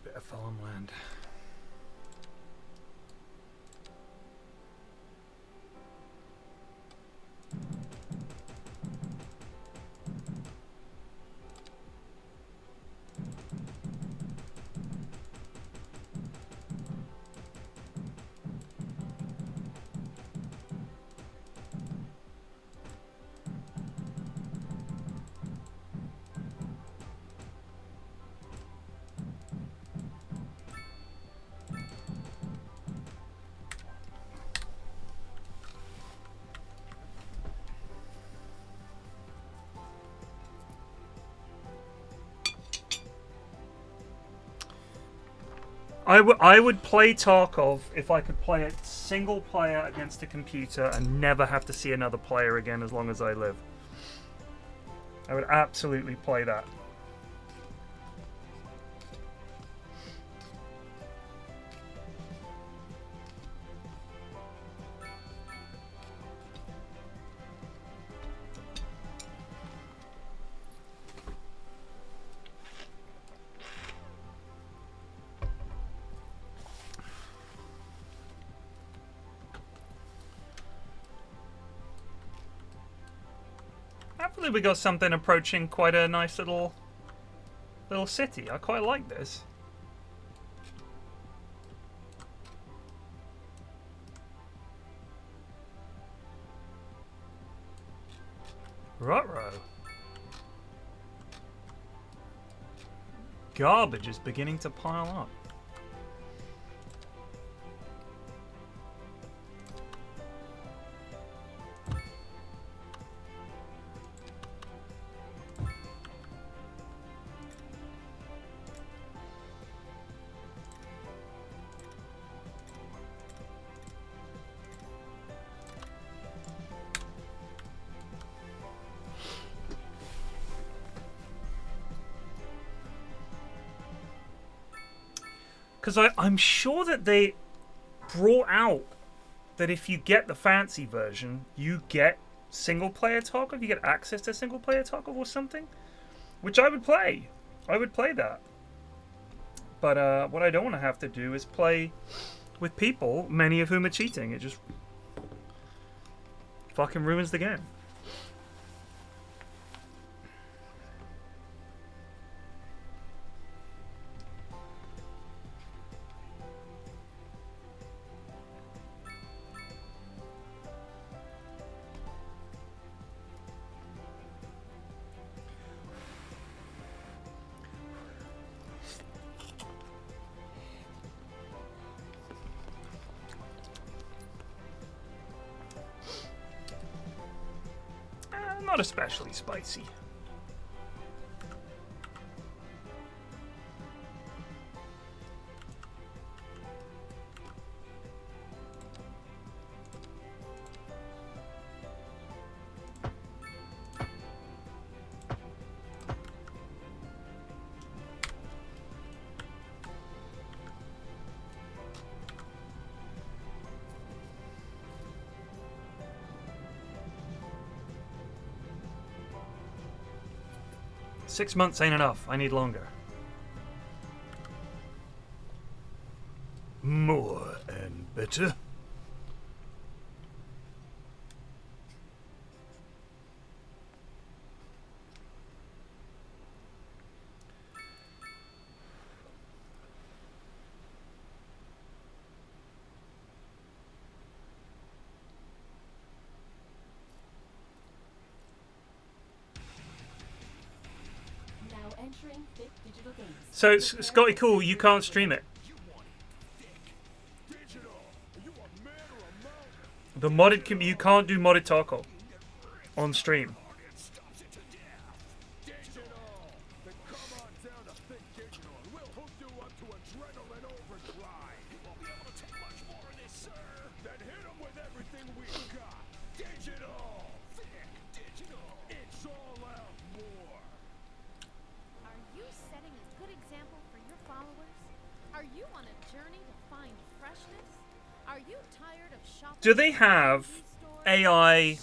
bit of farmland. I would play Tarkov if I could play it single player against a computer and never have to see another player again as long as I live. I would absolutely play that. Hopefully we got something approaching quite a nice little city. I quite like this. Ruh-roh. Garbage is beginning to pile up. Because I'm sure that they brought out that if you get the fancy version, you get single-player Tarkov. You get access to single-player Tarkov or something, which I would play. I would play that. But what I don't want to have to do is play with people, many of whom are cheating. It just fucking ruins the game. Not especially spicy. Six months ain't enough. I need longer. More and better. So, Scotty Cool, you can't stream it. The modded you can't do modded Tarkov on stream. Do they have AI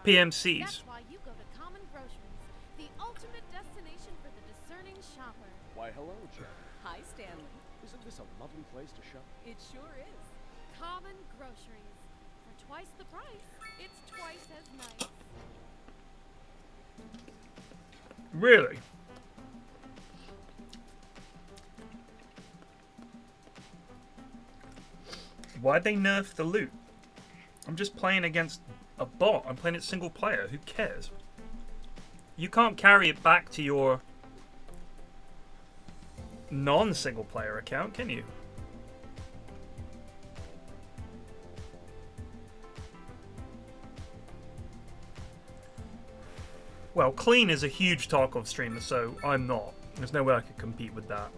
PMCs? That's why you go to Common Groceries, the ultimate destination for the discerning shopper. Why, hello, Joe. Hi, Stanley. price, it's twice as nice. Really? Why'd they nerf the loot? I'm just playing against a bot. I'm playing it single player. Who cares? You can't carry it back to your non-single player account, can you? Well, Clean is a huge Tarkov streamer, so I'm not. There's no way I could compete with that.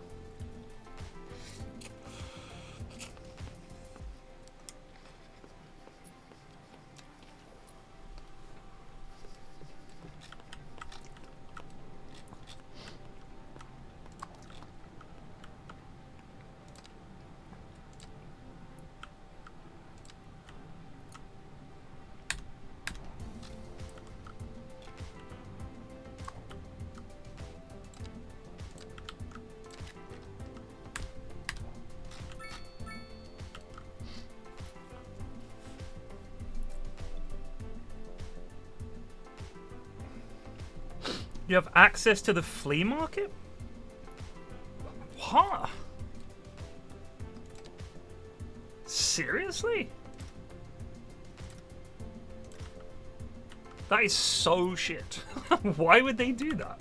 You have access to the flea market? What? Seriously? That is so shit. Why would they do that?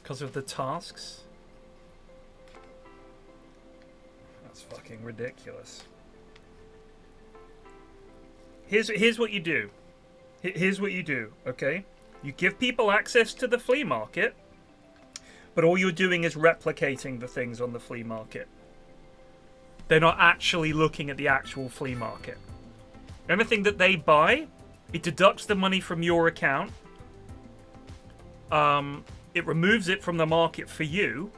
Because of the tasks? That's fucking ridiculous. Here's what you do. Here's what you do, okay? You give people access to the flea market, but all you're doing is replicating the things on the flea market. They're not actually looking at the actual flea market. Anything that they buy, it deducts the money from your account. It removes it from the market for you,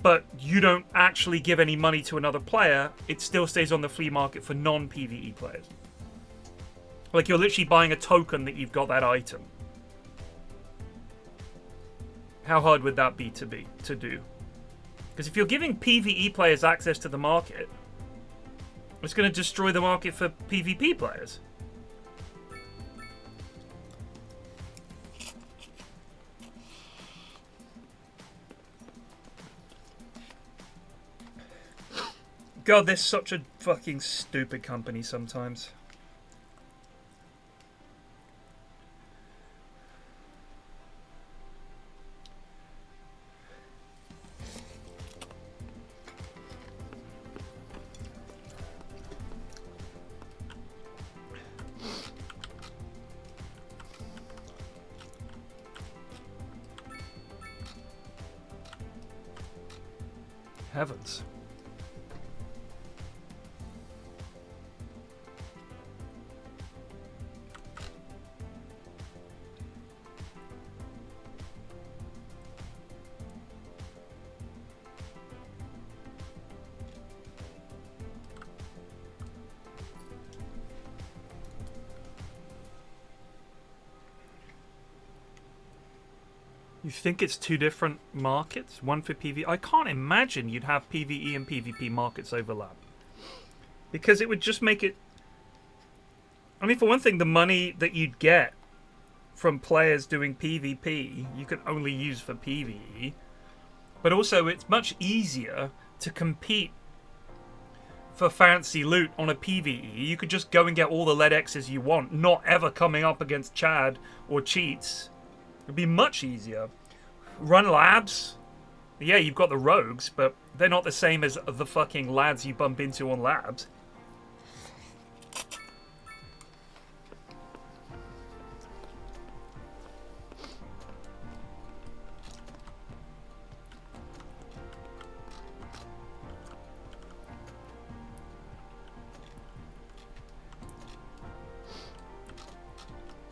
but you don't actually give any money to another player. It still stays on the flea market for non-PvE players. Like you're literally buying a token that you've got that item. How hard would that be to do? Because if you're giving PvE players access to the market, it's going to destroy the market for PvP players. God, they're such a fucking stupid company sometimes. Heavens. You think it's two different markets? One for PvE? I can't imagine you'd have PvE and PvP markets overlap. Because it would just make it... I mean, for one thing, the money that you'd get from players doing PvP, you could only use for PvE. But also, it's much easier to compete for fancy loot on a PvE. You could just go and get all the lead X's you want, not ever coming up against Chad or cheats. It'd be much easier. Run labs. Yeah, you've got the rogues, but they're not the same as the fucking lads you bump into on labs.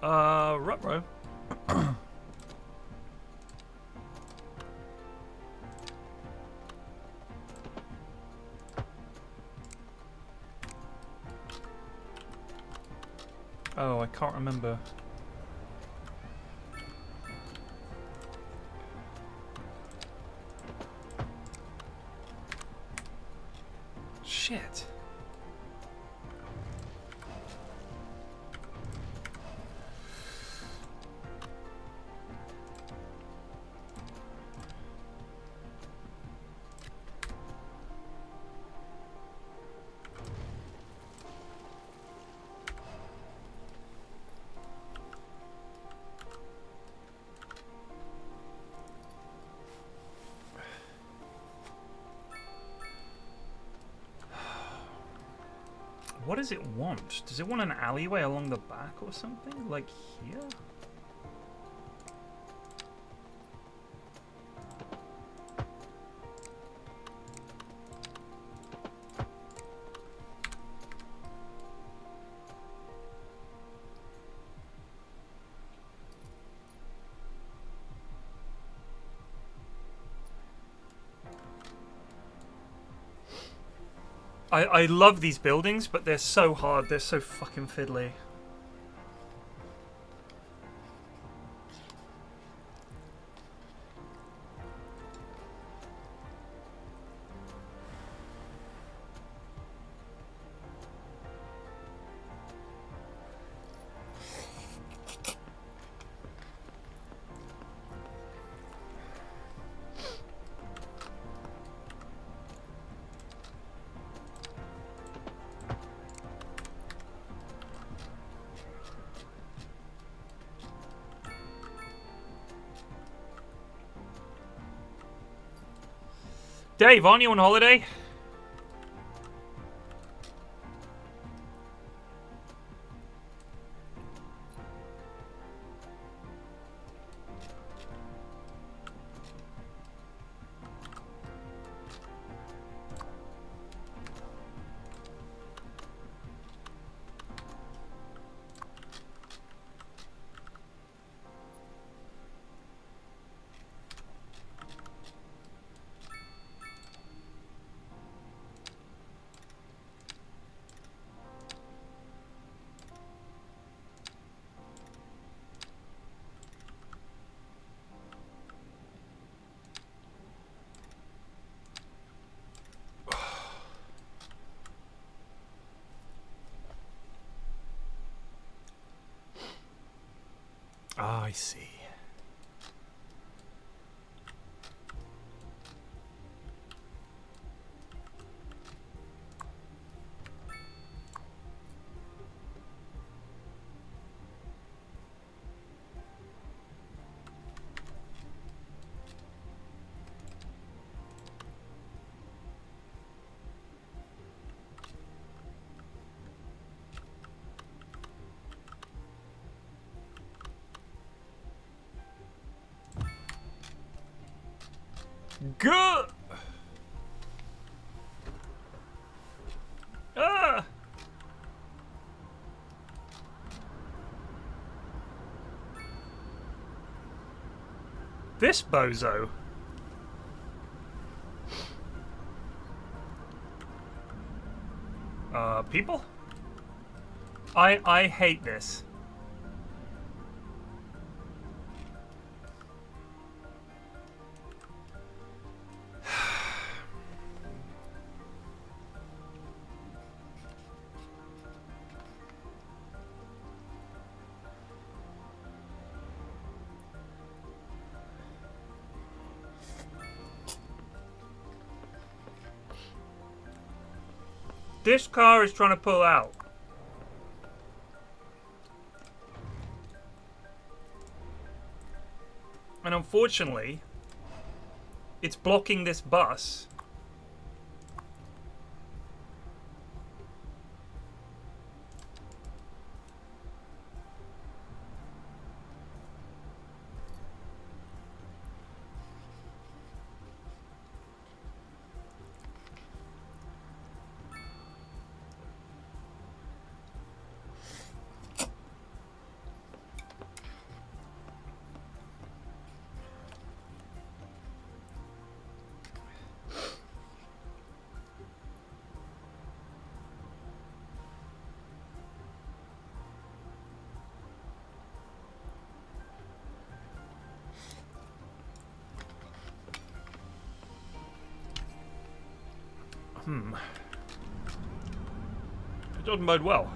Right, bro. Oh, I can't remember. Shit. What does it want? Does it want an alleyway along the back or something? Like here? I love these buildings, but they're so hard. They're so fucking fiddly. Dave, aren't you on holiday? Ah, I see. Good. Ah. This bozo. People? I hate this. This car is trying to pull out. And unfortunately, it's blocking this bus. It doesn't bode well.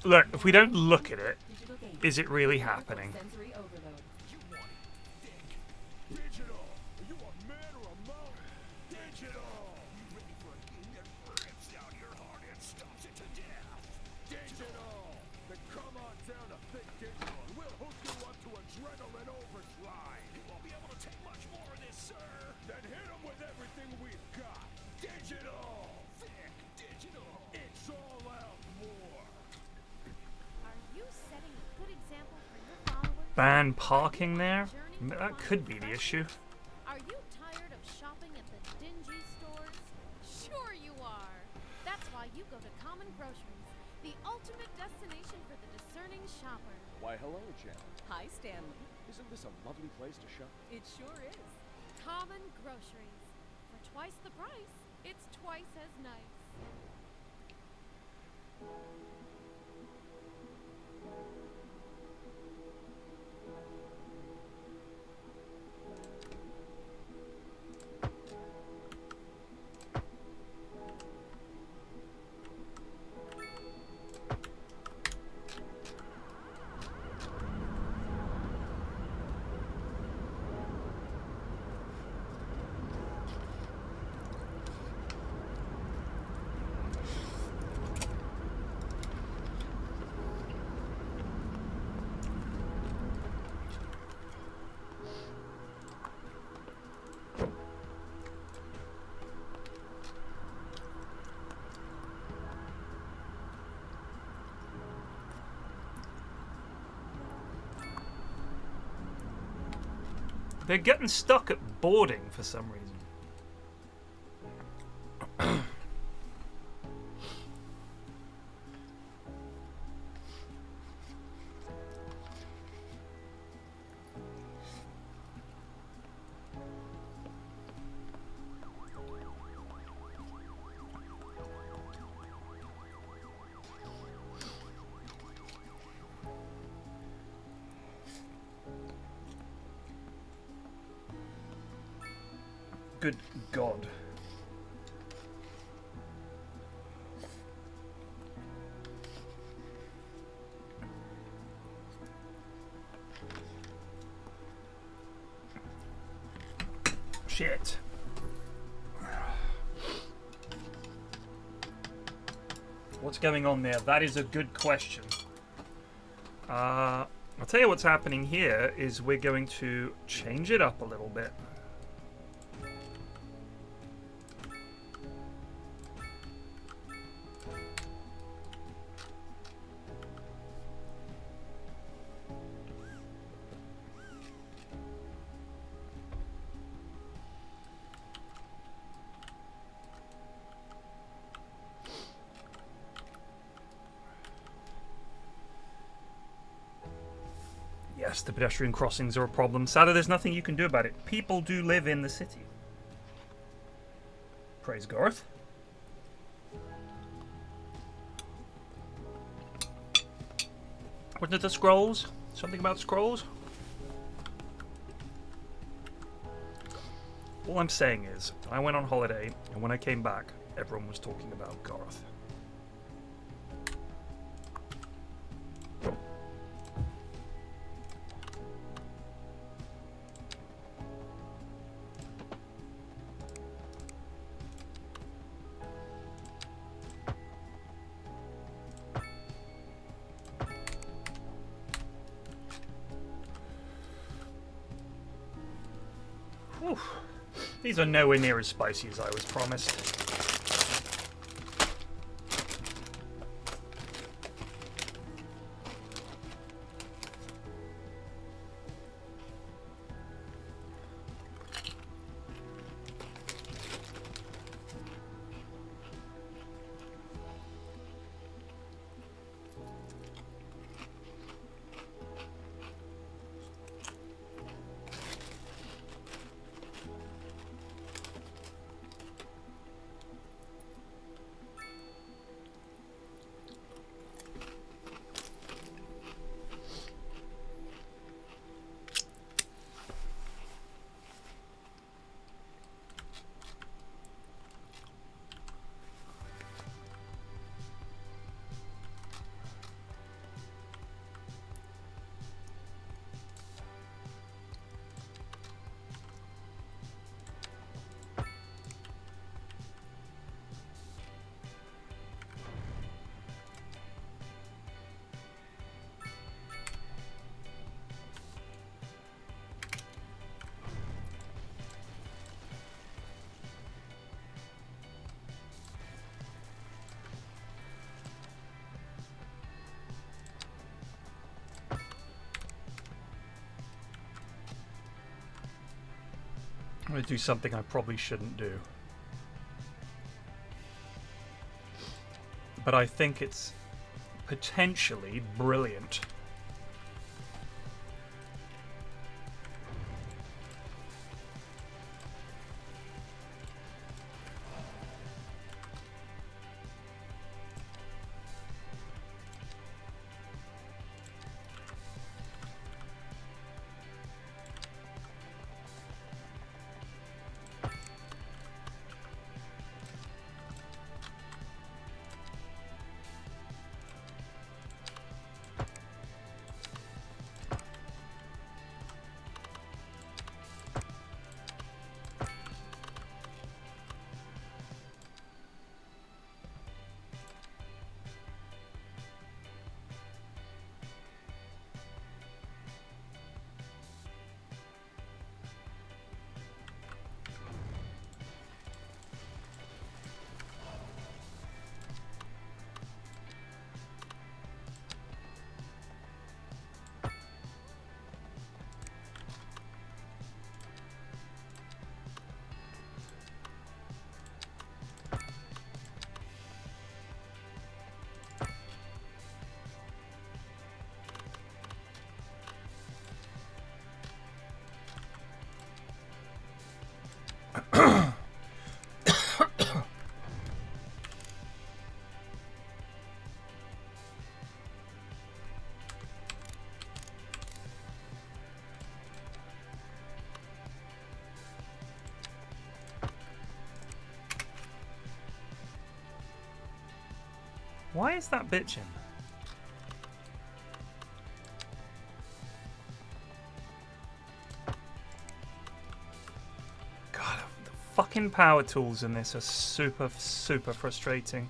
Look, if we don't look at it, is it really happening? Ban parking there? That could be the issue. Are you tired of shopping at the dingy stores? Sure you are. That's why you go to Common Groceries, the ultimate destination for the discerning shopper. Why, hello, Janet. Hi, Stanley. Isn't this a lovely place to shop? It sure is. Common Groceries. For twice the price, it's twice as nice. They're getting stuck at boarding for some reason. Good God. Shit. What's going on there? That is a good question. I'll tell you what's happening here is we're going to change it up a little bit. Yes, the pedestrian crossings are a problem. Sadly, there's nothing you can do about it. People do live in the city. Praise Garth. Wasn't it the scrolls? Something about scrolls? All I'm saying is, I went on holiday, and when I came back, everyone was talking about Garth. Whew. These are nowhere near as spicy as I was promised. I'm going to do something I probably shouldn't do. But I think it's potentially brilliant. Why is that bitching? God, the fucking power tools in this are super frustrating.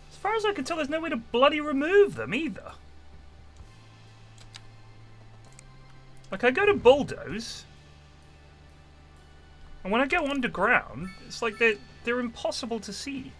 As far as I can tell, there's no way to bloody remove them either. Like, I go to bulldoze, and when I go underground, it's like they're impossible to see.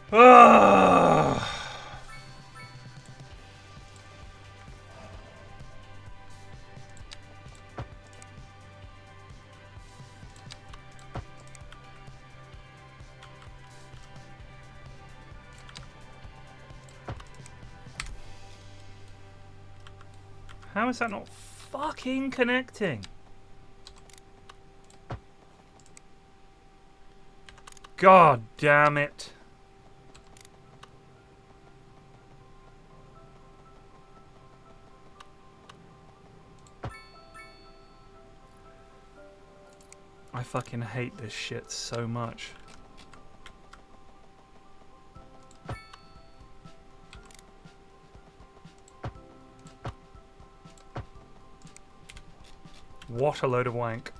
Ah. How is that not fucking connecting? God damn it. I fucking hate this shit so much. What a load of wank.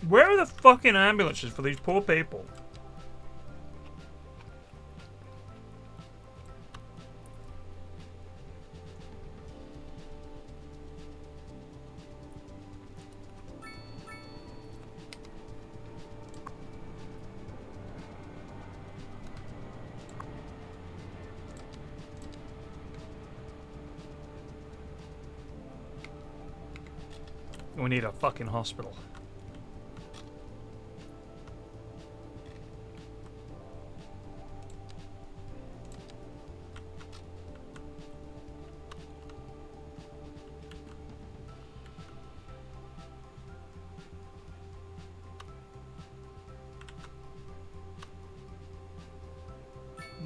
Where are the fucking ambulances for these poor people? We need a fucking hospital.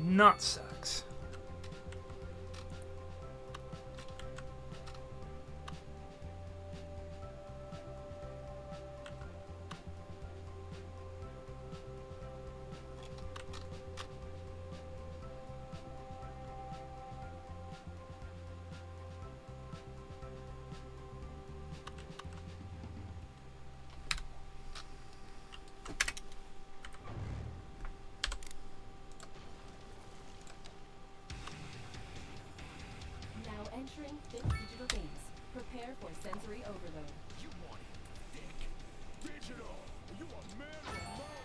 Nutsacks. Entering fifth digital phase. Prepare for sensory overload. You want it thick. Digital. You a man or a mom?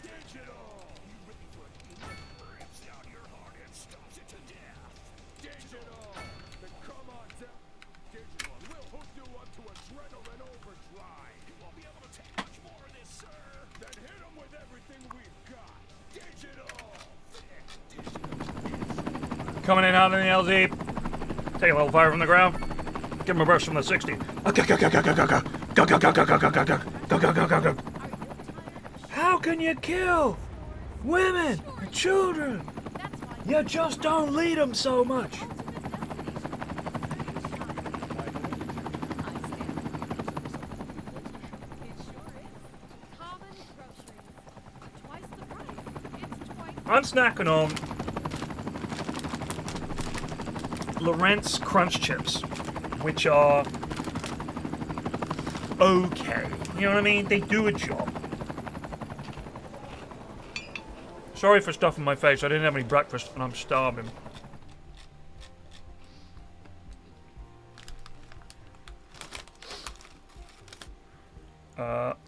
Digital. You ready for it? Rips out your heart and stops it to death. Digital. Then come on down. Digital. We'll hook you up to adrenaline overdrive. You won't be able to Coming in hot in the LZ. Take a little fire from the ground. Give him a burst from the 60. How can you kill women and children? You just don't lead them so much. I'm snacking on Lawrence Crunch Chips, which are okay. You know what I mean? They do a job. Sorry for stuffing my face. I didn't have any breakfast and I'm starving.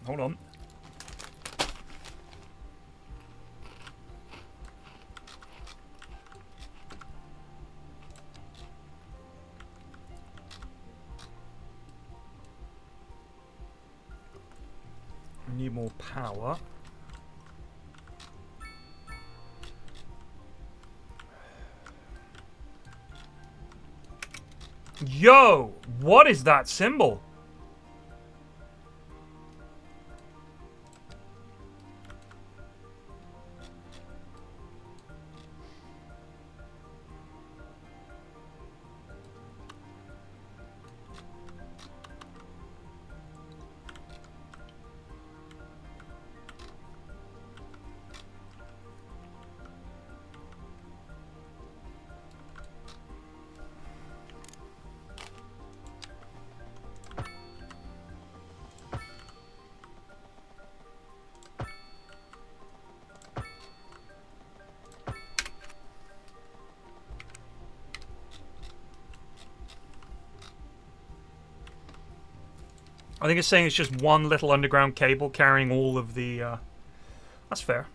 Hold on. I need more power. Yo! What is that symbol? I think it's saying it's just one little underground cable carrying all of the, that's fair.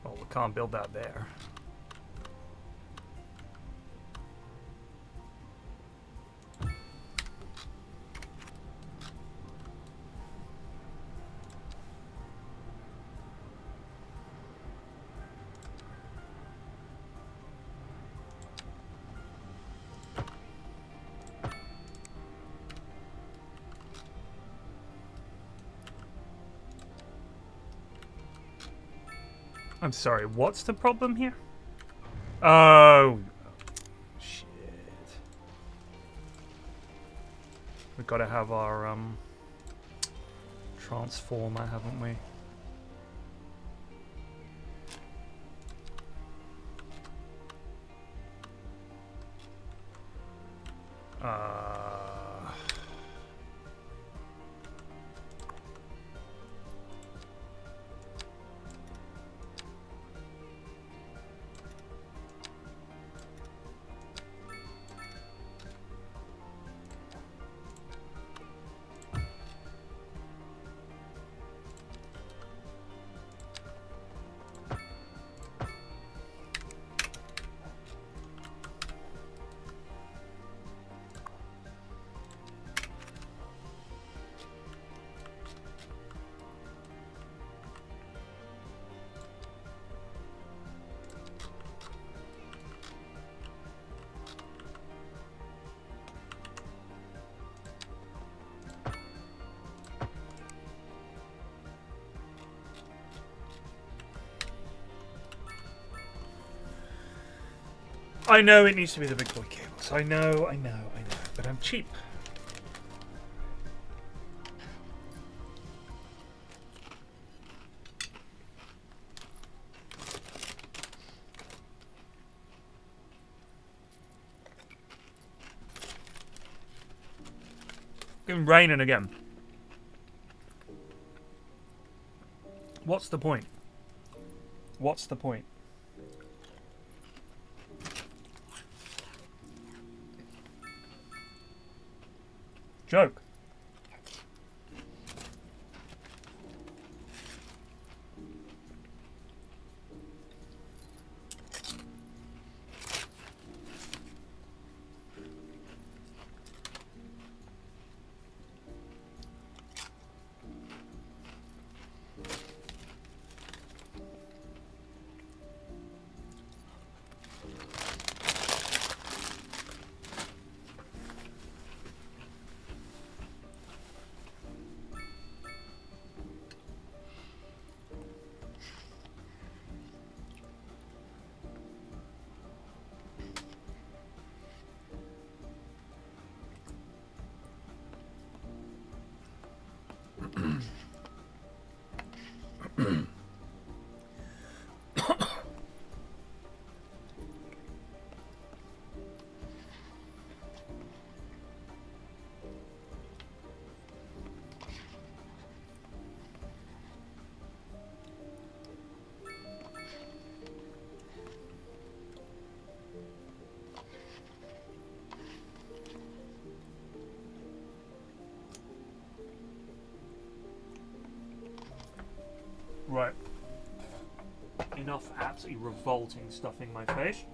Oh, we can't build that there. I'm sorry, what's the problem here? Oh, shit. We've got to have our, transformer, haven't we? I know it needs to be the big boy cables. I know, but I'm cheap. It's raining again. What's the point? What's the point? Joke. Right. Enough absolutely revolting stuff in my face.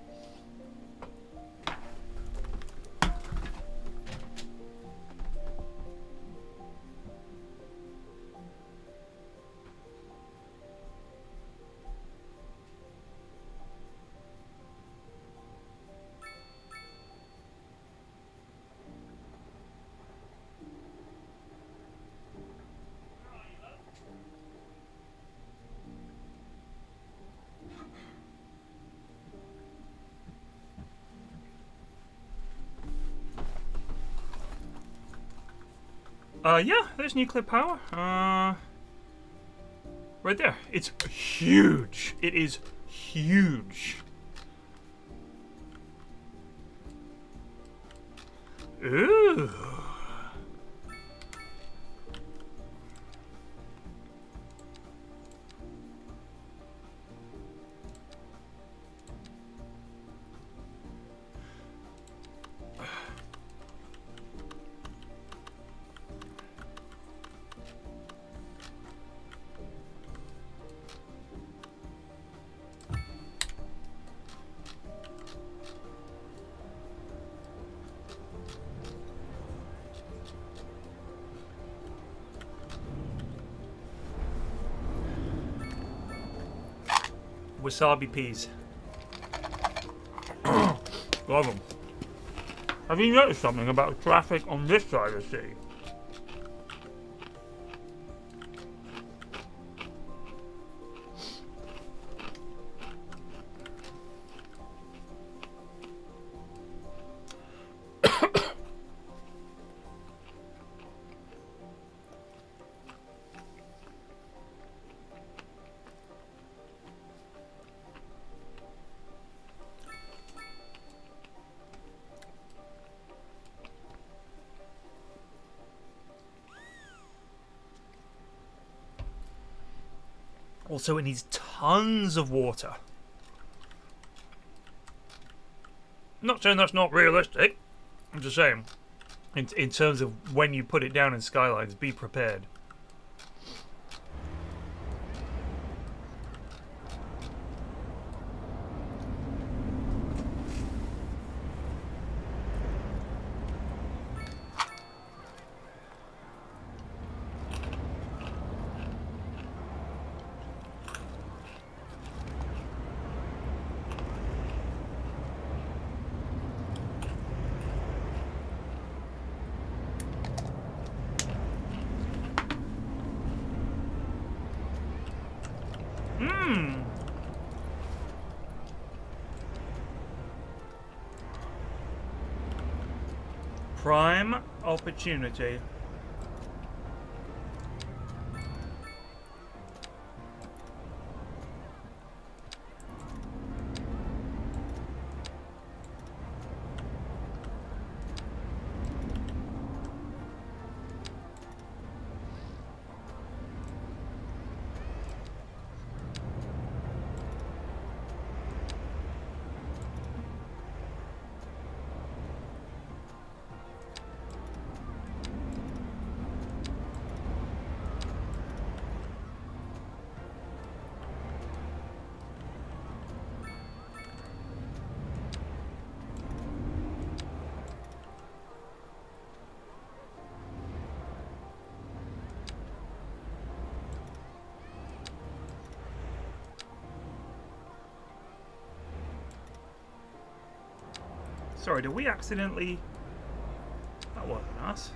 Yeah, there's nuclear power. Right there. It's huge. It is huge. Ooh. Wasabi peas. Love them. Have you noticed something about traffic on this side of the city? Also, it needs tons of water. Not saying that's not realistic. I'm just saying, in terms of when you put it down in Skylines, be prepared. Prime opportunity. Sorry, did we accidentally... That wasn't us.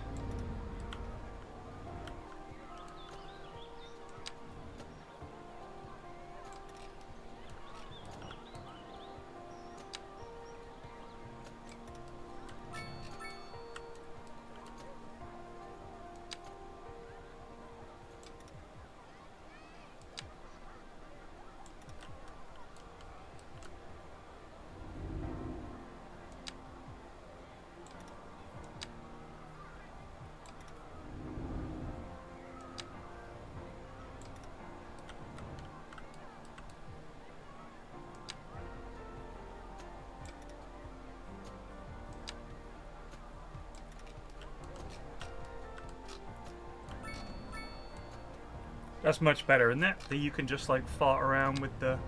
That's much better, isn't it? That you can just like fart around with the...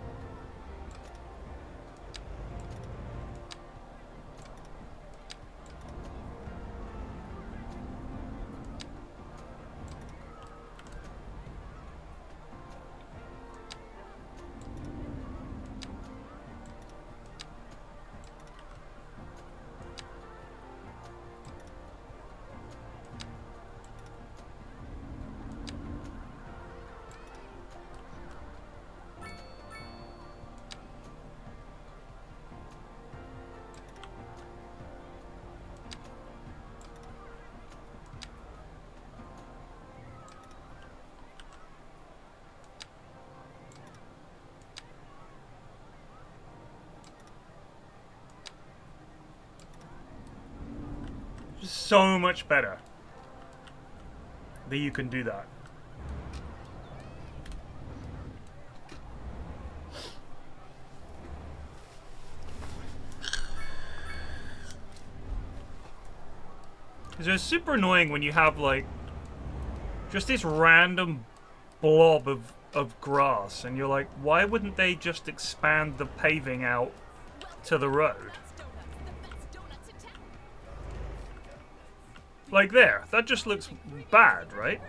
So much better that you can do that. Because it's super annoying when you have like just this random blob of grass and you're like, why wouldn't they just expand the paving out to the road? Like there, that just looks bad, right?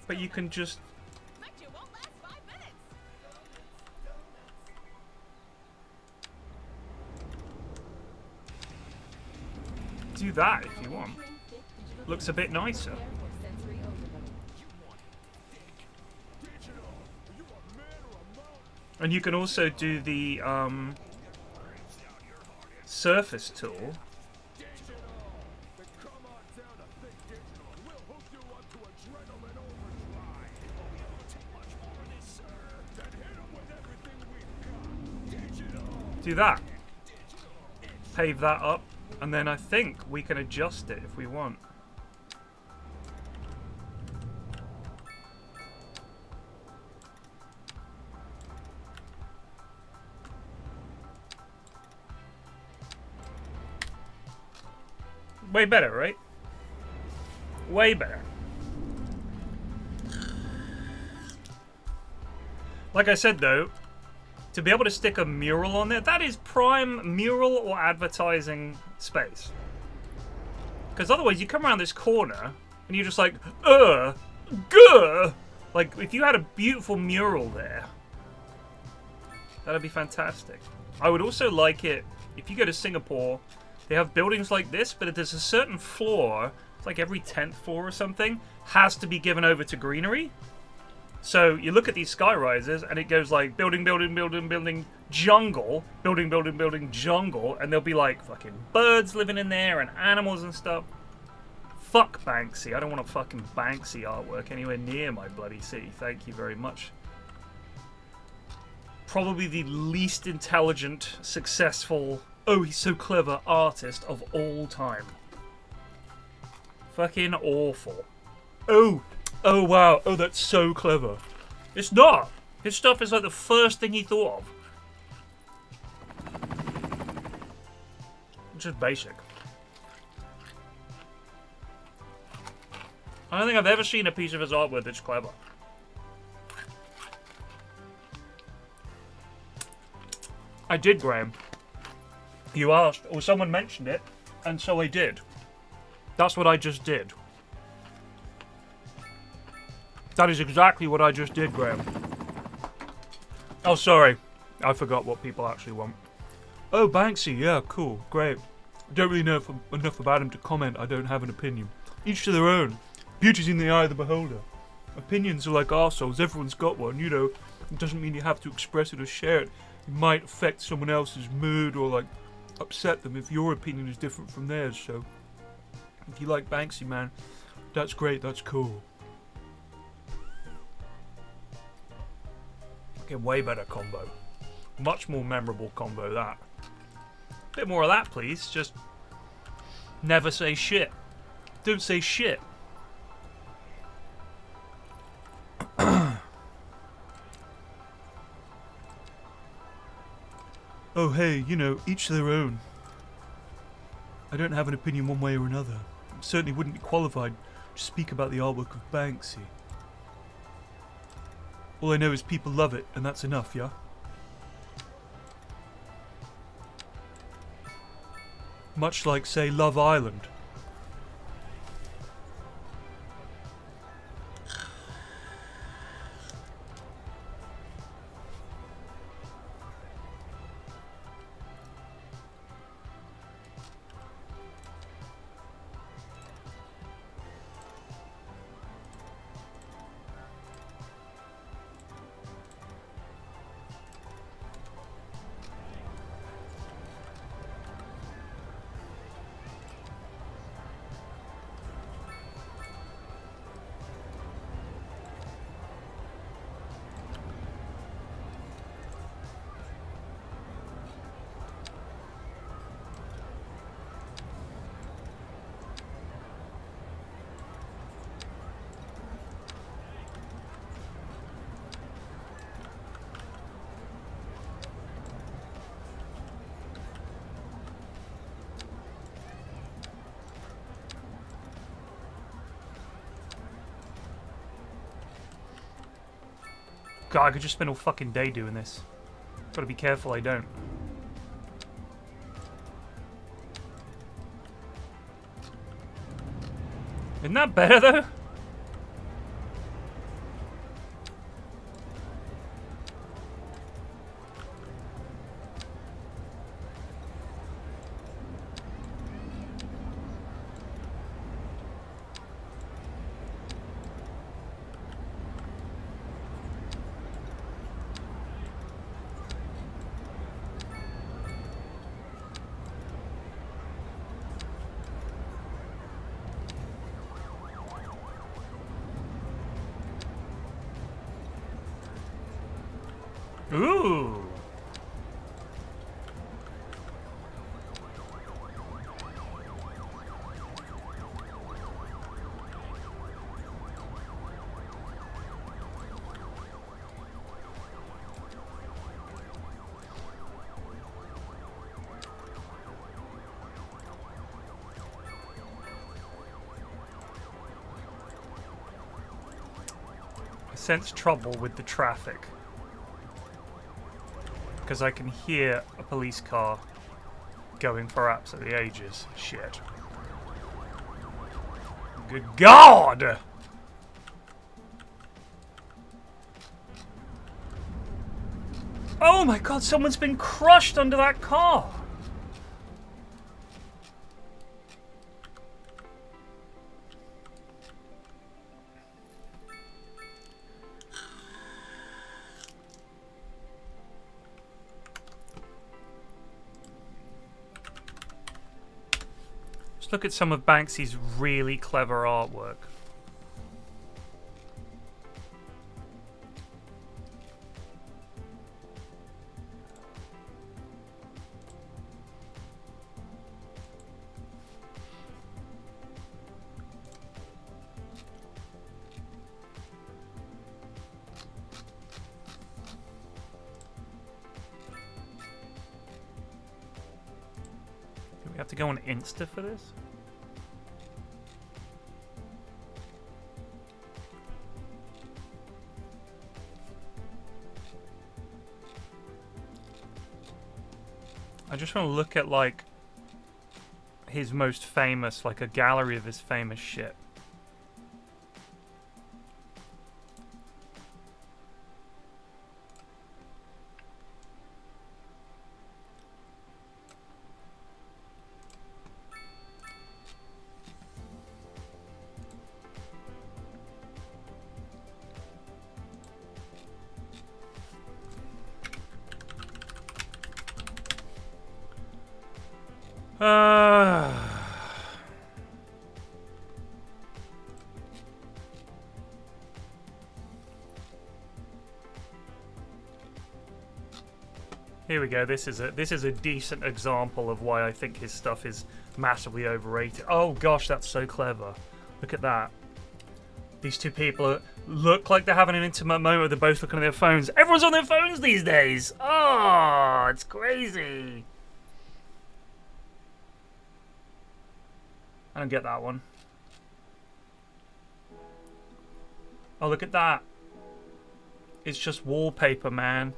But you can just... do that if you want. Looks a bit nicer. And you can also do the surface tool. Do that. Pave that up, and then I think we can adjust it if we want. Way better, right? Way better. Like I said though, to be able to stick a mural on there, that is prime mural or advertising space. Because otherwise you come around this corner and you're just like, guh! Like, if you had a beautiful mural there, that'd be fantastic. I would also like it, if you go to Singapore, they have buildings like this, but if there's a certain floor, it's like every 10th floor or something, has to be given over to greenery. So you look at these sky rises and it goes like building, building, building, building, jungle, building, building, building, jungle, and there'll be like fucking birds living in there and animals and stuff. Fuck Banksy. I don't want a fucking Banksy artwork anywhere near my bloody city. Thank you very much. Probably the least intelligent, successful, oh he's so clever artist of all time. Fucking awful. Oh wow, oh that's so clever. It's not! His stuff is like the first thing he thought of. It's just basic. I don't think I've ever seen a piece of his artwork that's clever. I did, Graham. You asked, or someone mentioned it, and so I did. That's what I just did. That is exactly what I just did, Graham. Oh, sorry. I forgot what people actually want. Oh, Banksy. Yeah, cool. Great. I don't really know enough about him to comment. I don't have an opinion. Each to their own. Beauty's in the eye of the beholder. Opinions are like arseholes. Everyone's got one, you know. It doesn't mean you have to express it or share it. It might affect someone else's mood or, like, upset them if your opinion is different from theirs. So, if you like Banksy, man, that's great. That's cool. Okay, way better combo. Much more memorable combo, that. Bit more of that, please. Just never say shit. Don't say shit. Oh, hey, you know, each their own. I don't have an opinion one way or another. I certainly wouldn't be qualified to speak about the artwork of Banksy. All I know is people love it, and that's enough, yeah? Much like, say, Love Island. God, I could just spend all fucking day doing this. Gotta be careful I don't. Isn't that better though? Ooh. I sense trouble with the traffic. Because I can hear a police car going for absolutely ages. Shit. Good God! Oh my God, someone's been crushed under that car! Just look at some of Banksy's really clever artwork. Do we have to go on Insta for this? I just want to look at, like, his most famous, like, a gallery of his famous shit. Here we go. This is a decent example of why I think his stuff is massively overrated. Oh gosh, that's so clever. Look at that. These two people look like they're having an intimate moment. They're both looking at their phones. Everyone's on their phones these days. Oh, it's crazy. I don't get that one. Oh, look at that. It's just wallpaper, man.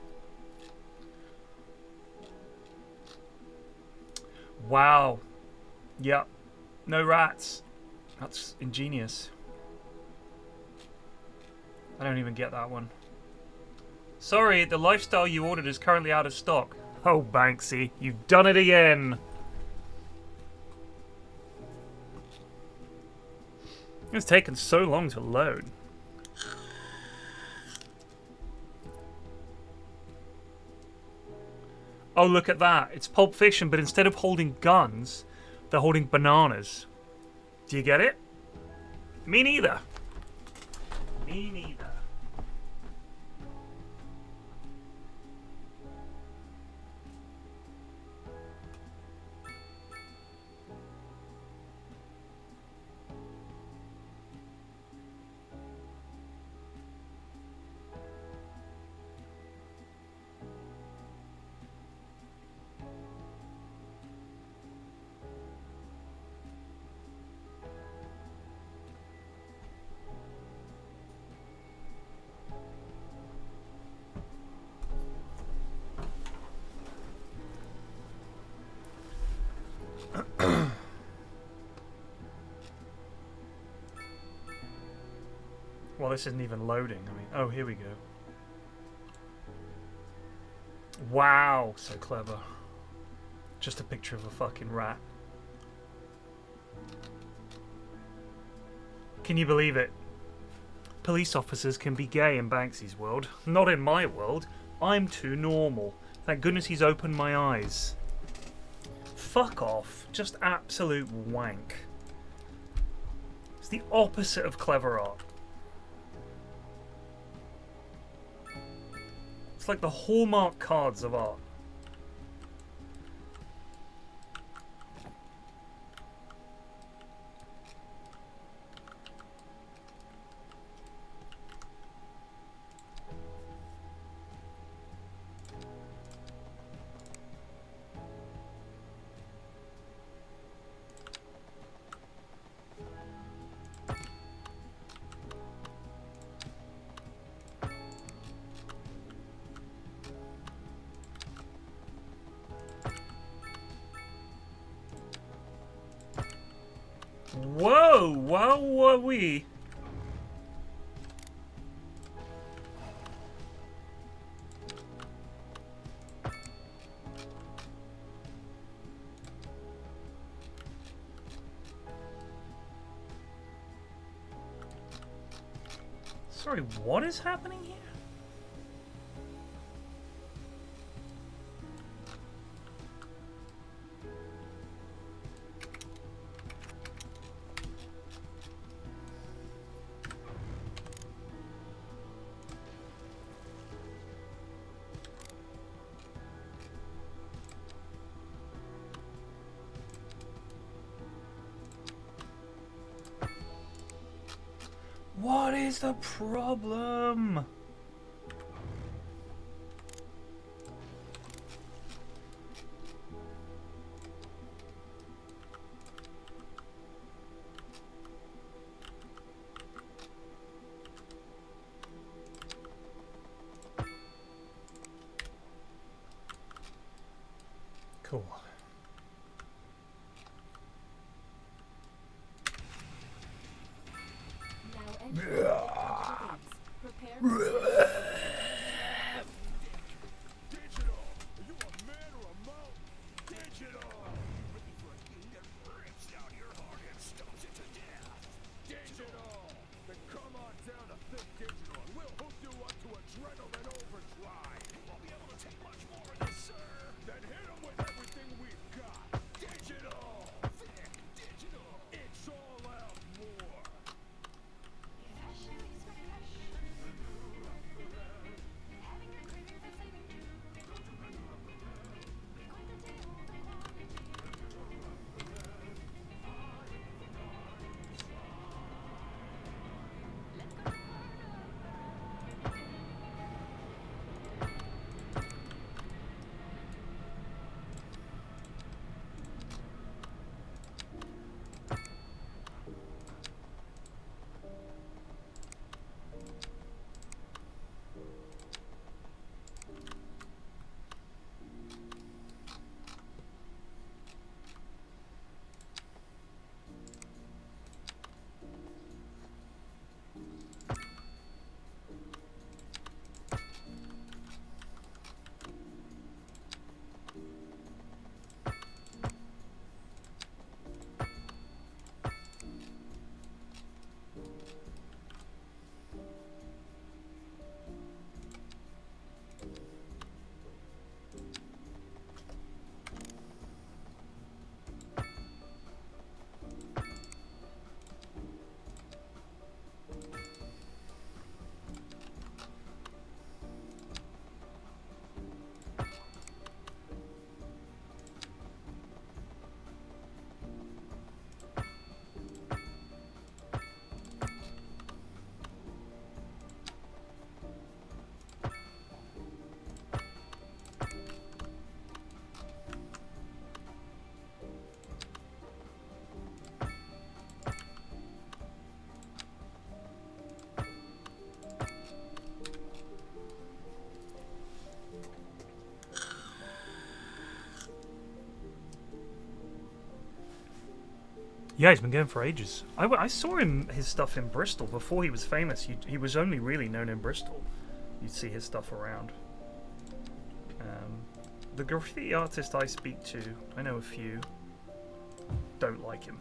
Wow. Yep. No rats. That's ingenious. I don't even get that one. Sorry, the lifestyle you ordered is currently out of stock. Oh, Banksy, you've done it again. It's taken so long to load. Oh, look at that. It's Pulp Fiction, but instead of holding guns, they're holding bananas. Do you get it? Me neither. Me neither. Well, this isn't even loading. I mean, oh, here we go. Wow, so clever. Just a picture of a fucking rat. Can you believe it? Police officers can be gay in Banksy's world. Not in my world. I'm too normal. Thank goodness he's opened my eyes. Fuck off. Just absolute wank. It's the opposite of clever art. It's like the Hallmark cards of art. Whoa! Wow, were we? Sorry, what is happening here? What is the problem? Cool. Yeah, he's been going for ages. I saw his stuff in Bristol before he was famous. He was only really known in Bristol. You'd see his stuff around. The graffiti artist I speak to, I know a few, don't like him.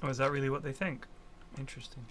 Oh, is that really what they think? Interesting.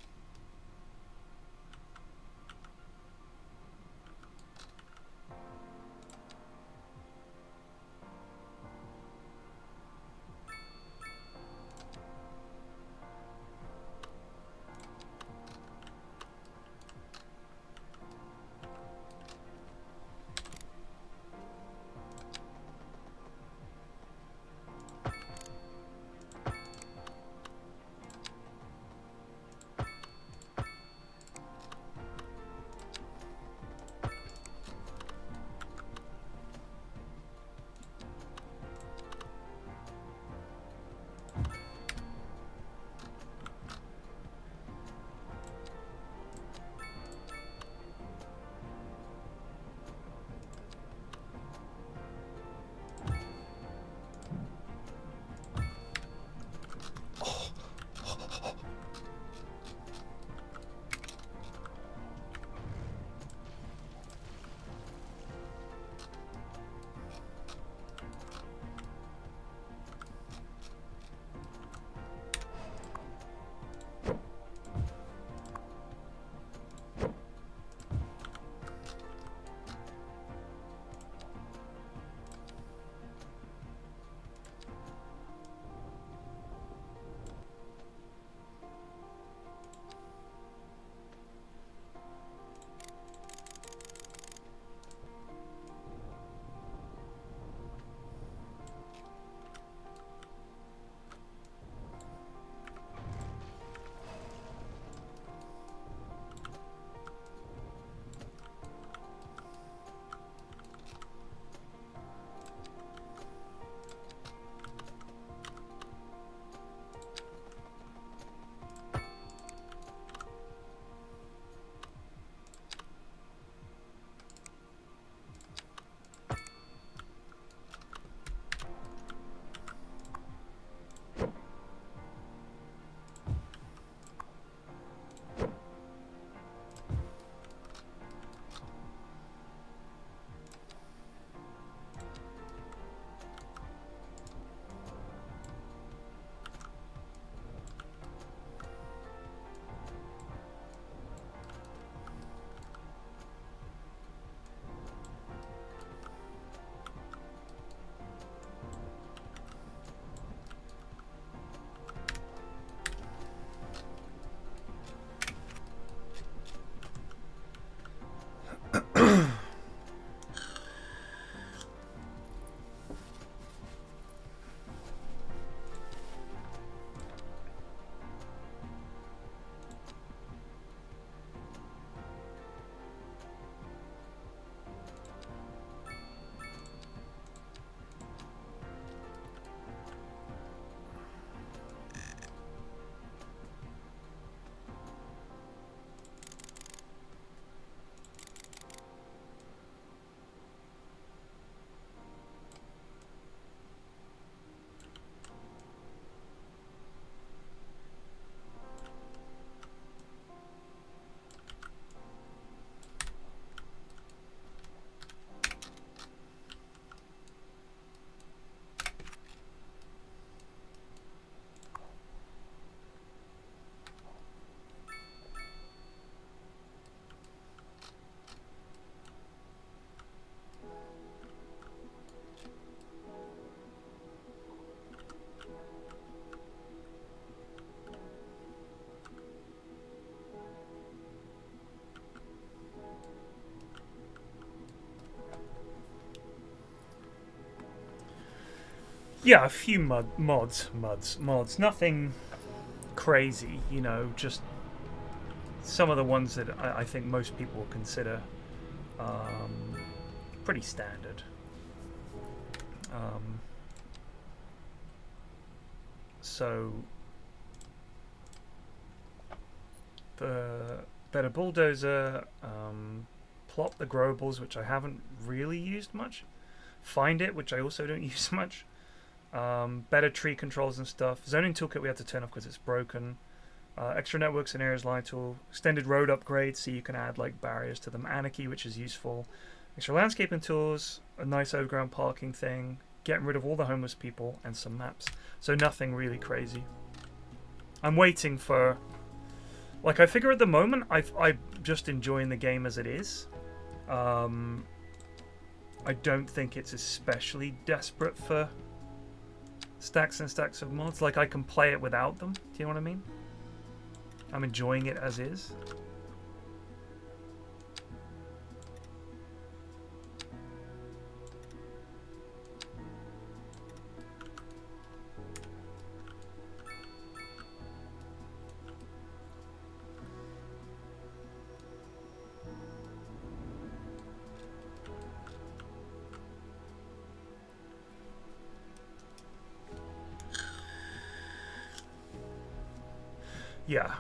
Yeah, a few mods. Nothing crazy, you know, just some of the ones that I think most people will consider pretty standard. So the better bulldozer, plot the growables, which I haven't really used much. Find it, which I also don't use much. Better tree controls and stuff. Zoning toolkit we have to turn off because it's broken. Extra networks and areas line tool. Extended road upgrades, so you can add like barriers to them. Anarchy, which is useful. Extra landscaping tools. A nice overground parking thing. Getting rid of all the homeless people and some maps. So nothing really crazy. I'm waiting for... Like, I figure at the moment, I'm just enjoying the game as it is. I don't think it's especially desperate for stacks and stacks of mods. Like, I can play it without them. Do you know what I mean? I'm enjoying it as is. Yeah,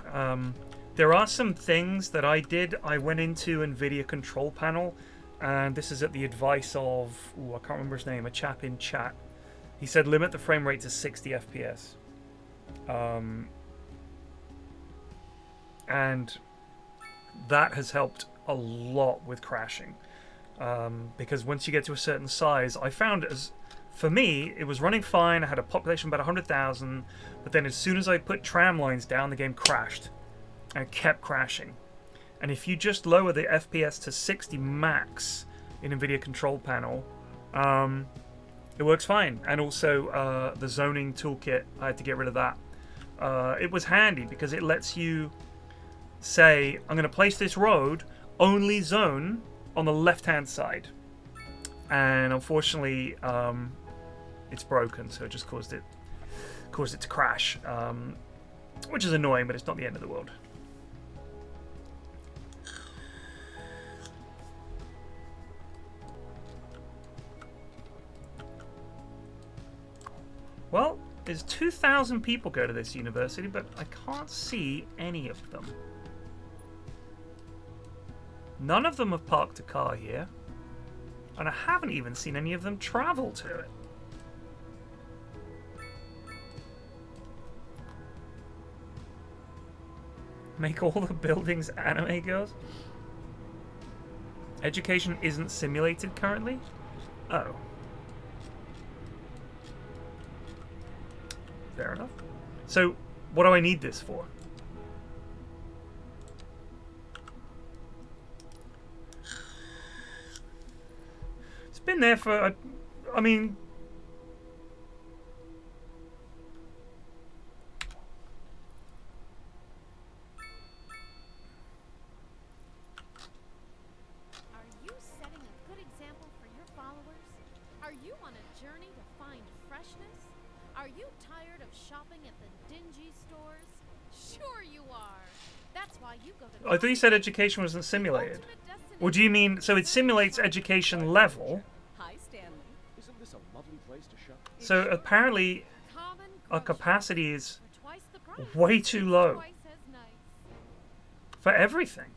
there are some things that I did. I went into NVIDIA control panel, and this is at the advice of, I can't remember his name, a chap in chat. He said limit the frame rate to 60 FPS. And that has helped a lot with crashing. Because once you get to a certain size, I found for me, it was running fine. I had a population of about 100,000, but then as soon as I put tram lines down, the game crashed. And it kept crashing. And if you just lower the FPS to 60 max in NVIDIA control panel, it works fine. And also the zoning toolkit, I had to get rid of that. It was handy because it lets you say, I'm going to place this road, only zone on the left-hand side. And unfortunately, it's broken, so it just caused it to crash, which is annoying, but it's not the end of the world. Well, there's 2,000 people go to this university, but I can't see any of them. None of them have parked a car here, and I haven't even seen any of them travel to it. Make all the buildings anime girls? Education isn't simulated currently? Oh. Fair enough. So, what do I need this for? It's been there for, I mean... I thought you said education wasn't simulated. Or do you mean, so it simulates education level? Hi, Stanley. Isn't this a lovely place to shop? So apparently our capacity is way too low for everything.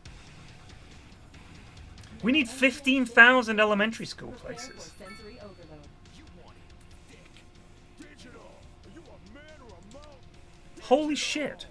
We need 15,000 elementary school places. Holy shit.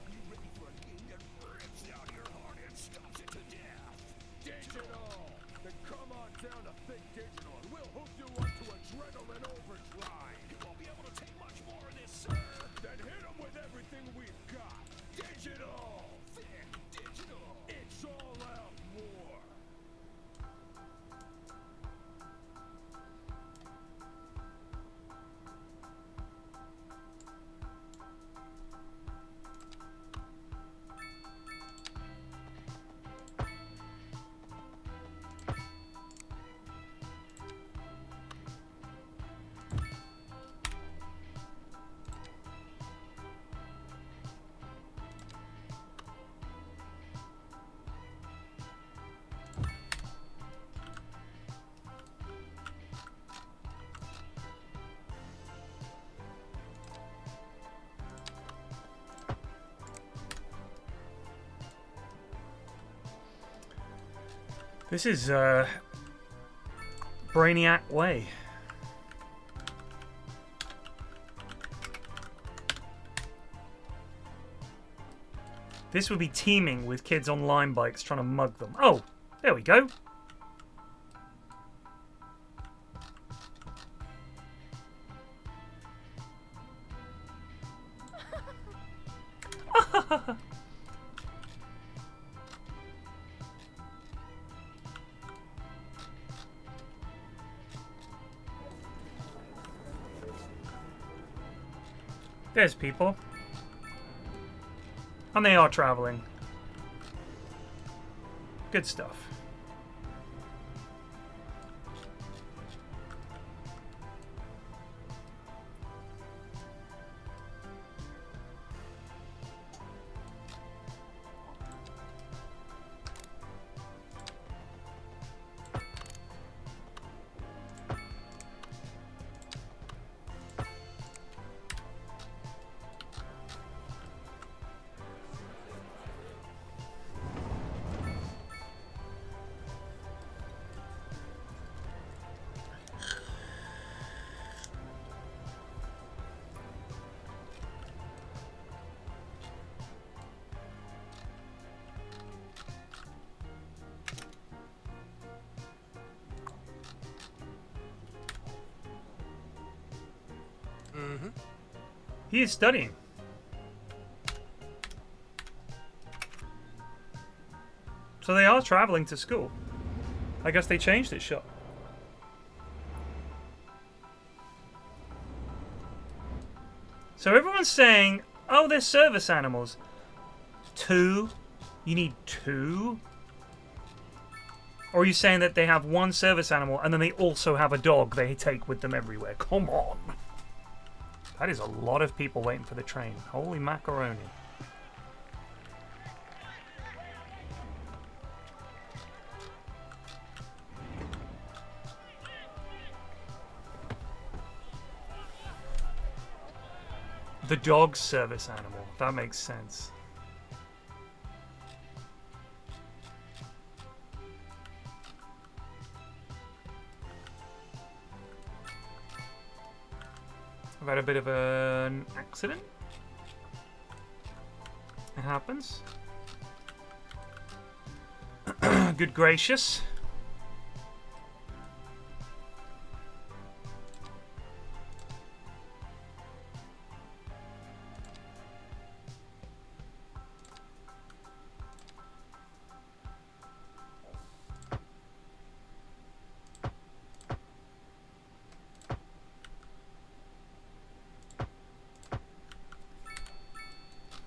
This is Brainiac Way. This would be teeming with kids on Lime bikes trying to mug them. Oh, there we go. There's people. And they are traveling. Good stuff. He is studying. So they are traveling to school. I guess they changed it, shot. So everyone's saying, oh, they're service animals. 2? You need 2? Or are you saying that they have 1 service animal and then they also have a dog they take with them everywhere? Come on. That is a lot of people waiting for the train. Holy macaroni. The dog's service animal. That makes sense. I've had a bit of an accident. It happens. Good gracious.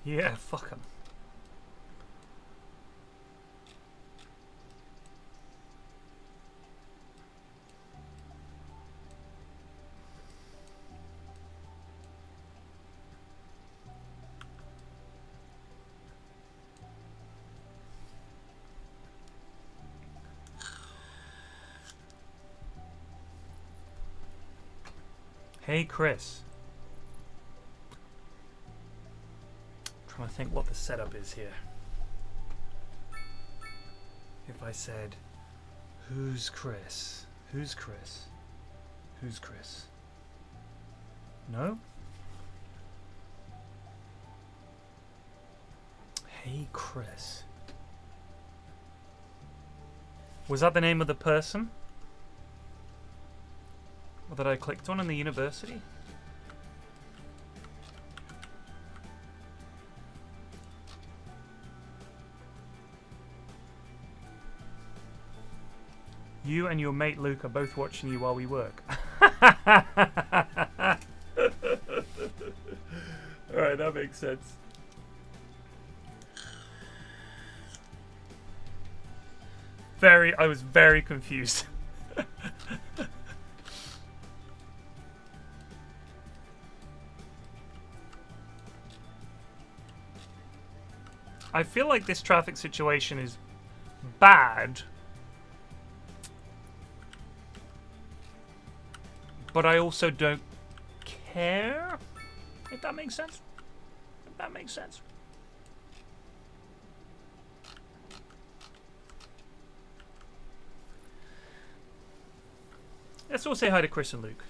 Yeah, fuck 'em. Hey, Chris. Trying to think what the setup is here. If I said, who's Chris? Who's Chris? Who's Chris? No? Hey, Chris. Was that the name of the person that I clicked on in the university? You and your mate Luke are both watching you while we work. Alright, that makes sense. I was very confused. I feel like this traffic situation is bad. But I also don't care, if that makes sense. If that makes sense. Let's all say hi to Chris and Luke.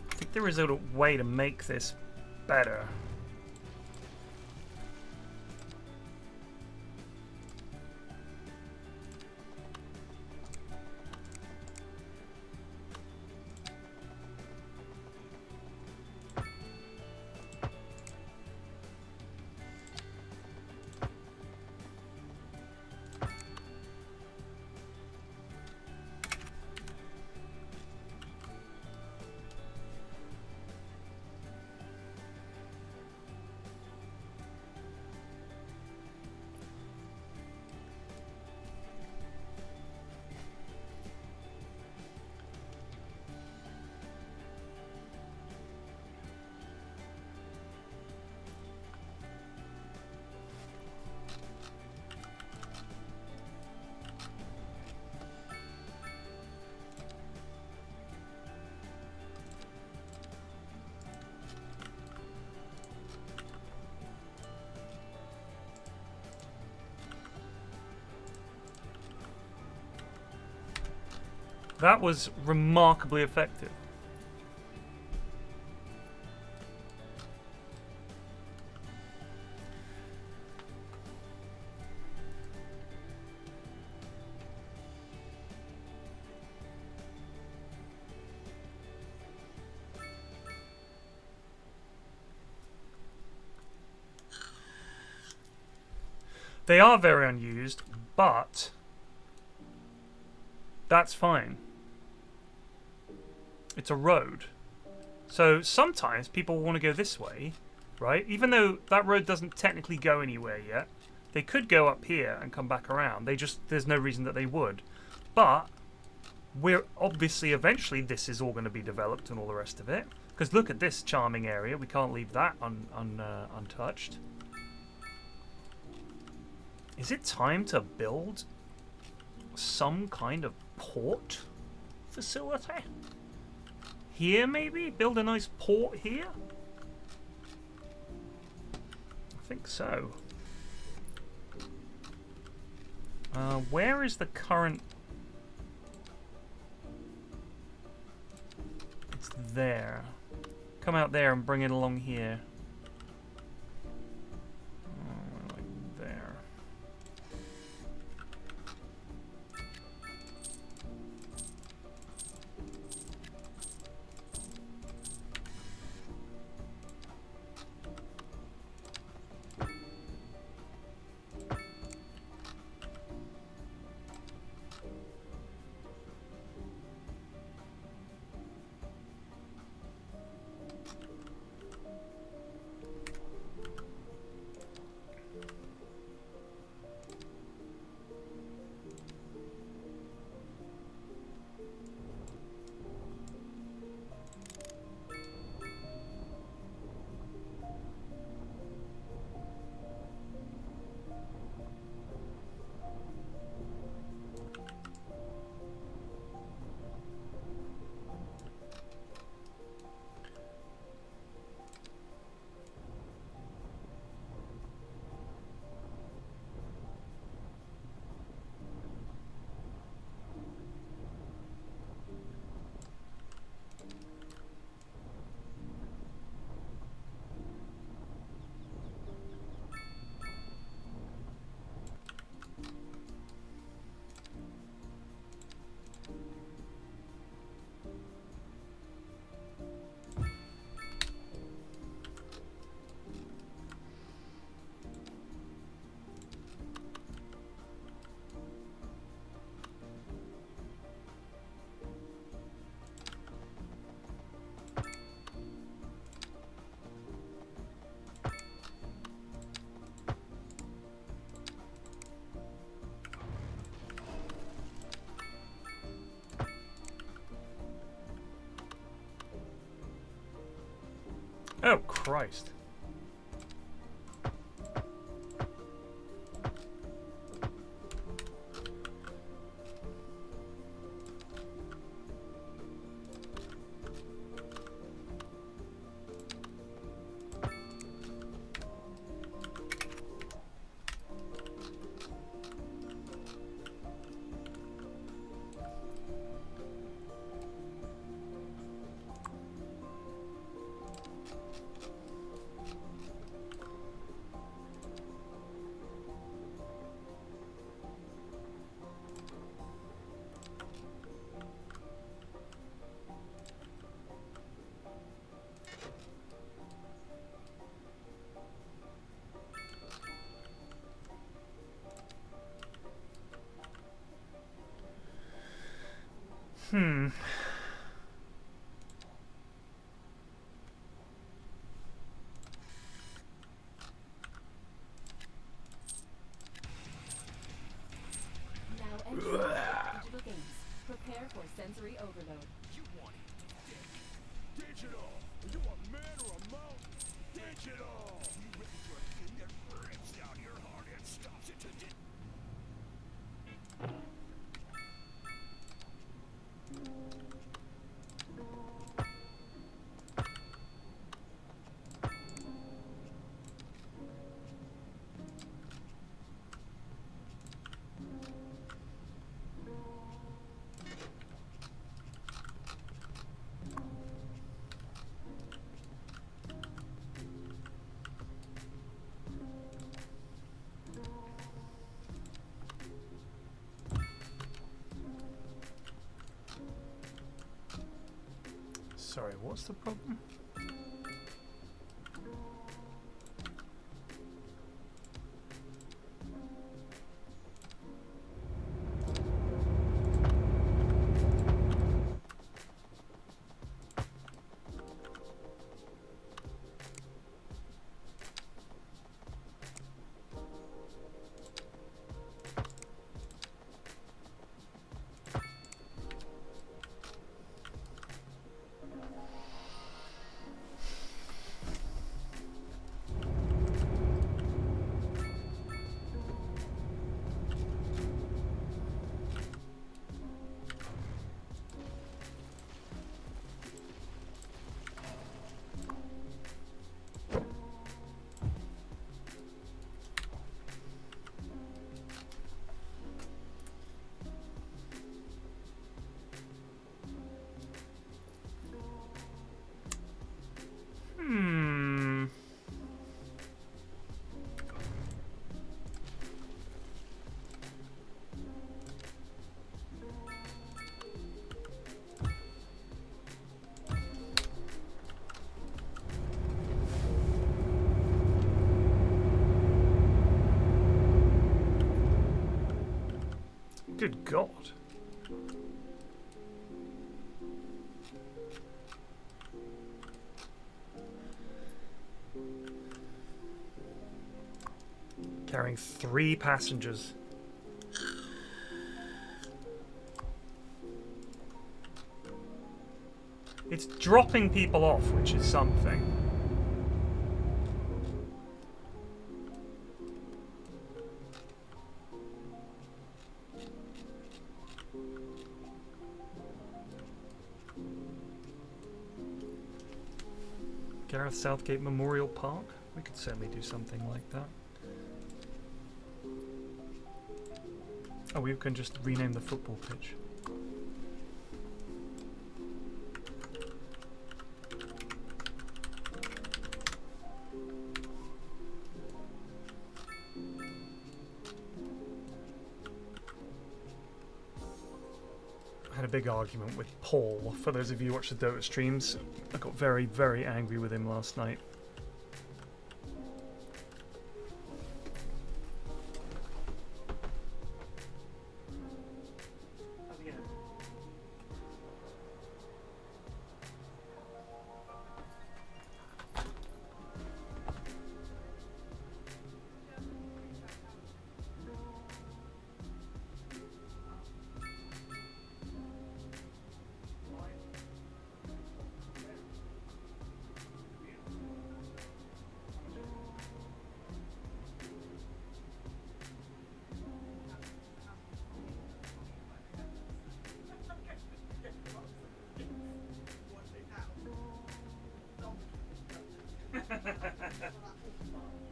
I think there is a way to make this better. That was remarkably effective. They are very unused, but that's fine. It's a road. So sometimes people want to go this way, right? Even though that road doesn't technically go anywhere yet, they could go up here and come back around. There's no reason that they would. But we're obviously eventually this is all going to be developed and all the rest of it. Because look at this charming area. We can't leave that untouched. Is it time to build some kind of port facility? Here, maybe? Build a nice port here? I think so. Where is the current... It's there. Come out there and bring it along here. Like there. Oh, Christ. Hmm. Now entering digital games. Prepare for sensory overload. You want it digital. Are you a man or a mountain? Digital. You ready for a thing that rips out your heart and stops it to death? Sorry, what's the problem? Hmm. Good God. Carrying 3 passengers. It's dropping people off, which is something. Gareth Southgate Memorial Park? We could certainly do something like that. Oh, we can just rename the football pitch. I had a big argument with Paul. For those of you who watch the Dota streams, I got very, very angry with him last night.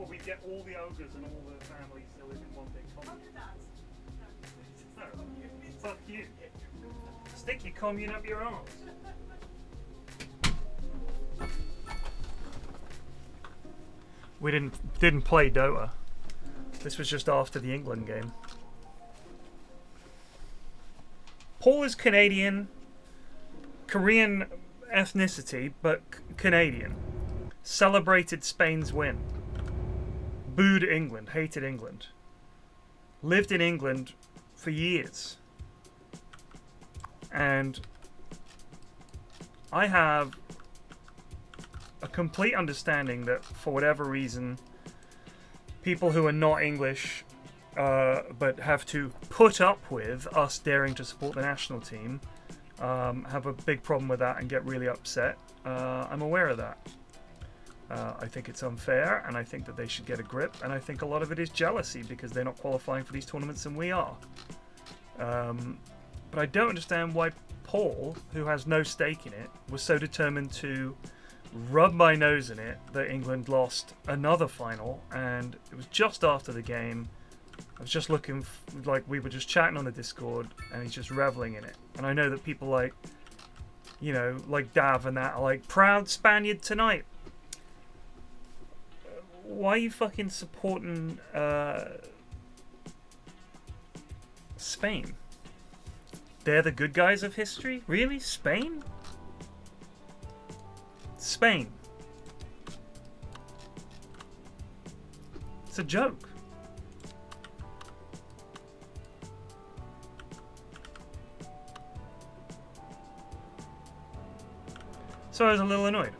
Well, we get all the ogres and all the families to live in one big commune. No, fuck you. Stick your commune up your arse. We didn't play Dota. This was just after the England game. Paul is Canadian, Korean ethnicity, but Canadian. Celebrated Spain's win. Booed England, hated England. Lived in England for years. And I have a complete understanding that for whatever reason, people who are not English but have to put up with us daring to support the national team have a big problem with that and get really upset. I'm aware of that. I think it's unfair, and I think that they should get a grip, and I think a lot of it is jealousy because they're not qualifying for these tournaments and we are. But I don't understand why Paul, who has no stake in it, was so determined to rub my nose in it that England lost another final, and it was just after the game. I was just looking, like we were just chatting on the Discord, and he's just reveling in it. And I know that people like, you know, like Dav and that are like, proud Spaniard tonight. Why are you fucking supporting Spain? They're the good guys of history? Really? Spain? Spain. It's a joke. So I was a little annoyed.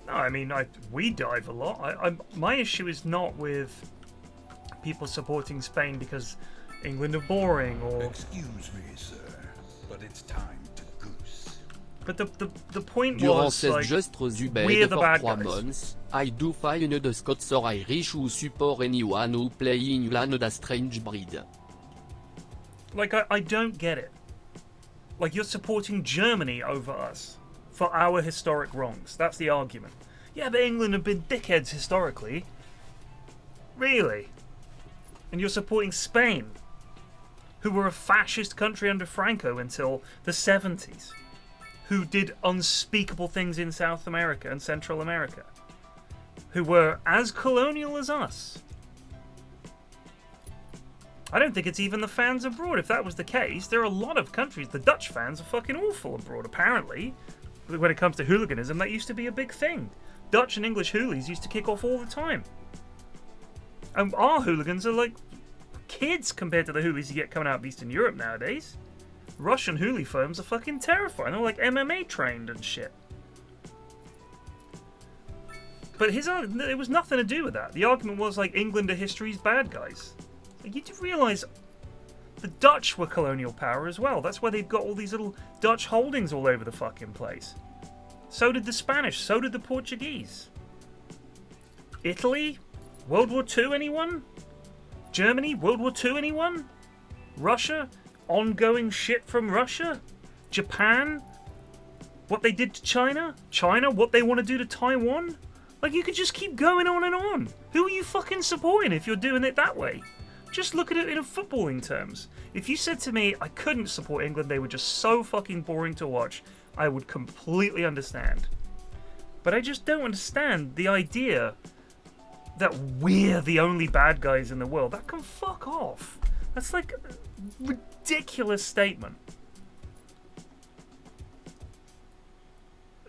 I mean, we dive a lot. My issue is not with people supporting Spain because England are boring or... Excuse me, sir, but it's time to goose. But the point Durant was, ces like, gestres we're ubed the for bad 3 guys. months, I do find the Scots or Irish who support anyone who play in land a strange breed. Like, I don't get it. Like, you're supporting Germany over us for our historic wrongs. That's the argument. Yeah, but England have been dickheads historically. Really? And you're supporting Spain, who were a fascist country under Franco until the 70s, who did unspeakable things in South America and Central America, who were as colonial as us. I don't think it's even the fans abroad. If that was the case, there are a lot of countries. The Dutch fans are fucking awful abroad, apparently. When it comes to hooliganism, that used to be a big thing. Dutch and English hoolies used to kick off all the time. And our hooligans are like kids compared to the hoolies you get coming out of Eastern Europe nowadays. Russian hoolie firms are fucking terrifying. They're like MMA trained and shit. But it was nothing to do with that. The argument was like England are history's bad guys. Like, you do realise the Dutch were colonial power as well. That's why they've got all these little Dutch holdings all over the fucking place. So did the Spanish. So did the Portuguese. Italy? World War II, anyone? Germany? World War II, anyone? Russia? Ongoing shit from Russia? Japan? What they did to China? China? What they want to do to Taiwan? Like, you could just keep going on and on. Who are you fucking supporting if you're doing it that way? Just look at it in footballing terms. If you said to me I couldn't support England, they were just so fucking boring to watch, I would completely understand. But I just don't understand the idea that we're the only bad guys in the world. That can fuck off. That's like a ridiculous statement.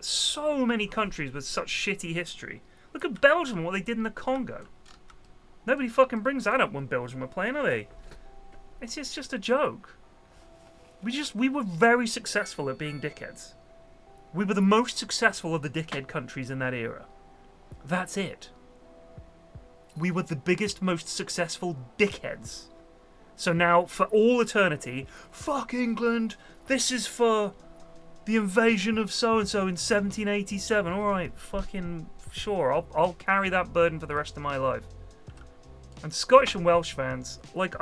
So many countries with such shitty history. Look at Belgium, what they did in the Congo. Nobody fucking brings that up when Belgium were playing, are they? It's just a joke. We were very successful at being dickheads. We were the most successful of the dickhead countries in that era. That's it. We were the biggest, most successful dickheads. So now, for all eternity, fuck England. This is for the invasion of so-and-so in 1787. Alright, fucking sure. I'll carry that burden for the rest of my life. And Scottish and Welsh fans, like,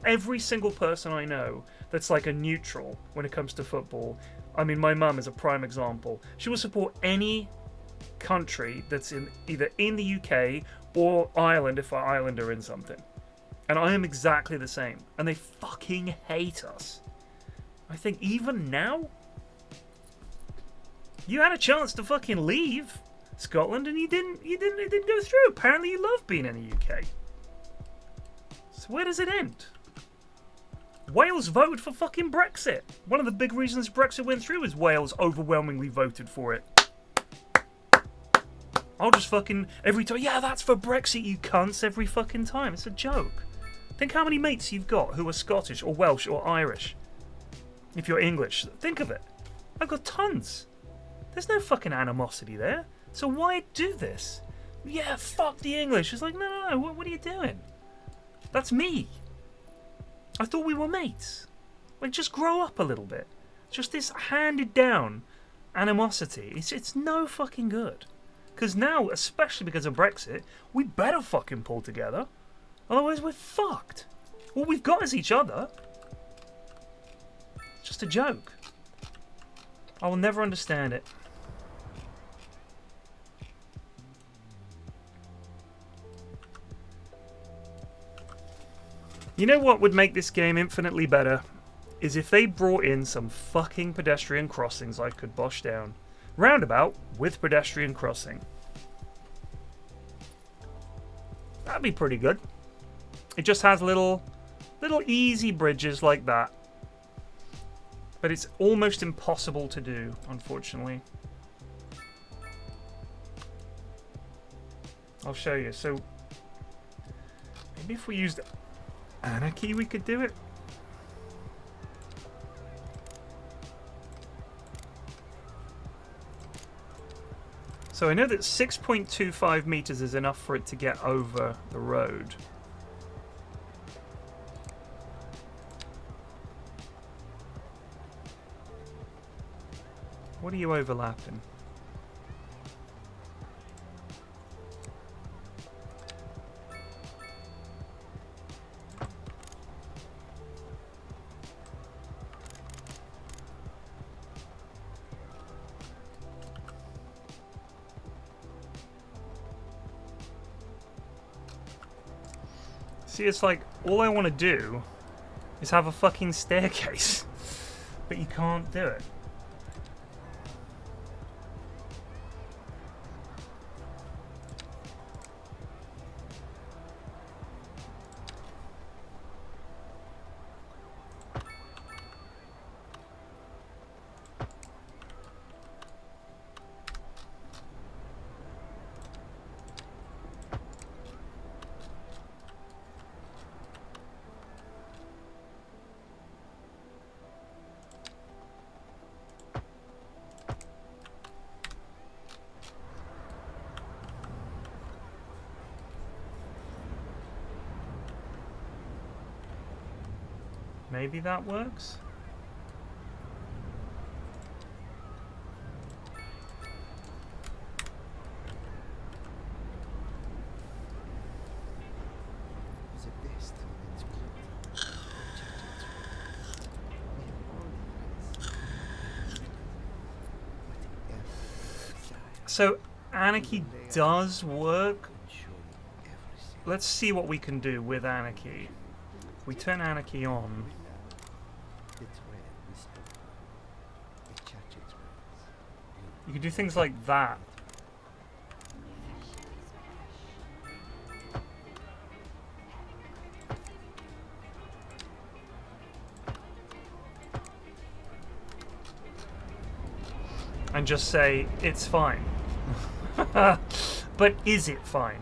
every single person I know that's like a neutral when it comes to football. I mean, my mum is a prime example. She will support any country that's either in the UK or Ireland if Ireland are in something. And I am exactly the same. And they fucking hate us. I think even now, you had a chance to fucking leave Scotland and it didn't go through. Apparently you love being in the UK. So where does it end? Wales voted for fucking Brexit. One of the big reasons Brexit went through is Wales overwhelmingly voted for it. I'll just fucking, every time, yeah, that's for Brexit, you cunts, every fucking time. It's a joke. Think how many mates you've got who are Scottish or Welsh or Irish. If you're English, think of it. I've got tons. There's no fucking animosity there. So why do this? Yeah, fuck the English. It's like, no, what are you doing? That's me. I thought we were mates. Like, just grow up a little bit. Just this handed down animosity. It's no fucking good. Because now, especially because of Brexit, we better fucking pull together. Otherwise, we're fucked. All we've got is each other. It's just a joke. I will never understand it. You know what would make this game infinitely better? Is if they brought in some fucking pedestrian crossings I could bosh down. Roundabout with pedestrian crossing. That'd be pretty good. It just has little easy bridges like that. But it's almost impossible to do, unfortunately. I'll show you. So maybe if we used Anarchy, we could do it. So I know that 6.25 meters is enough for it to get over the road. What are you overlapping? See, it's like, all I want to do is have a fucking staircase. But you can't do it. Maybe that works? So, Anarchy does work. Let's see what we can do with Anarchy. We turn Anarchy on. You can do things like that. And just say, it's fine. But is it fine?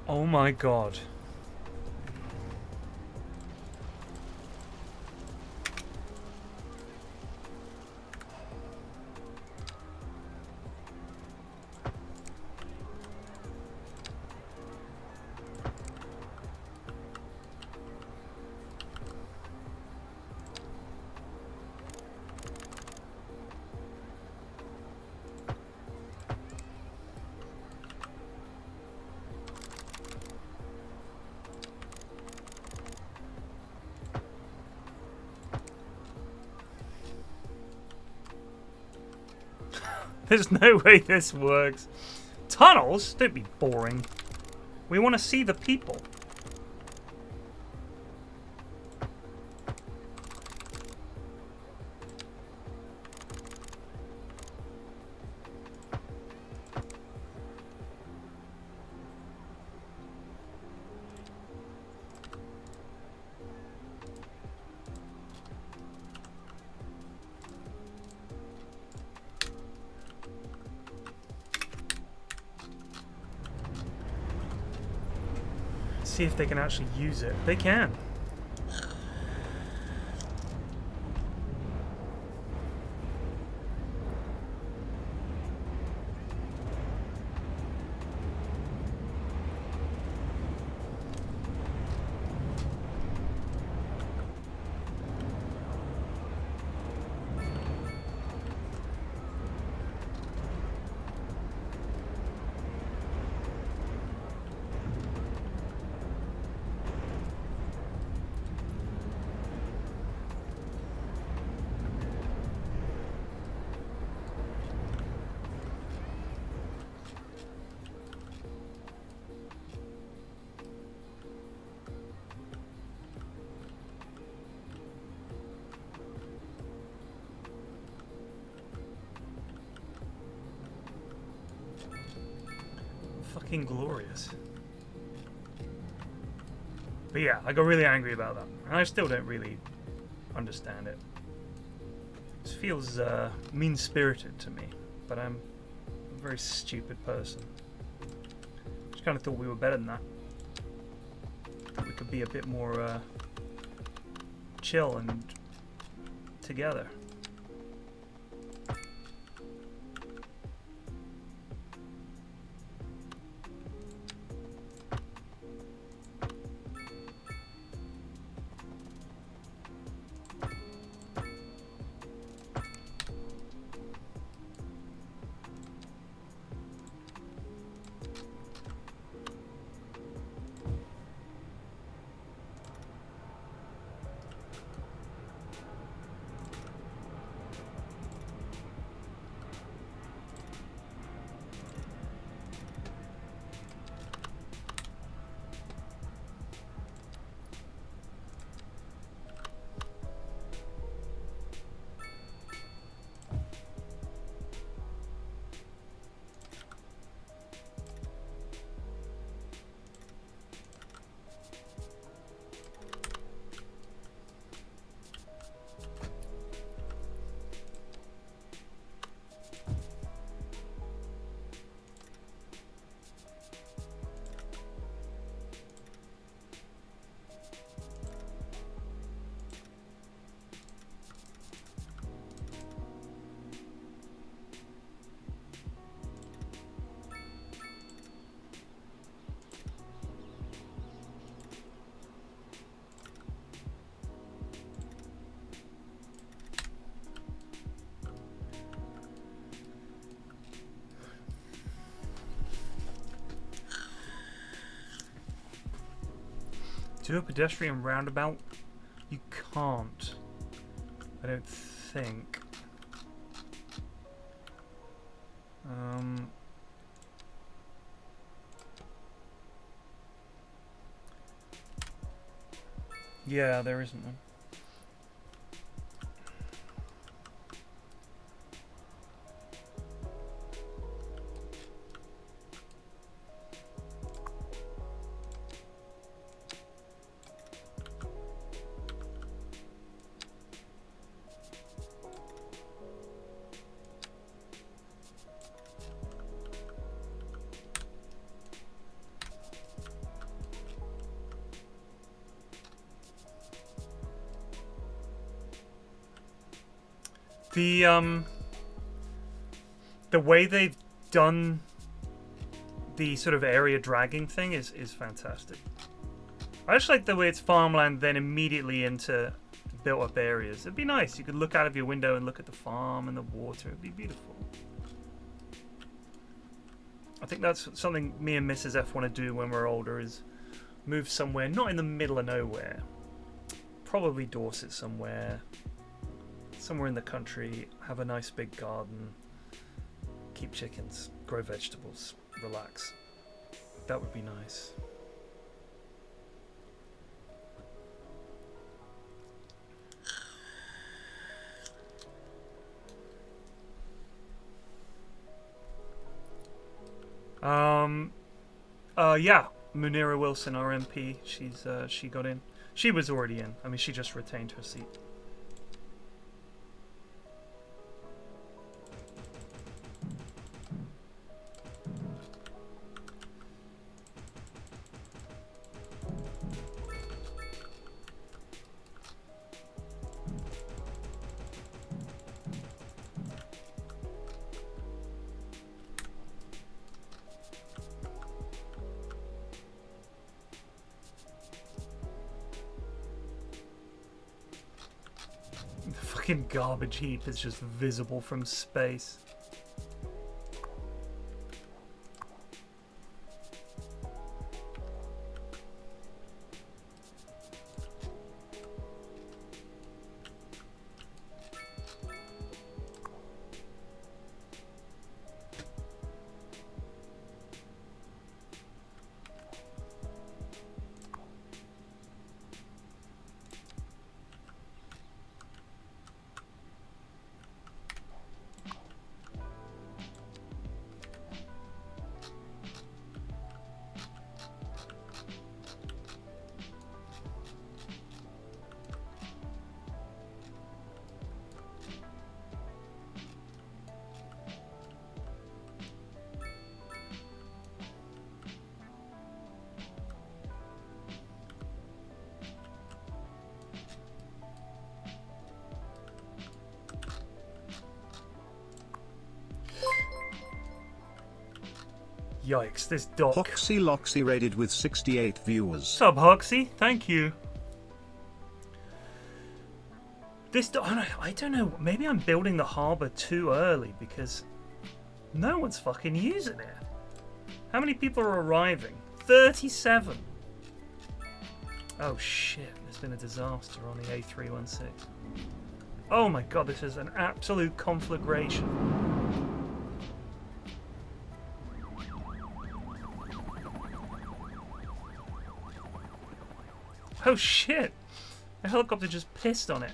Oh my god. There's no way this works. Tunnels? Don't be boring. We want to see the people. See if they can actually use it. They can. Fucking glorious. But yeah, I got really angry about that. And I still don't really understand it. It feels mean-spirited to me, but I'm a very stupid person. Just kind of thought we were better than that. That we could be a bit more chill and together. Do a pedestrian roundabout? You can't. I don't think. Yeah, there isn't one. The way they've done the sort of area dragging thing is fantastic. I just like the way it's farmland, then immediately into built-up areas. It'd be nice. You could look out of your window and look at the farm and the water. It'd be beautiful. I think that's something me and Mrs. F want to do when we're older, is move somewhere, not in the middle of nowhere. Probably Dorset somewhere. Somewhere in the country. Have a nice big garden. Keep chickens. Grow vegetables. Relax. That would be nice. Yeah, Munira Wilson, our MP, she got in. She was already in. I mean, she just retained her seat. Fucking garbage heap is just visible from space. Yikes, this dock. Hoxie Loxy rated with 68 viewers. Sub Hoxie, thank you. This dock, I don't know, maybe I'm building the harbour too early because no one's fucking using it. How many people are arriving? 37. Oh shit, there's been a disaster on the A316. Oh my god, this is an absolute conflagration. Oh shit! The helicopter just pissed on it.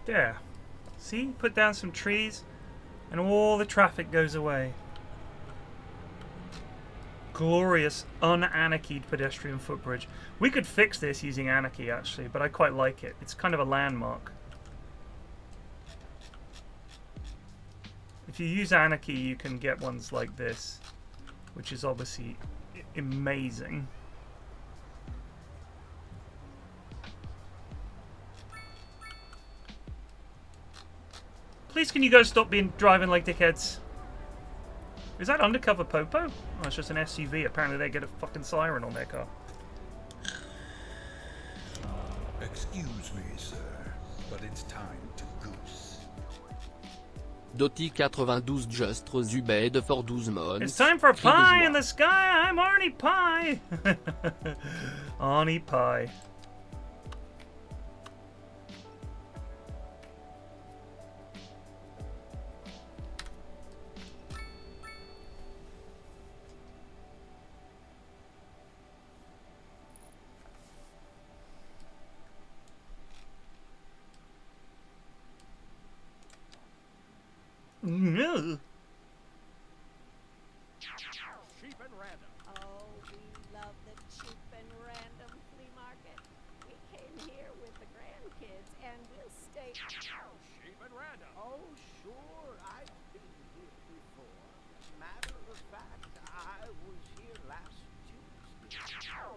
There. See? Put down some trees and all the traffic goes away. Glorious, un-anarchied pedestrian footbridge. We could fix this using anarchy actually, but I quite like it. It's kind of a landmark. if you use Anarchy, you can get ones like this, which is obviously amazing. Please, can you guys stop driving like dickheads? Is that undercover Popo? Oh, it's just an SUV. Apparently they get a fucking siren on their car. Excuse me, sir, but it's time to goose. Doty 92 Justre Zubed for 12 months. It's time for Cri de pie joie. in the sky. I'm Arnie Pie. Arnie Pie. No. Cheap and random. Oh, we love the cheap and random flea market. We came here with the grandkids and we'll stay. Cheap and random. Oh, sure, I've been here before. Matter of fact, I was here last Tuesday.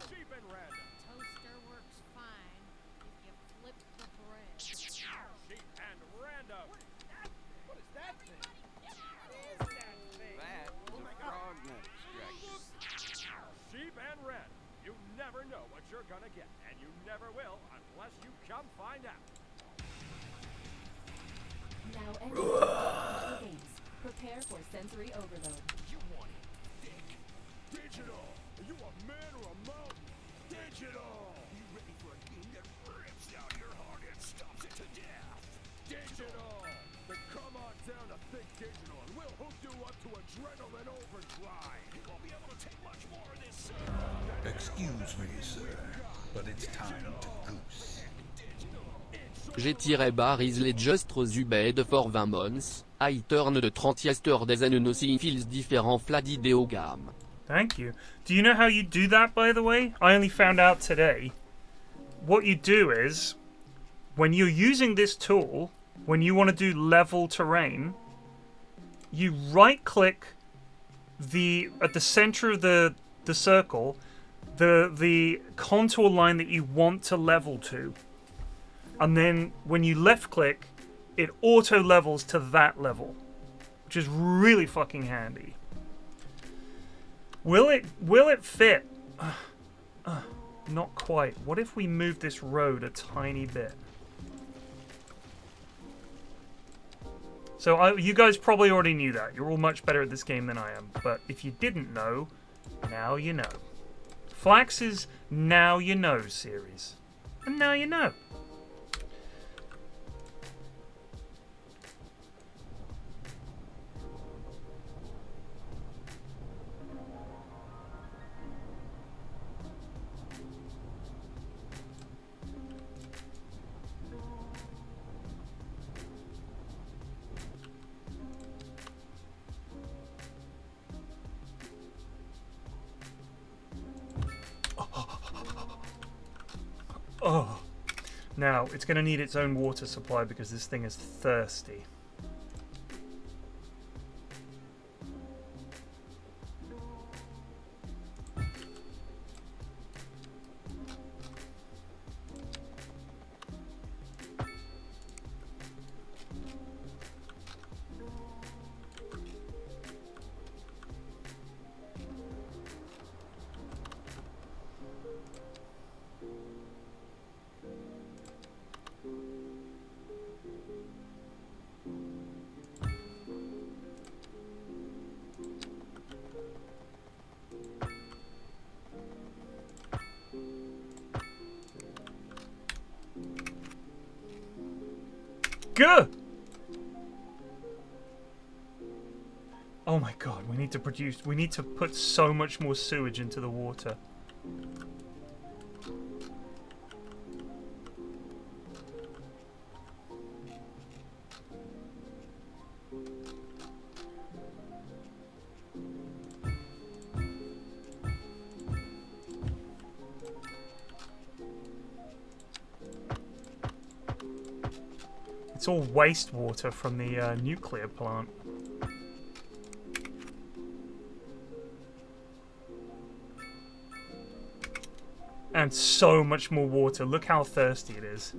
Cheap and random. Toaster works fine if you flip the bread. Cheap and random. What is that thing? What is that thing? That's a frog nut extraction. Cheap and random. You never know what you're gonna get, and you never will unless you come find out. Now enter digital games. Prepare for sensory overload. You want it thick? Digital. Are you a man or a mountain? Digital. You ready for a game that rips out your heart and stomps it to death? Digital. Then come on down to Think Digital and we'll hook you up to adrenaline overdrive. You won't be able to take much more of this, sir. Excuse me, sir, but it's time to goose. G-Baris les Justre Zubed for 20 months. I turn de 30 yester des annoncing fils différents fladidéogam. Thank you. Do you know how you do that, by the way? I only found out today. What you do is, when you're using this tool, when you want to do level terrain, you right-click at the center of the circle, the contour line that you want to level to. And then when you left-click, it auto-levels to that level, which is really fucking handy. Will it fit? Not quite. What if we move this road a tiny bit? So you guys probably already knew that. You're all much better at this game than I am. But if you didn't know, now you know. Flax's Now You Know series. And now you know. Oh. Now, it's going to need its own water supply because this thing is thirsty. Good. Oh my god, we need to put so much more sewage into the water. It's all wastewater from the nuclear plant. And so much more water. Look how thirsty it is.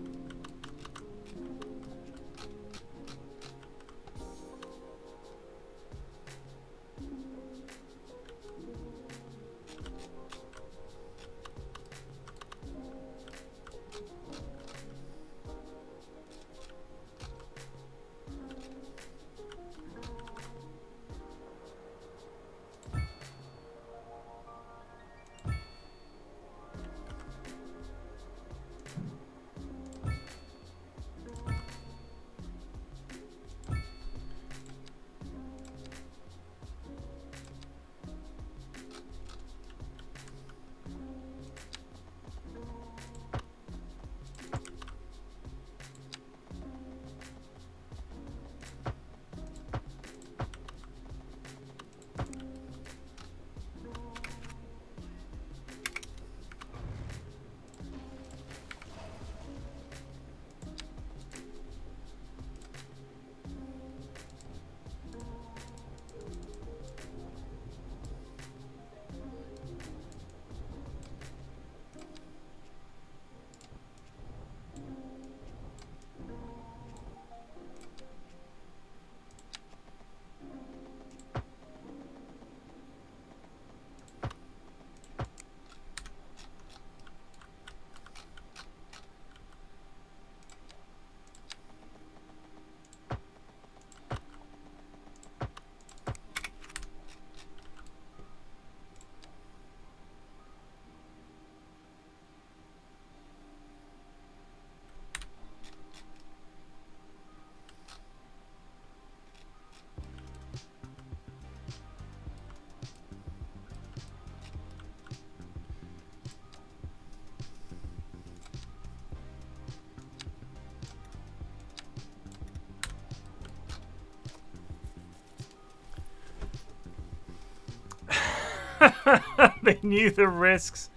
They knew the risks.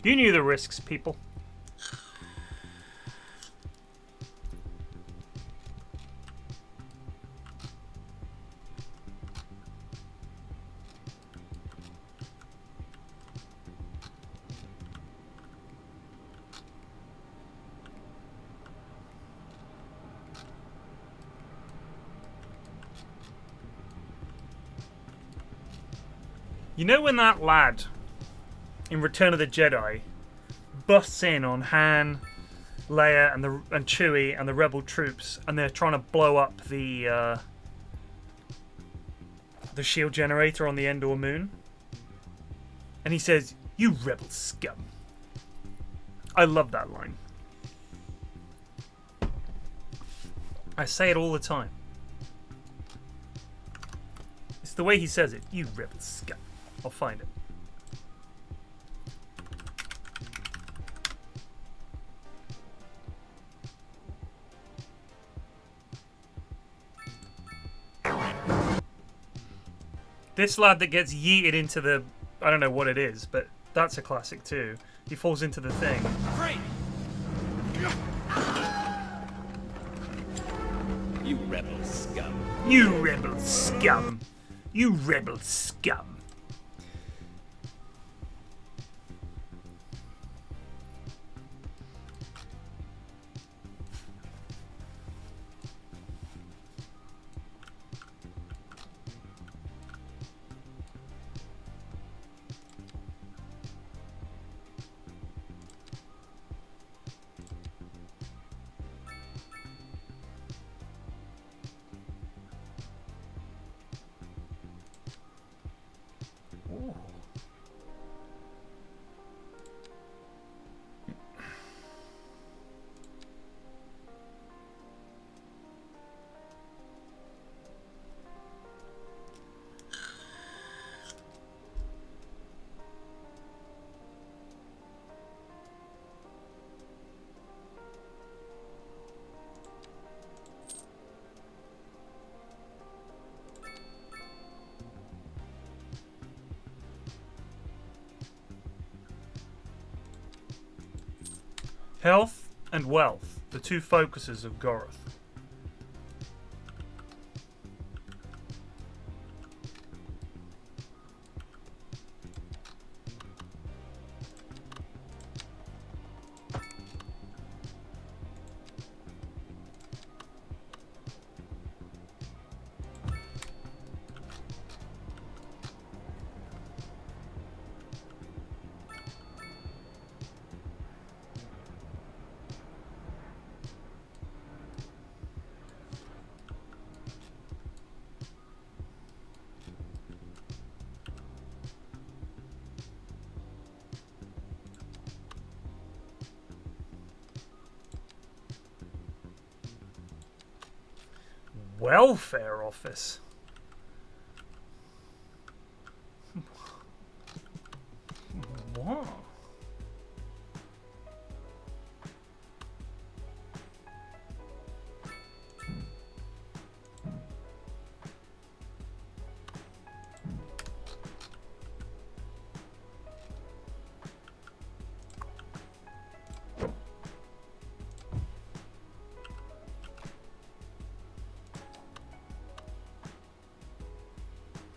You knew the risks, people. You know when that lad in Return of the Jedi busts in on Han, Leia, and Chewie and the rebel troops, and they're trying to blow up the shield generator on the Endor moon, and he says, "You rebel scum." I love that line. I say it all the time. It's the way he says it. "You rebel scum." I'll find it. This lad that gets yeeted into the... I don't know what it is, but that's a classic too. He falls into the thing. Great! You rebel scum. You rebel scum. You rebel scum. Health and wealth, the two focuses of Goroth. welfare office. What?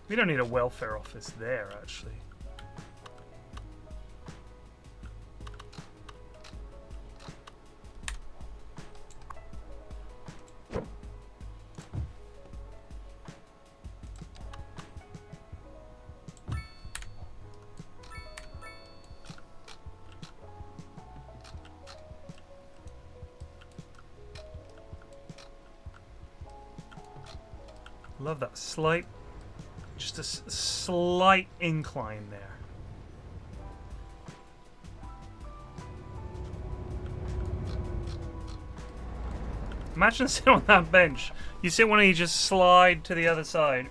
We don't need a welfare office there, actually. Love that slight, just a slight incline there. Imagine sitting on that bench. You sit one and you just slide to the other side.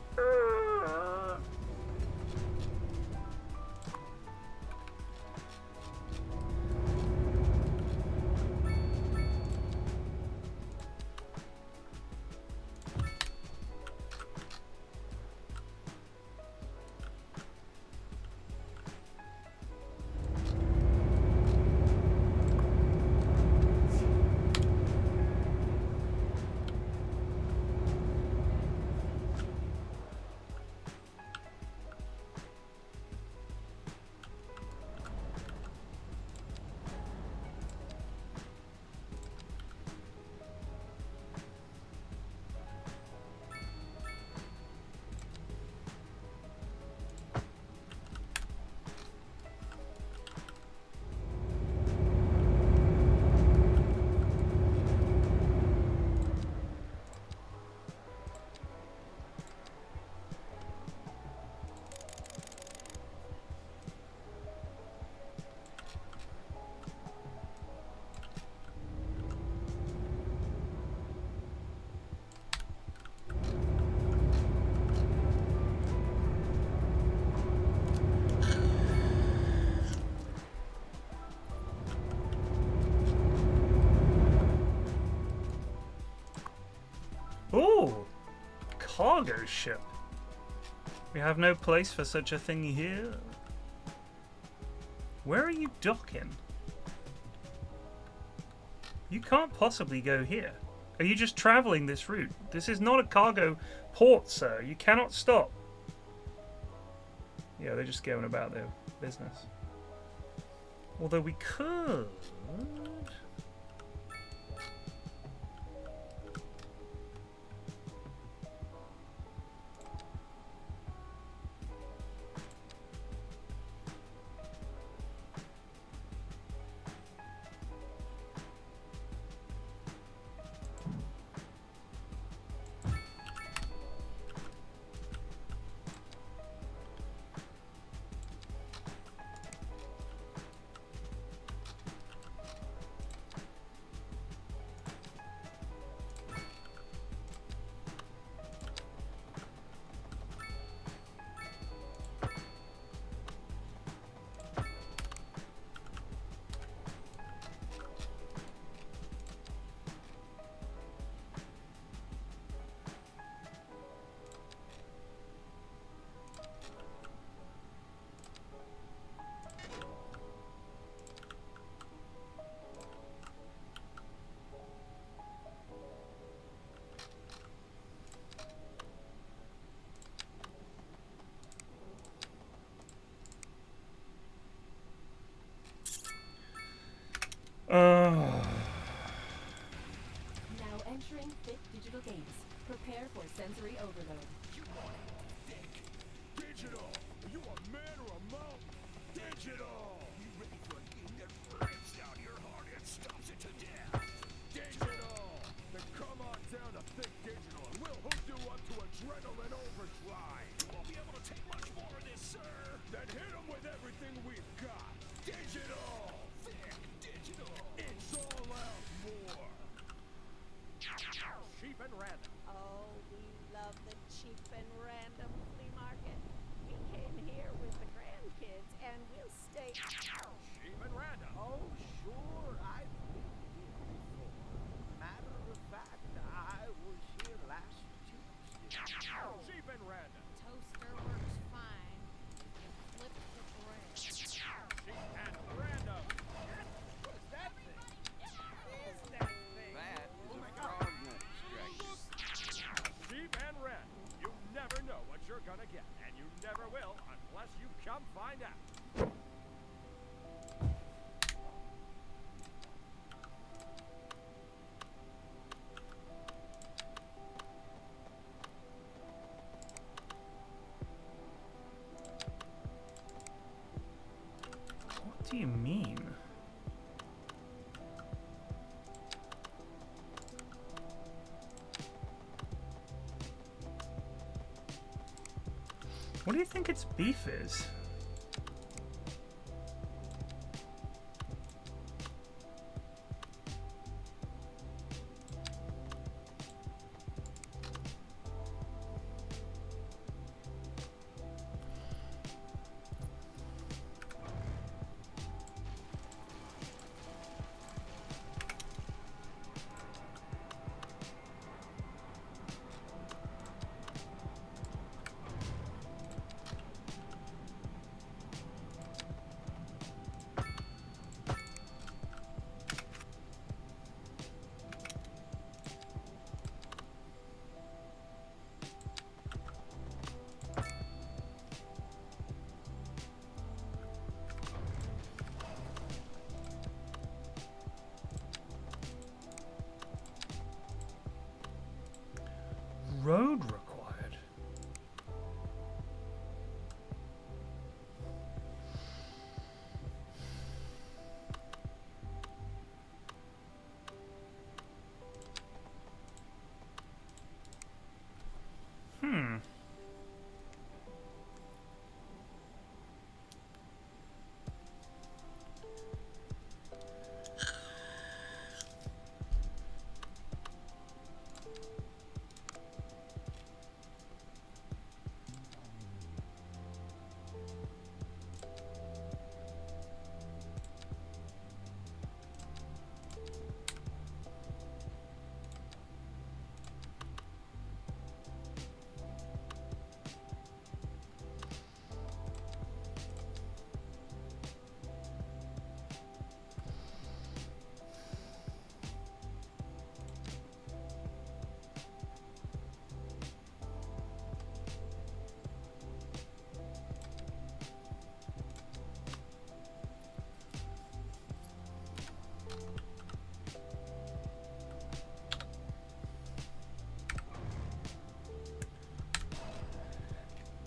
Ooh, cargo ship. We have no place for such a thing here. Where are you docking? You can't possibly go here. Are you just traveling this route? This is not a cargo port, sir. You cannot stop. Yeah, they're just going about their business. Although we could... Now entering Fit Digital Games. Prepare for sensory overload. You want thick, digital. Are you a man or a mountain? Digital. You ready for a game that rips out your heart and stops it to death? Digital. Then come on down to Thick Digital and we'll hook you up to adrenaline overdrive. You won't be able to take much more of this, sir. Then hit them with everything we've got. Digital. Thick Digital. It's all out more. Cheap and random. Oh, Find out. What do you mean? What do you think its beef is? Road required. Hmm.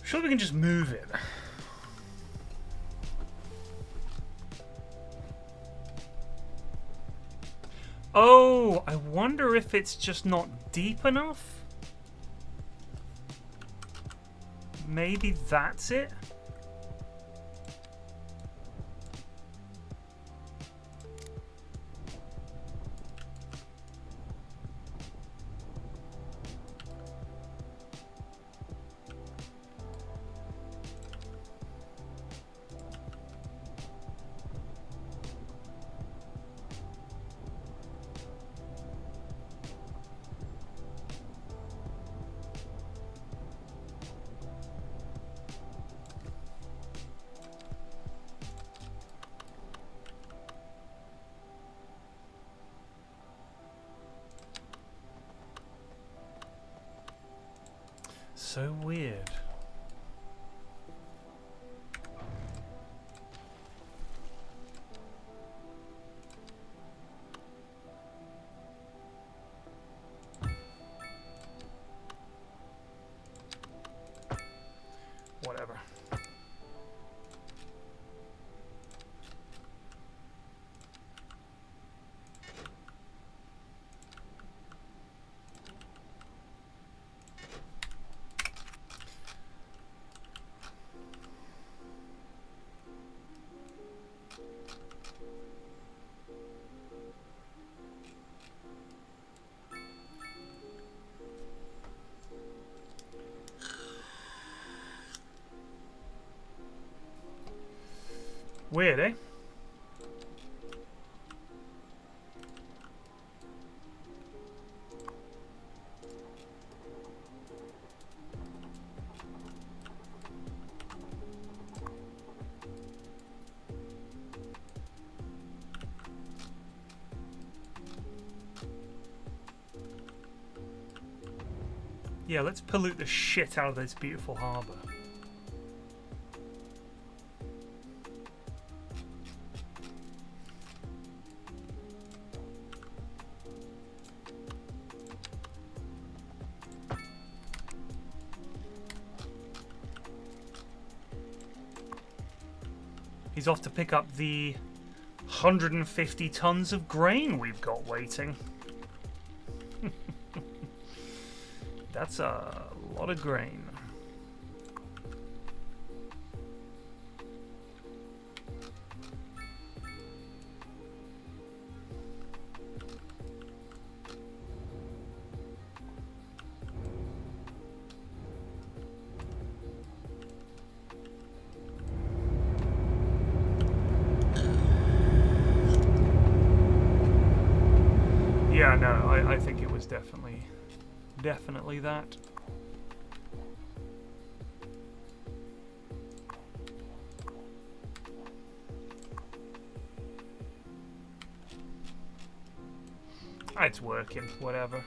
Sure, we can just move it. Oh, I wonder if it's just not deep enough. Maybe that's it. So weird. Whatever. Weird, eh? Yeah, let's pollute the shit out of this beautiful harbour. He's off to pick up the 150 tons of grain we've got waiting. That's a lot of grain. Yeah, no, I think it was definitely that. It's working, whatever.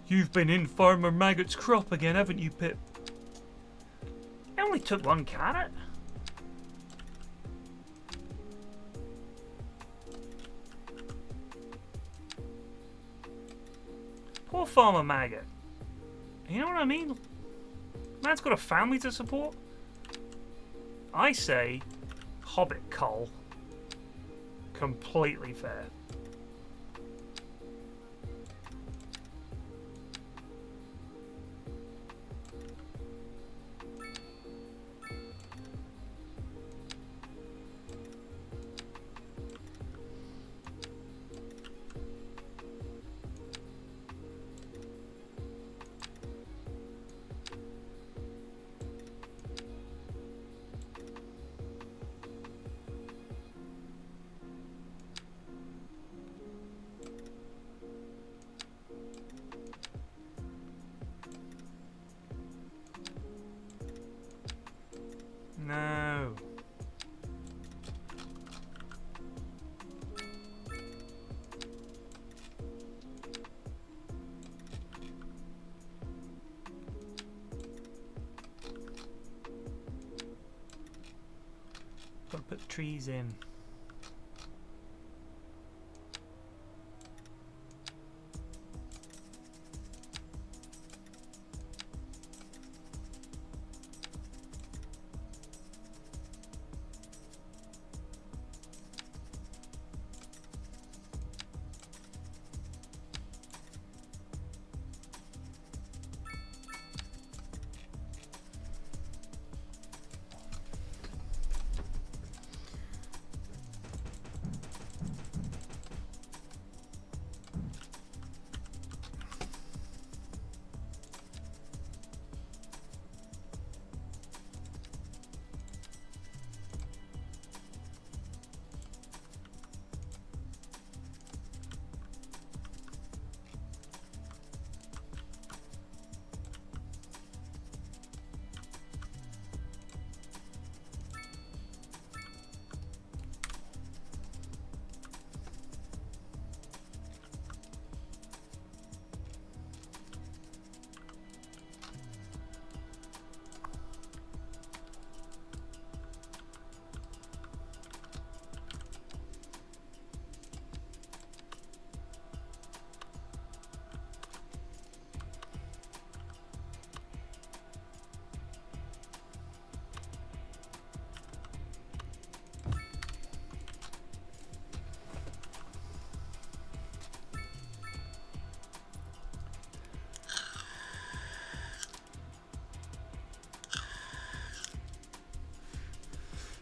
You've been in Farmer Maggot's crop again, haven't you, Pip? I only took one carrot. Poor Farmer Maggot. You know what I mean? Man's got a family to support. I say Hobbit Cull. Completely fair. No. Gotta put trees in.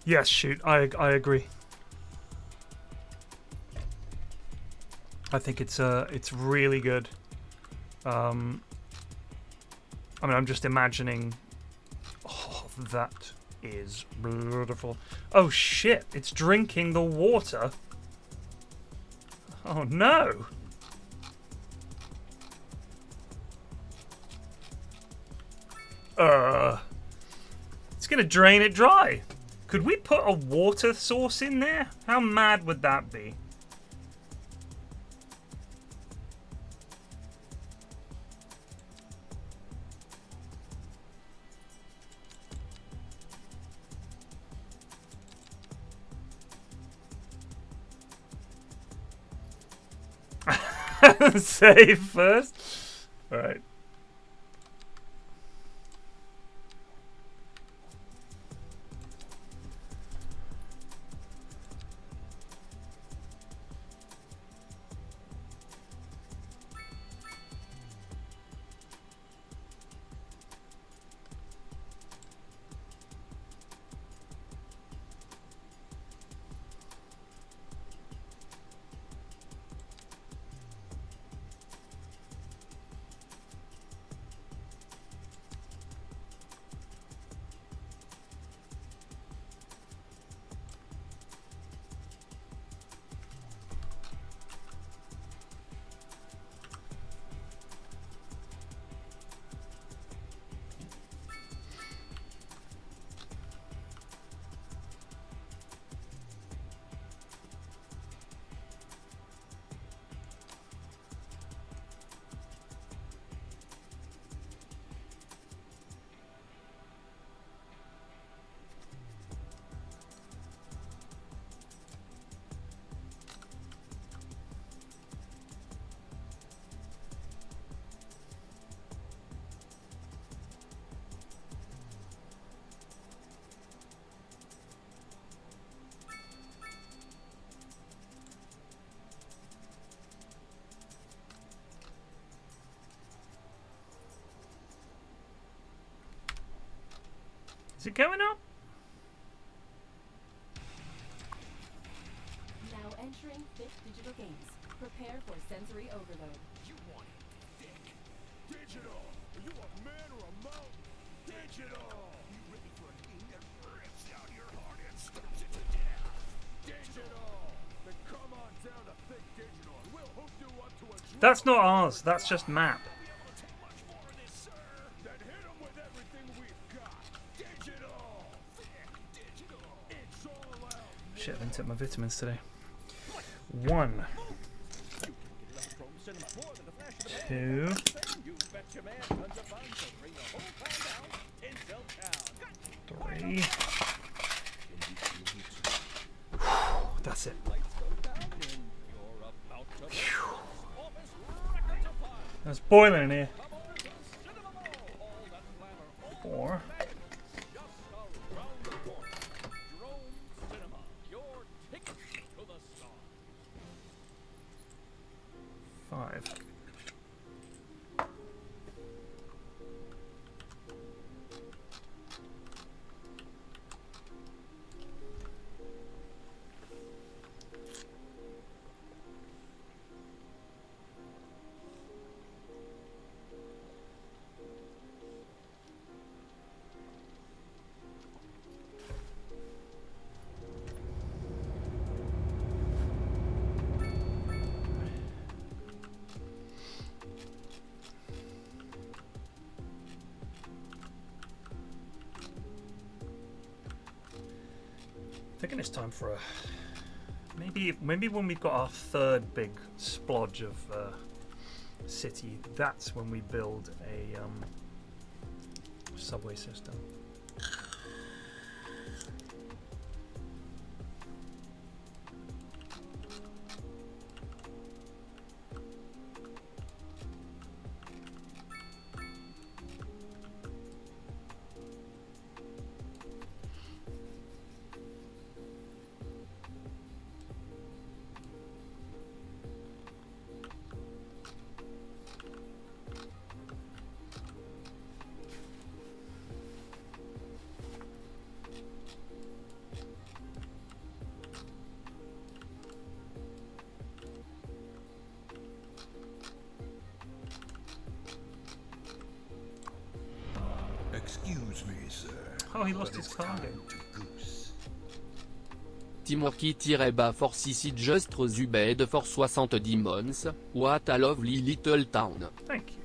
Yes, shoot, I agree. I think it's really good. I mean, I'm just imagining. Oh, that is beautiful. Oh shit! It's drinking the water. Oh no! It's gonna drain it dry. Could we put a water source in there? How mad would that be? Save first. All right. Is it going up? Now entering Fit Digital Games. Prepare for sensory overload. You want it thick. Digital. Are you a man or a mountain? Digital. You ready for an thing that rips out your heart and stabs it to death? Digital. Then come on down to Thick Digital and we'll hook you up to a That's not ours. That's just map. Shit, I didn't take my vitamins today. 1, 2, 3. That's it. It's boiling in here. 4. 5. Thinking it's time for a maybe when we've got our third big splodge of city, that's when we build a subway system. Excuse me, sir. Oh, he lost his cargo. Timorki-bas force ici just Zubed for 70 months. What a lovely little town. Thank you.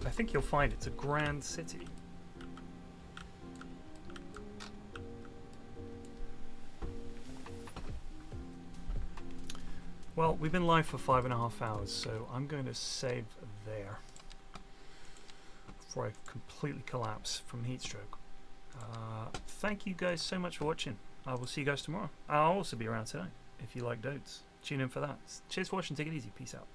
I think you'll find it's a grand city. Well, we've been live for 5.5 hours, so I'm going to save there before I completely collapse from heat stroke. Thank you guys so much for watching. I will see you guys tomorrow. I'll also be around tonight if you like Dotes. Tune in for that. Cheers for watching. Take it easy. Peace out.